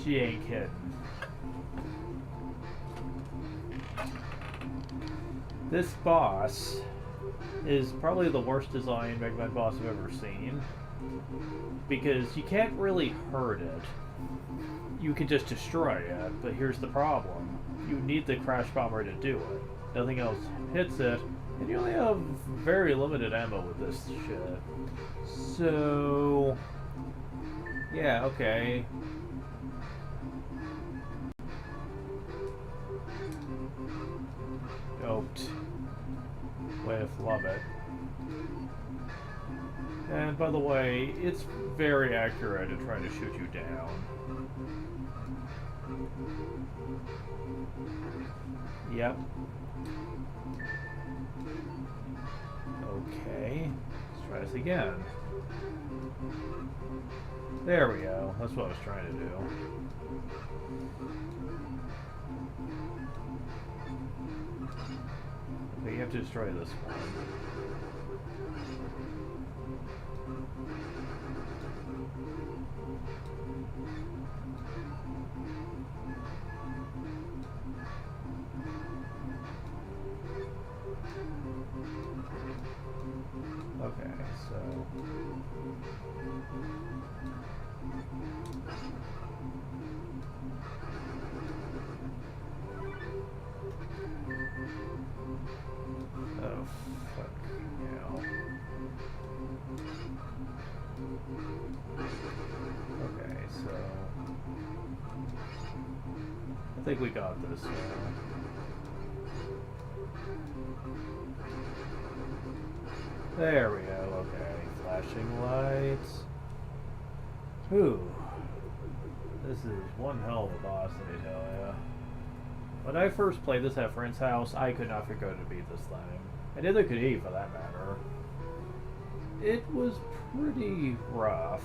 She ain't kidding. This boss is probably the worst designed Mega Man boss I've ever seen. Because you can't really hurt it. You can just destroy it, but here's the problem. You need the Crash Bomber to do it. Nothing else hits it. And you only have very limited ammo with this shit. So... yeah, okay. Cliff, love it. And by the way, it's very accurate at trying to shoot you down. Yep. Okay. Let's try this again. There we go. That's what I was trying to do. Okay, you have to destroy this one. Okay, so... Oh, fuck. Yeah. Okay, so... I think we got this now. There we go, okay. Flashing lights. Whew. This is one hell of a boss, let me tell ya. When I first played this at a friend's house, I could not figure out how to beat this thing. And neither could he, for that matter. It was pretty rough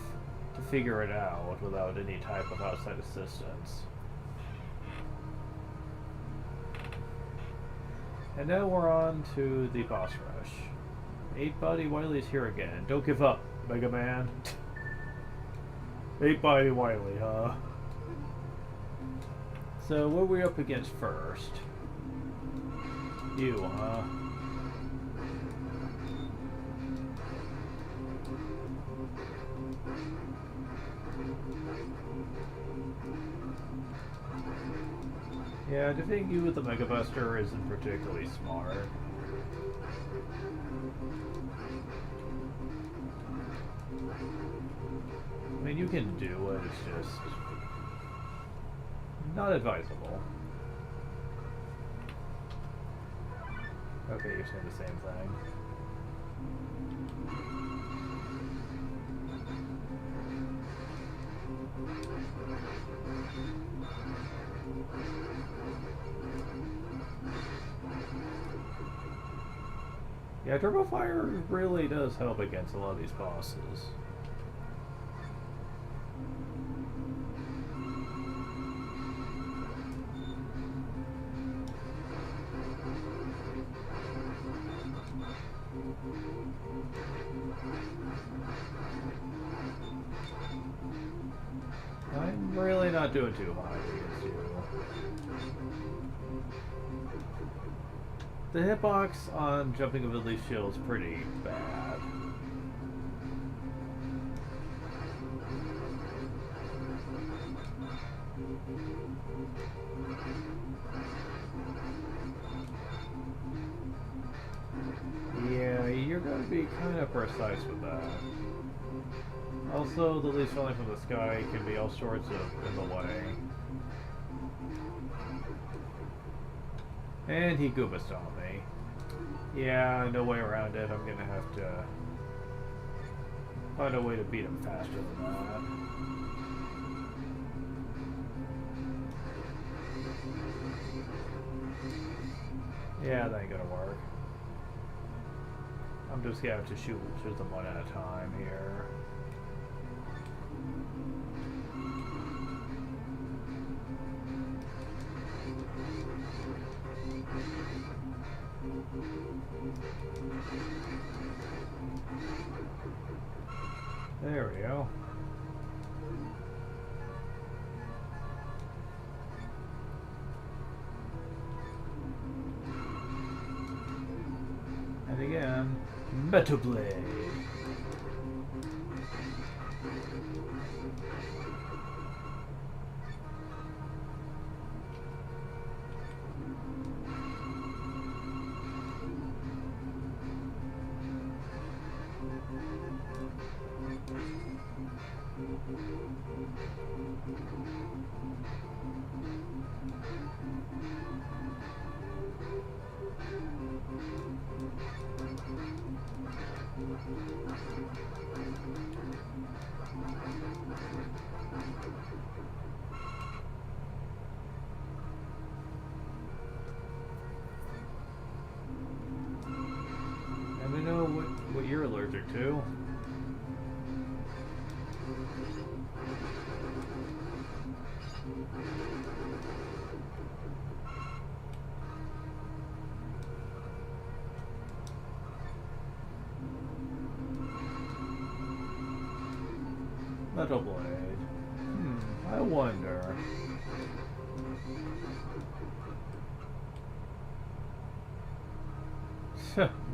to figure it out without any type of outside assistance. And now we're on to the boss rush. 8-Body Wily's here again. Don't give up, Mega Man. 8-Body Wily, huh? So, what are we up against first? You, huh? Yeah, defeating you with the Mega Buster isn't particularly smart. I mean, you can do it, it's just not advisable. Okay, you're saying the same thing. Yeah, Turbo Fire really does help against a lot of these bosses. I'm really not doing too hot against you. The hitbox on jumping over these shields is pretty bad. Yeah, you're going to be kind of precise with that. Also, the leaves falling from the sky can be all sorts of in the way. And he Goomba stomped me. Yeah, no way around it. I'm gonna have to find a way to beat him faster than that. Yeah, that ain't gonna work. I'm just gonna have to shoot them one at a time here. There we go. And again, Metal Blade. here too. Metal Blade. I wonder.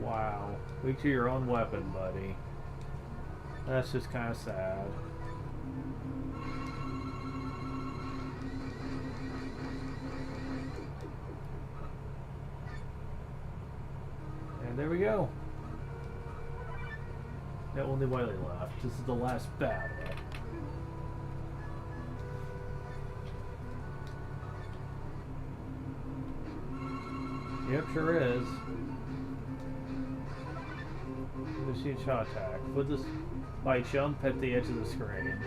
Wow. Weak to your own weapon, buddy. That's just kind of sad. And there we go. Yeah, only Wily left. This is the last battle. Yep, sure is. Machine shot attack. Put this by jump at the edge of the screen.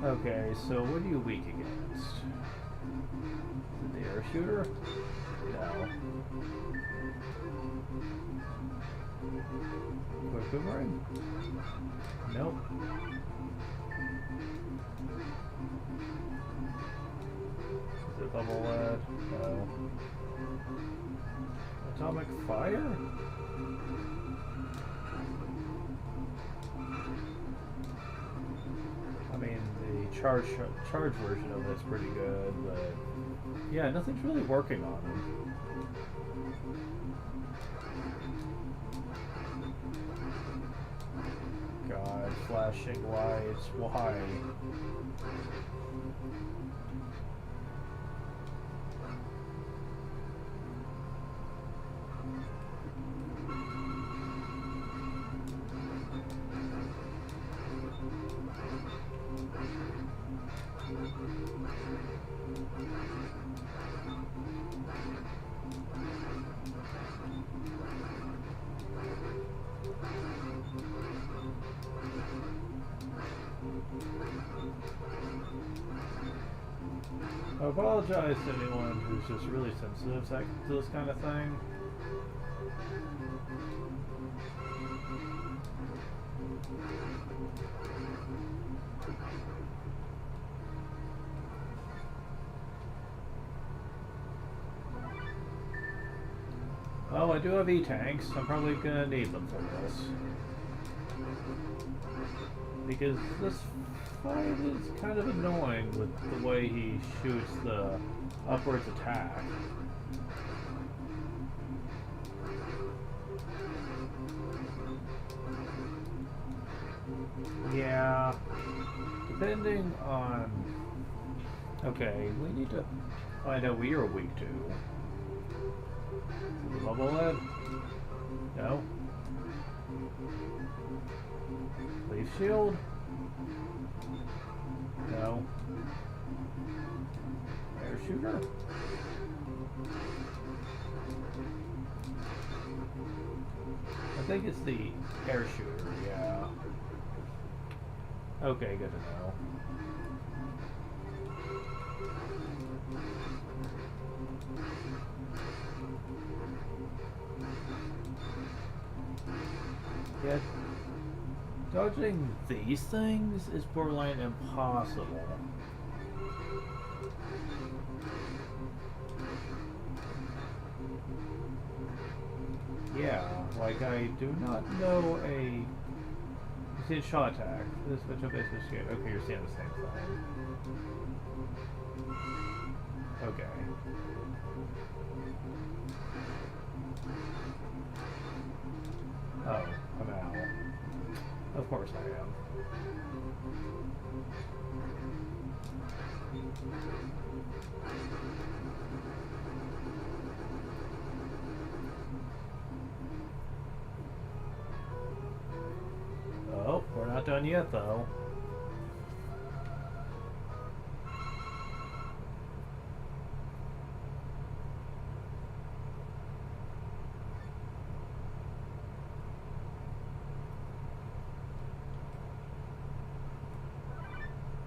Okay, so what are you weak against? Is it the air shooter? No. Quick boomerang? Nope. Is it bubble lead? No. Atomic fire? I mean, the charge version of it's pretty good, but yeah, nothing's really working on it. God, flashing lights, why? I apologize to anyone who's just really sensitive to this kind of thing. Oh, I do have E-tanks. I'm probably gonna need them for this. Because this fight is kind of annoying with the way he shoots the upwards attack. Yeah, depending on... Okay, we need to find out what you're weak to. Bubble lead? No. Leaf shield? No. Air shooter? I think it's the air shooter, yeah. Okay, good to know. Yeah, dodging these things is borderline impossible. Yeah, like I do not know a... You see a shot attack. This switch up is escape. Okay, you're seeing the same thing. Okay. Oh, I'm out. Of course I am. Oh, we're not done yet though.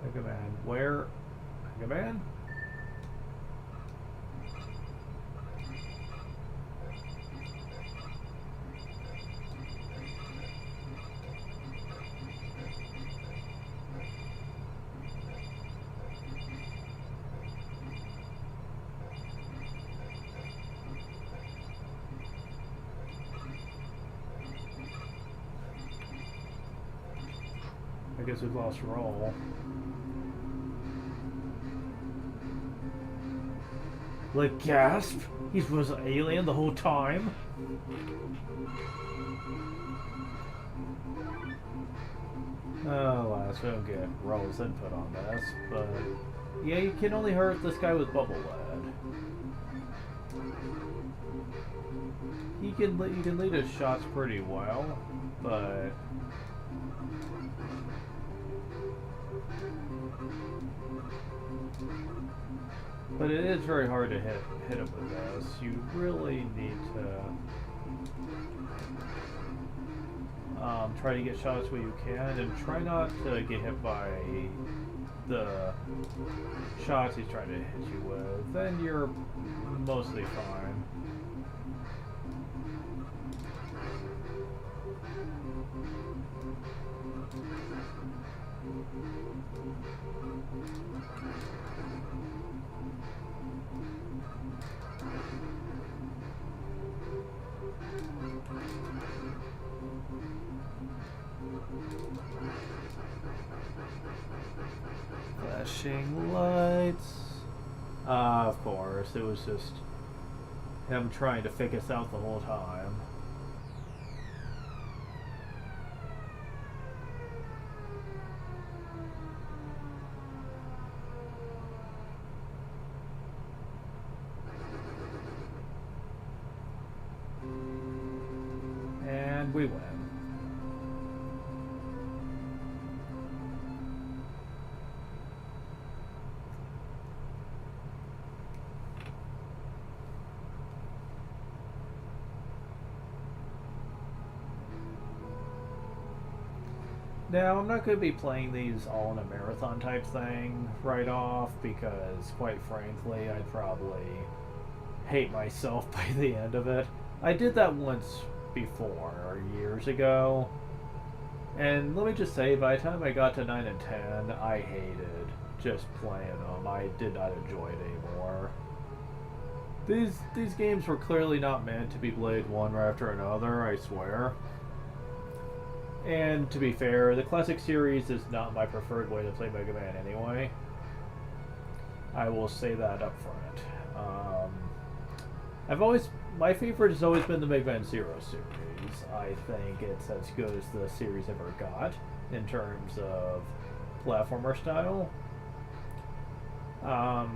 Mega Man, where? Mega Man? guess we've lost roll. Like, gasp! He was an alien the whole time? Oh, last we don't get Roll's input on this, but yeah, you can only hurt this guy with bubble lead. You can lead his shots pretty well, but it is very hard to hit him with this. You really need to try to get shots where you can, and try not to get hit by the shots he's trying to hit you with. Then you're mostly fine. Flashing lights. Of course, it was just him trying to fake us out the whole time. And we win. Now, I'm not going to be playing these all in a marathon type thing right off, because, quite frankly, I'd probably hate myself by the end of it. I did that once before, years ago, and let me just say, by the time I got to 9 and 10, I hated just playing them. I did not enjoy it anymore. These games were clearly not meant to be played one right after another, I swear. And to be fair, the classic series is not my preferred way to play Mega Man anyway. I will say that up front. My favorite has always been the Mega Man Zero series. I think it's as good as the series ever got in terms of platformer style. I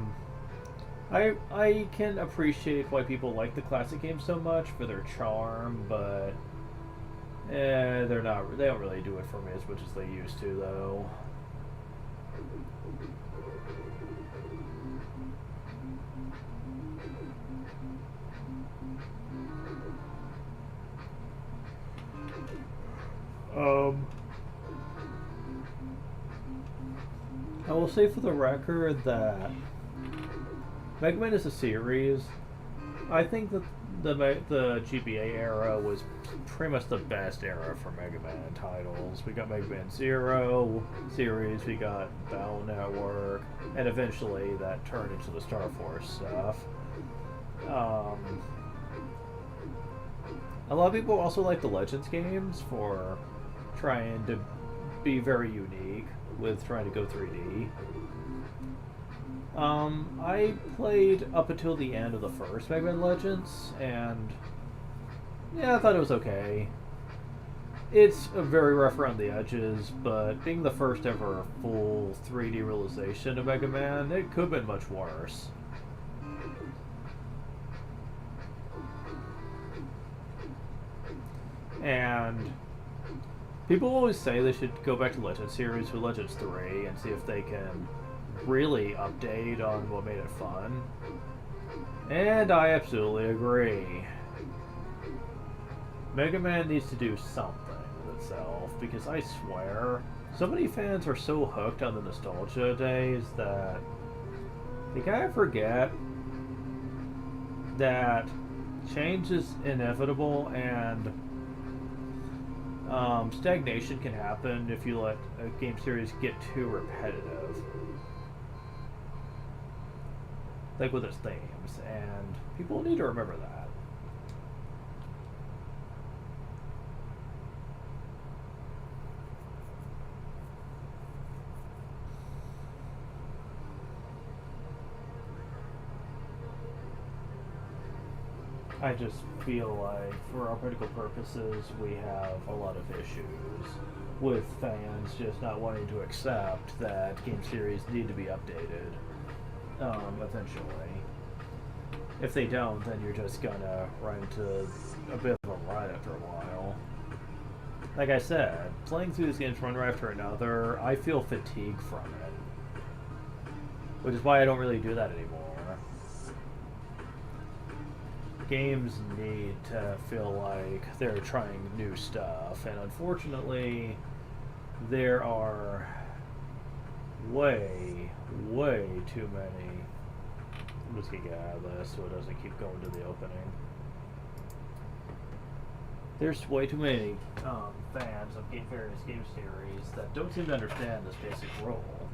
can appreciate why people like the classic games so much for their charm, but they don't really do it for me as much as they used to, though. I will say for the record that Mega Man is a series. I think that the GBA era was pretty much the best era for Mega Man titles. We got Mega Man Zero series, we got Battle Network, and eventually that turned into the Star Force stuff. A lot of people also like the Legends games for trying to be very unique with trying to go 3D. I played up until the end of the first Mega Man Legends, and yeah, I thought it was okay. It's very rough around the edges, but being the first ever full 3D realization of Mega Man, it could have been much worse. And people always say they should go back to Legends series with Legends 3 and see if they can really update on what made it fun. And I absolutely agree. Mega Man needs to do something with itself, because I swear, so many fans are so hooked on the nostalgia days that they kind of forget that change is inevitable, and stagnation can happen if you let a game series get too repetitive. Like with its themes, and people need to remember that. I just feel like, for our political purposes, we have a lot of issues with fans just not wanting to accept that game series need to be updated eventually. If they don't, then you're just gonna run into a bit of a rut after a while. Like I said, playing through these games one right after another, I feel fatigue from it. Which is why I don't really do that anymore. Games need to feel like they're trying new stuff, and unfortunately, there are way too many. I'm just gonna get out of this so it doesn't keep going to the opening. There's way too many fans of various game series that don't seem to understand this basic rule.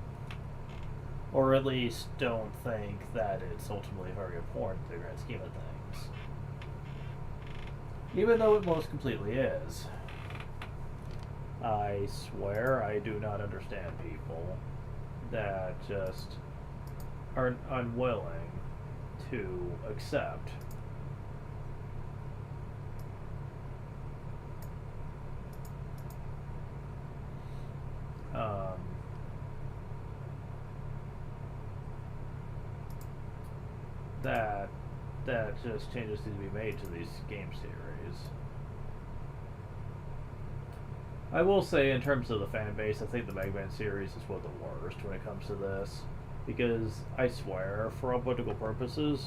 Or at least don't think that it's ultimately very important in the grand scheme of things. Even though it most completely is. I swear I do not understand people that just are unwilling to accept that just changes need to be made to these game series. I will say, in terms of the fan base, I think the Mega Man series is one of the worst when it comes to this. Because, I swear, for all political purposes,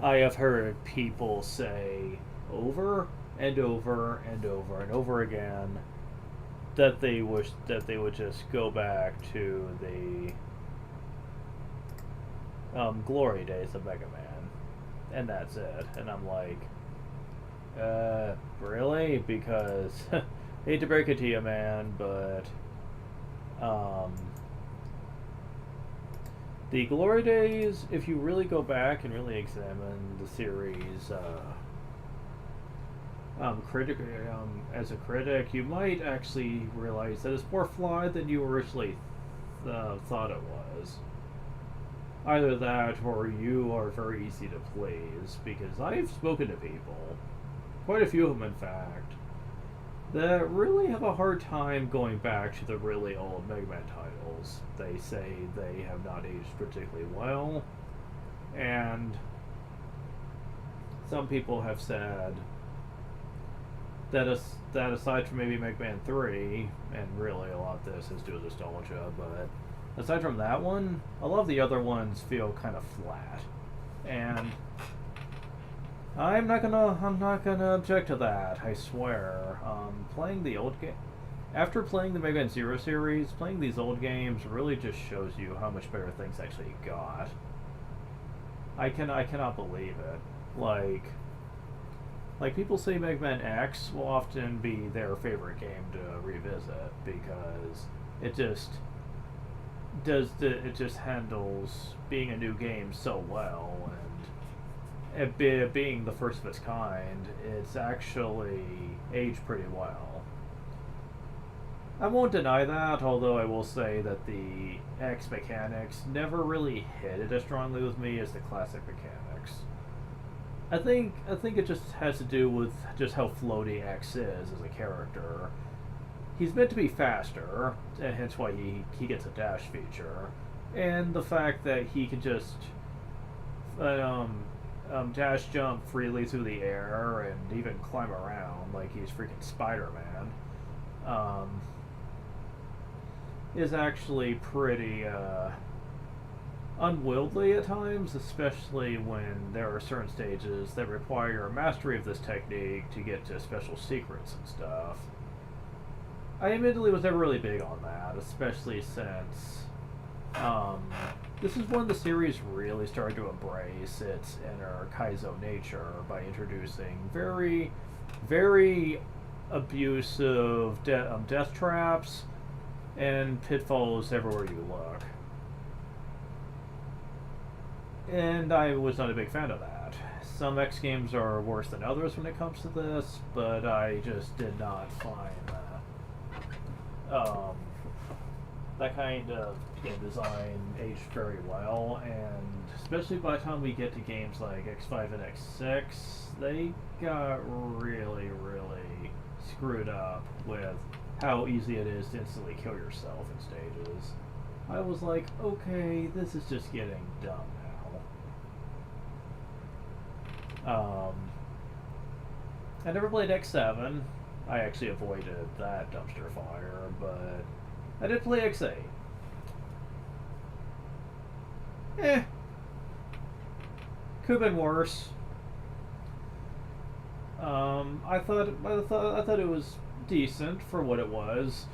I have heard people say over and over and over and over again that they wish that they would just go back to the glory days of Mega Man. And that's it. And I'm like, really? Because, hate to break it to you, man, but, the glory days, if you really go back and really examine the series, as a critic, you might actually realize that it's more flawed than you originally thought it was. Either that, or you are very easy to please, because I've spoken to people, quite a few of them in fact, that really have a hard time going back to the really old Mega Man titles. They say they have not aged particularly well, and some people have said that aside from maybe Mega Man 3, and really a lot of this is due to nostalgia, but aside from that one, a lot of the other ones feel kind of flat. And I'm not gonna object to that, I swear. Playing the old game, after playing the Mega Man Zero series, playing these old games really just shows you how much better things actually got. I cannot believe it. Like people say Mega Man X will often be their favorite game to revisit because it just handles being a new game so well, and it being the first of its kind, it's actually aged pretty well. I won't deny that, although I will say that the X mechanics never really hit it as strongly with me as the classic mechanics. I think it just has to do with just how floaty X is as a character. He's meant to be faster, and hence why he gets a dash feature, and the fact that he can just dash jump freely through the air and even climb around like he's freaking Spider-Man, is actually pretty unwieldy at times, especially when there are certain stages that require a mastery of this technique to get to special secrets and stuff. I admittedly was never really big on that, especially since this is when the series really started to embrace its inner Kaizo nature by introducing very, very abusive death traps and pitfalls everywhere you look. And I was not a big fan of that. Some X games are worse than others when it comes to this, but I just did not find that that kind of game design aged very well, and especially by the time we get to games like X5 and X6, they got really, really screwed up with how easy it is to instantly kill yourself in stages. I was like, okay, this is just getting dumb now. I never played X7. I actually avoided that dumpster fire, but I did play X8. Could have been worse. I thought it was decent for what it was.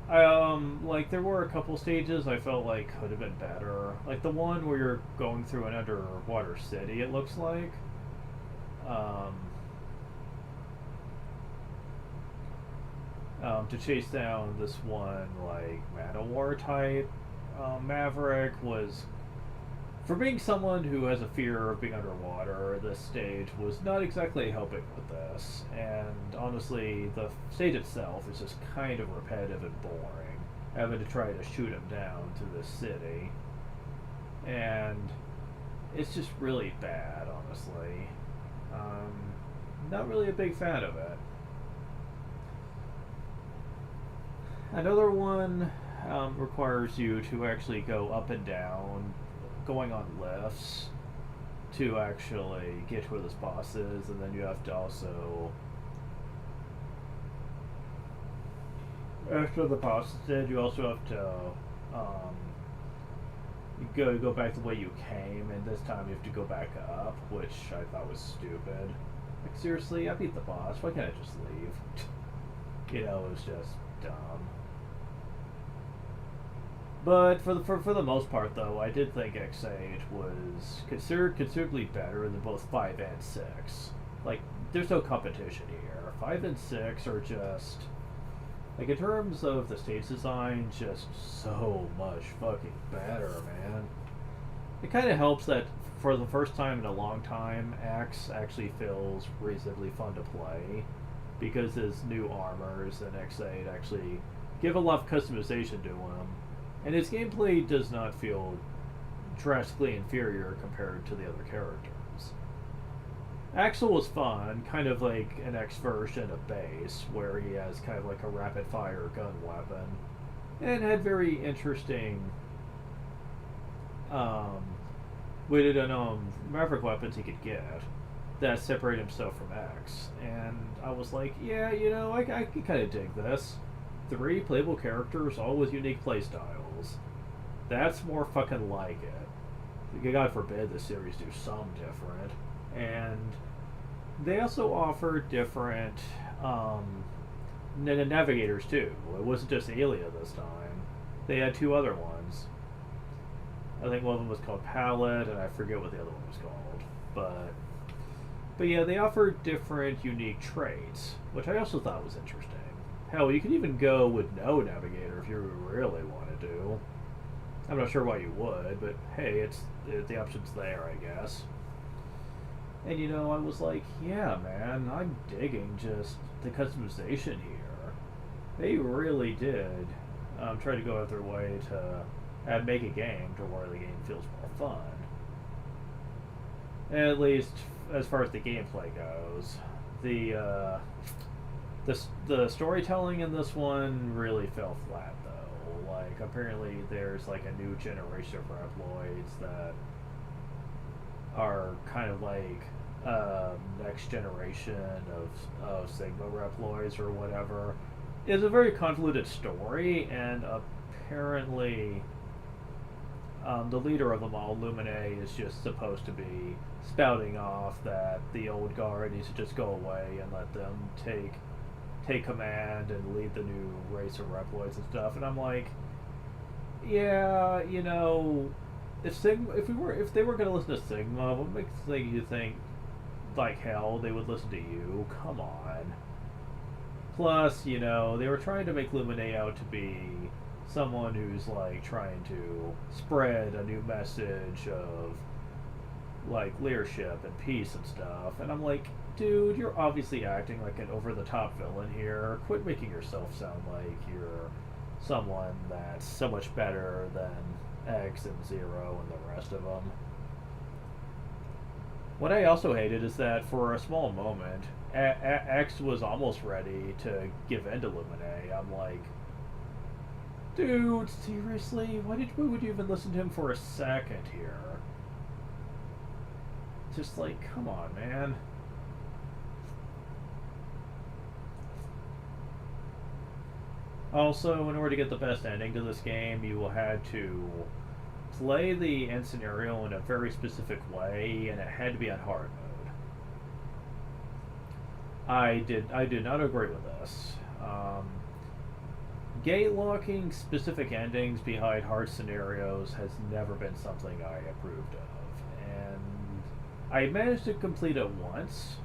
Like there were a couple stages I felt like could have been better. Like the one where you're going through an underwater city, it looks like. To chase down this one like Man-O-War type Maverick was, for being someone who has a fear of being underwater, this stage was not exactly helping with this. And honestly, the stage itself is just kind of repetitive and boring, having to try to shoot him down to this city. And it's just really bad, honestly. Not really a big fan of it. Another one requires you to actually go up and down, going on lifts to actually get to where this boss is, and then you have to also, after the boss is dead, you also have to go back the way you came, and this time you have to go back up, which I thought was stupid. Like seriously, I beat the boss. Why can't I just leave? You know, it was just dumb. But for the most part, though, I did think X8 was considerably better than both 5 and 6. Like, there's no competition here. 5 and 6 are just, like, in terms of the stage design, just so much fucking better, man. It kind of helps that for the first time in a long time, X actually feels reasonably fun to play, because his new armors in X8 actually give a lot of customization to him. And his gameplay does not feel drastically inferior compared to the other characters. Axel was fun, kind of like an X version of Base, where he has kind of like a rapid-fire gun weapon, and had very interesting weighted and Maverick weapons he could get that separate himself from X. And I was like, yeah, you know, I can kind of dig this. 3 playable characters, all with unique playstyles. That's more fucking like it. God forbid the series do some different. And they also offer different navigators too. It wasn't just Aelia this time. They had 2 other ones. I think one of them was called Palette, and I forget what the other one was called. But yeah, they offer different unique traits, which I also thought was interesting. Hell, you could even go with no navigator if you really wanted to. I'm not sure why you would, but hey, the option's there, I guess. And you know, I was like, yeah, man, I'm digging just the customization here. They really did try to go out their way to make a game to where the game feels more fun. At least as far as the gameplay goes. The storytelling in this one really fell flat, though. Like, apparently there's like a new generation of Reploids that are kind of like next generation of Sigma Reploids or whatever. It's a very convoluted story, and apparently the leader of them all, Lumine, is just supposed to be spouting off that the old guard needs to just go away and let them take command and lead the new race of Reploids and stuff. And I'm like, yeah, you know, if they were going to listen to Sigma, what makes you think like hell they would listen to you? Come on. Plus, you know, they were trying to make Lumine out to be someone who's like trying to spread a new message of like leadership and peace and stuff, and I'm like, dude, you're obviously acting like an over-the-top villain here. Quit making yourself sound like you're someone that's so much better than X and Zero and the rest of them. What I also hated is that for a small moment, X was almost ready to give in to Lumine. I'm like, dude, seriously? Why would you even listen to him for a second here? Just like, come on, man. Also, in order to get the best ending to this game, you will have to play the end scenario in a very specific way, and it had to be on hard mode. I did not agree with this. Gate locking specific endings behind hard scenarios has never been something I approved of, and I managed to complete it once.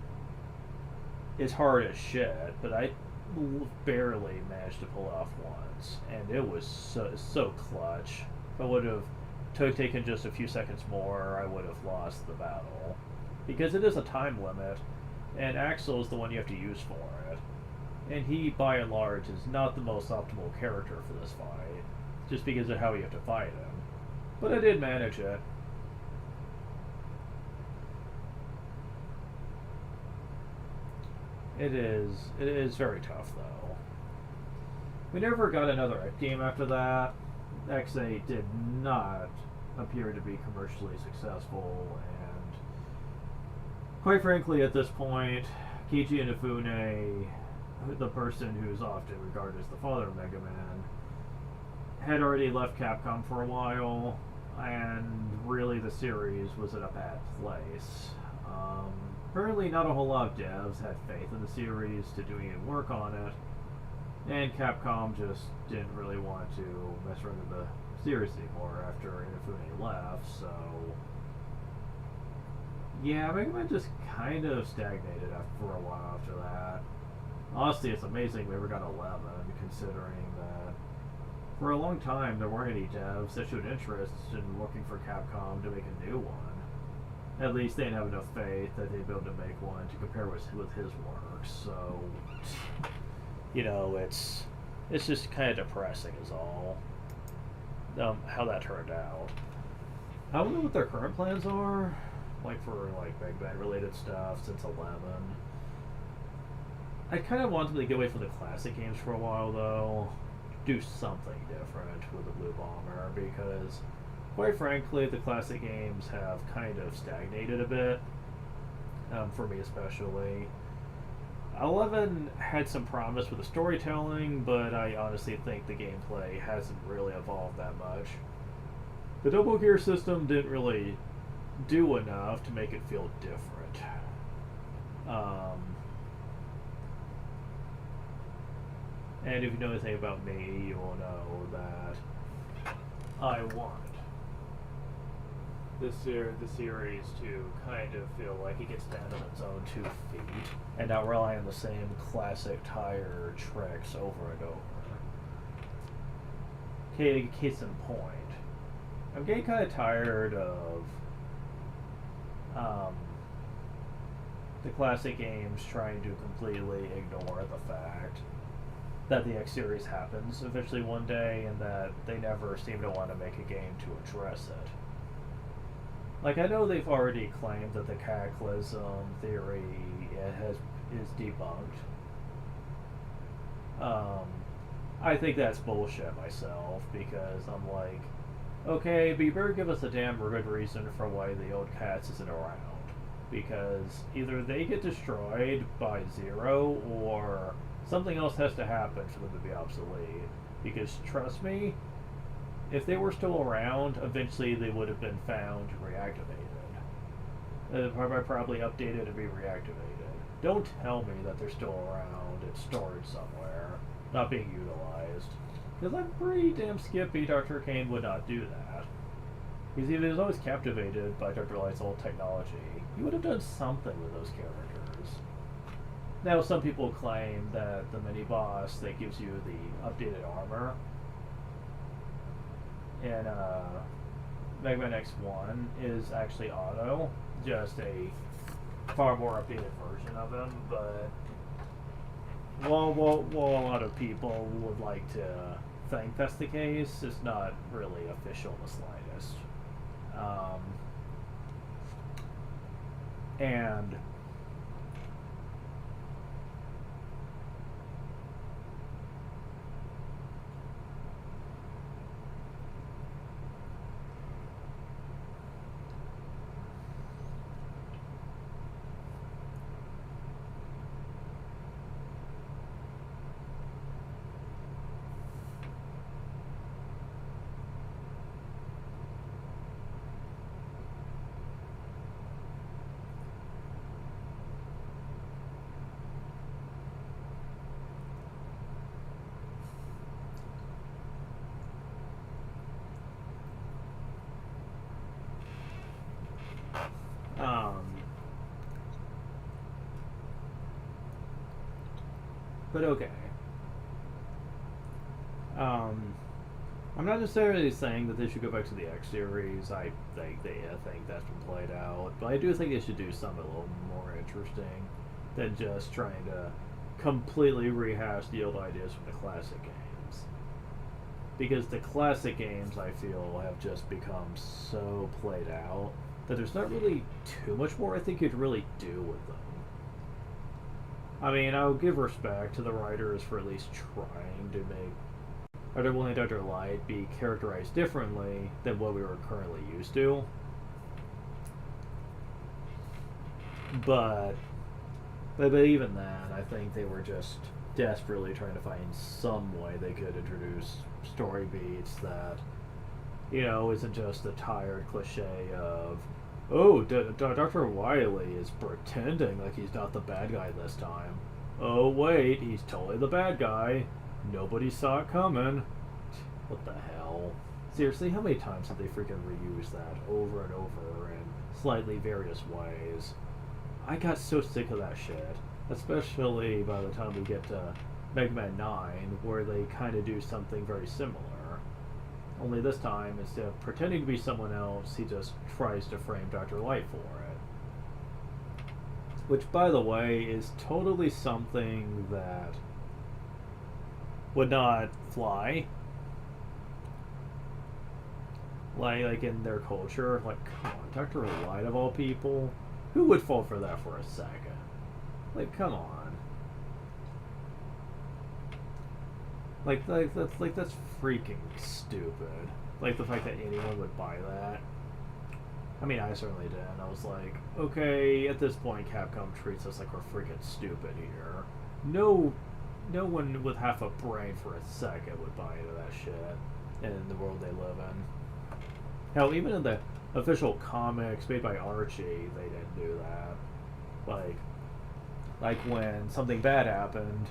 It's hard as shit, but I barely managed to pull it off once, and it was so clutch. If I would have taken just a few seconds more, I would have lost the battle, because it is a time limit, and Axel is the one you have to use for it, and he, by and large, is not the most optimal character for this fight, just because of how you have to fight him. But I did manage it. It is very tough, though. We never got another X game after that. X8 did not appear to be commercially successful, and quite frankly, at this point, Keiji Inafune, the person who's often regarded as the father of Mega Man, had already left Capcom for a while, and really the series was in a bad place. Apparently not a whole lot of devs had faith in the series to do any work on it, and Capcom just didn't really want to mess around with the series anymore after Inafune left, so yeah, Mega Man just kind of stagnated for a while after that. Honestly, it's amazing we ever got 11, considering that for a long time there weren't any devs that showed interest in looking for Capcom to make a new one. At least they didn't have enough faith that they'd be able to make one to compare with his work. So, you know, it's just kind of depressing is all. How that turned out. I don't know what their current plans are, like for like Mega Man related stuff since 11. I kind of wanted them to get away from the classic games for a while though, do something different with the Blue Bomber, because quite frankly, the classic games have kind of stagnated a bit, for me especially. 11 had some promise with the storytelling, but I honestly think the gameplay hasn't really evolved that much. The Double Gear system didn't really do enough to make it feel different. And if you know anything about me, you will know that I want the series to kind of feel like it gets stand on its own 2 feet and not rely on the same classic tire tricks over and over. Okay, case in point, I'm getting kind of tired of the classic games trying to completely ignore the fact that the X series happens eventually one day, and that they never seem to want to make a game to address it. Like, I know they've already claimed that the Cataclysm theory is debunked. I think that's bullshit myself, because I'm like, okay, but you better give us a damn good reason for why the old Cats isn't around. Because either they get destroyed by Zero, or something else has to happen for them to be obsolete. Because trust me, if they were still around, eventually they would have been found and reactivated. Probably updated and be reactivated. Don't tell me that they're still around and stored somewhere, not being utilized. Because I'm pretty damn skippy Dr. Kane would not do that. Because he was always captivated by Dr. Light's old technology. He would have done something with those characters. Now, some people claim that the mini-boss that gives you the updated armor in Mega Man X1 is actually Otto, just a far more updated version of him, but while a lot of people would like to think that's the case. It's not really official in the slightest. Um, and um, but okay. Um, I'm not necessarily saying that they should go back to the X series. I think that's been played out, but I do think they should do something a little more interesting than just trying to completely rehash the old ideas from the classic games. Because the classic games, I feel, have just become so played out that there's not really too much more I think you'd really do with them. I mean, I'll give respect to the writers for at least trying to make Dr. William and Dr. Light be characterized differently than what we were currently used to. But even then, I think they were just desperately trying to find some way they could introduce story beats that, isn't just the tired cliche of, oh, Dr. Wily is pretending like he's not the bad guy this time. Oh, wait, he's totally the bad guy. Nobody saw it coming. What the hell? Seriously, how many times have they freaking reused that over and over in slightly various ways? I got so sick of that shit. Especially by the time we get to Mega Man 9, where they kind of do something very similar. Only this time, instead of pretending to be someone else, he just tries to frame Dr. Light for it. Which, by the way, is totally something that would not fly. Like in their culture. Like, come on, Dr. Light of all people? Who would fall for that for a second? Like, come on. That's freaking stupid. Like, the fact that anyone would buy that. I mean, I certainly did. And I was like, okay, at this point, Capcom treats us like we're freaking stupid here. No one with half a brain for a second would buy into that shit in the world they live in. Hell, even in the official comics made by Archie, they didn't do that. Like when something bad happened,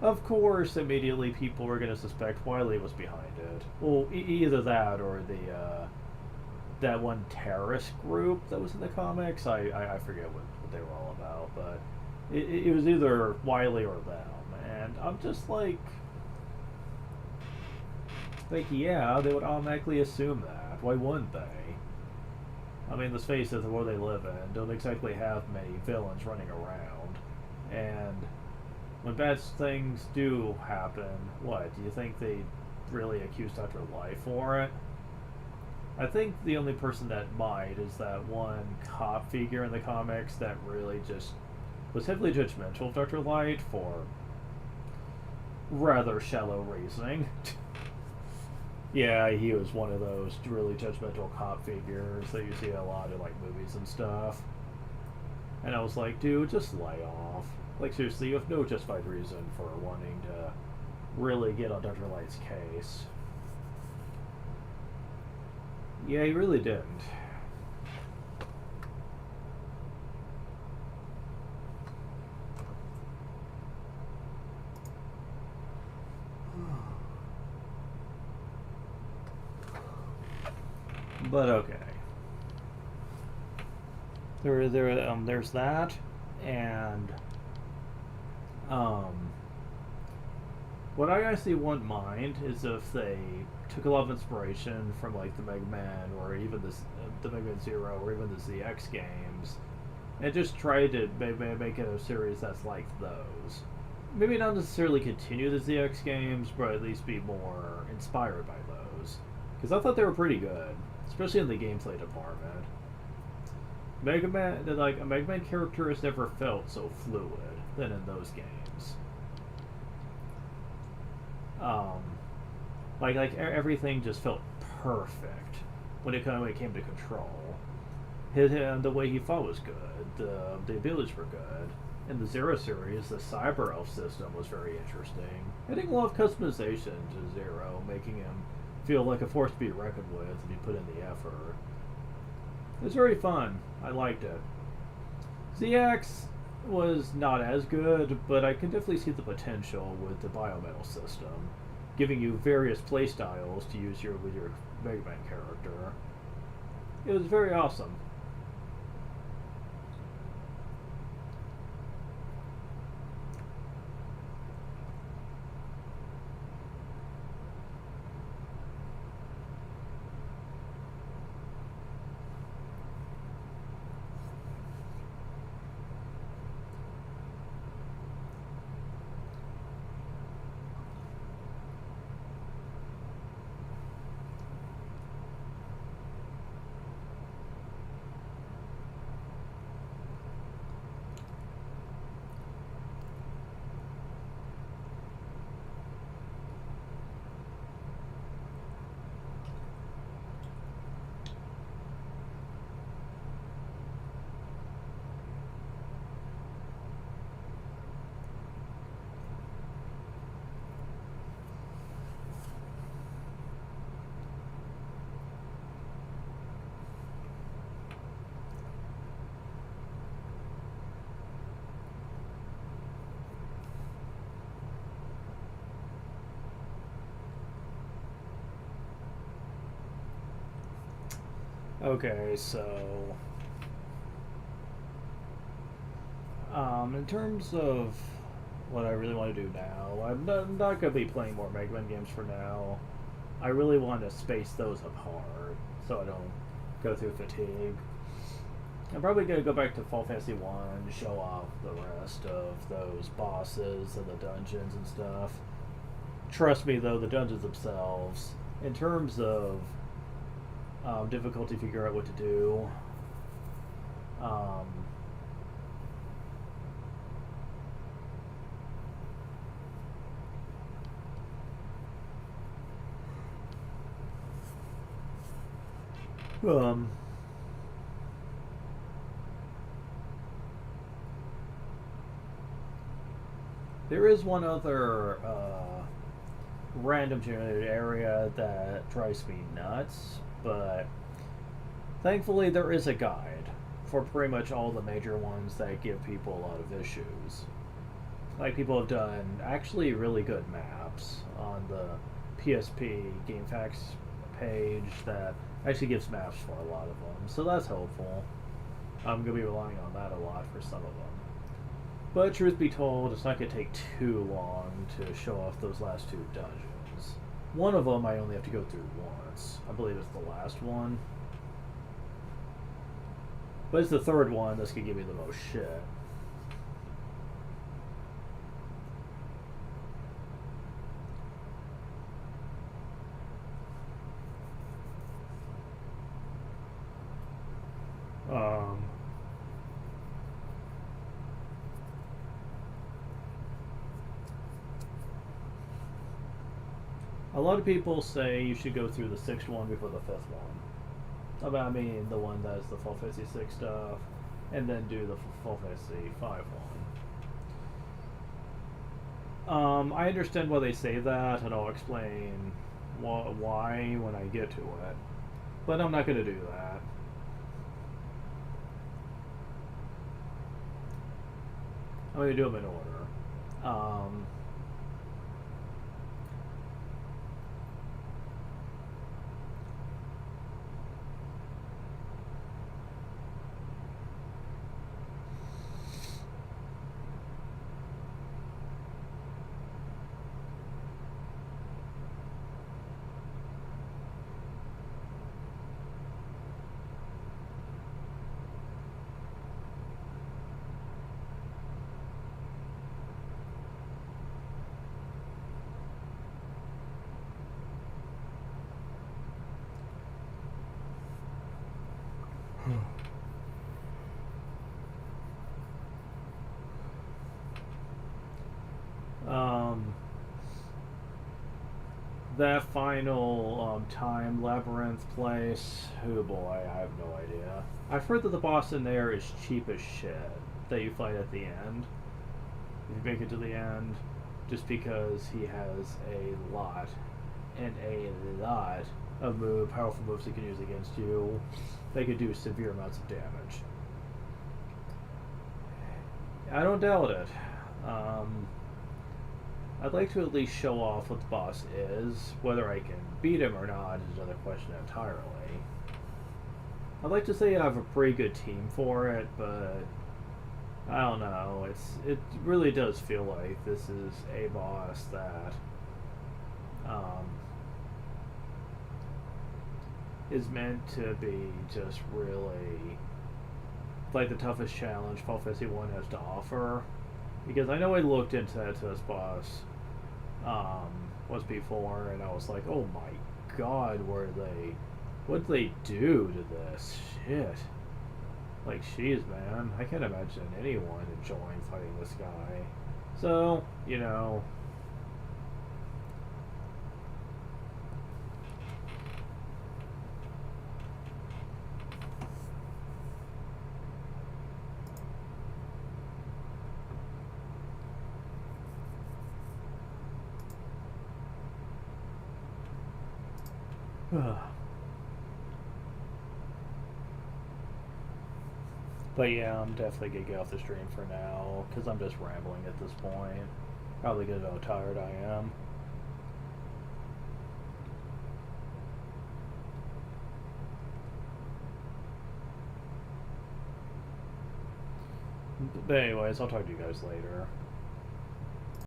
of course, immediately people were going to suspect Wily was behind it. Well, either that or that one terrorist group that was in the comics. I forget what they were all about, but it was either Wily or them. And I'm just like, yeah, they would automatically assume that. Why wouldn't they? I mean, let's face it, the world they live in don't exactly have many villains running around. And when bad things do happen, what? Do you think they really accuse Dr. Light for it? I think the only person that might is that one cop figure in the comics that really just was heavily judgmental of Dr. Light for rather shallow reasoning. Yeah, he was one of those really judgmental cop figures that you see a lot in like movies and stuff. And I was like, dude, just lay off. Like, seriously, you have no justified reason for wanting to really get on Dr. Light's case. Yeah, he really didn't. But okay. There's that, and what I honestly wouldn't mind is if they took a lot of inspiration from like the Mega Man or even the Mega Man Zero or even the ZX games, and just tried to make it a series that's like those. maybe not necessarily continue the ZX games, but at least be more inspired by those. Because I thought they were pretty good, especially in the gameplay department. Mega Man, like a Mega Man character has never felt so fluid than in those games. Um, everything just felt perfect when it came to control. The way he fought was good. The abilities were good. In the Zero series, the Cyber Elf system was very interesting. Adding a lot of customization to Zero, making him feel like a force to be reckoned with if you put in the effort. It was very fun. I liked it. ZX was not as good, but I can definitely see the potential with the Biometal system, giving you various playstyles to use with your Mega Man character. It was very awesome. Okay, so in terms of what I really want to do now, I'm not going to be playing more Mega Man games for now. I really want to space those apart so I don't go through fatigue. I'm probably going to go back to Final Fantasy 1 to show off the rest of those bosses and the dungeons and stuff. Trust me, though, the dungeons themselves, in terms of difficulty, figure out what to do. Um, um, there is one other random generated area that drives me nuts, but thankfully there is a guide for pretty much all the major ones that give people a lot of issues. Like, people have done actually really good maps on the PSP GameFAQs page that actually gives maps for a lot of them, so that's helpful. I'm going to be relying on that a lot for some of them. But truth be told, it's not going to take too long to show off those last two dungeons. One of them I only have to go through once. I believe it's the last one. But it's the third one that's going to give me the most shit. A lot of people say you should go through the sixth one before the fifth one. I mean, the one that's the Final Fantasy 6 stuff, and then do the Final Fantasy 5 one. I understand why they say that, and I'll explain why when I get to it. But I'm not going to do that. I'm going to do them in order. that final time labyrinth place, oh boy, I have no idea. I've heard that the boss in there is cheap as shit that you fight at the end. If you make it to the end, just because he has a lot and a lot of powerful moves he can use against you, they could do severe amounts of damage. I don't doubt it. I'd like to at least show off what the boss is. Whether I can beat him or not is another question entirely. I'd like to say I have a pretty good team for it, but I don't know. It really does feel like this is a boss that is meant to be just really like the toughest challenge Final Fantasy 1 has to offer. Because I know I looked into this boss once before, and I was like, oh my god, what'd they do to this? Shit. Like, jeez, man. I can't imagine anyone enjoying fighting this guy. So, you know. But yeah, I'm definitely gonna get off the stream for now, because I'm just rambling at this point. Probably because of how tired I am. But anyways, I'll talk to you guys later.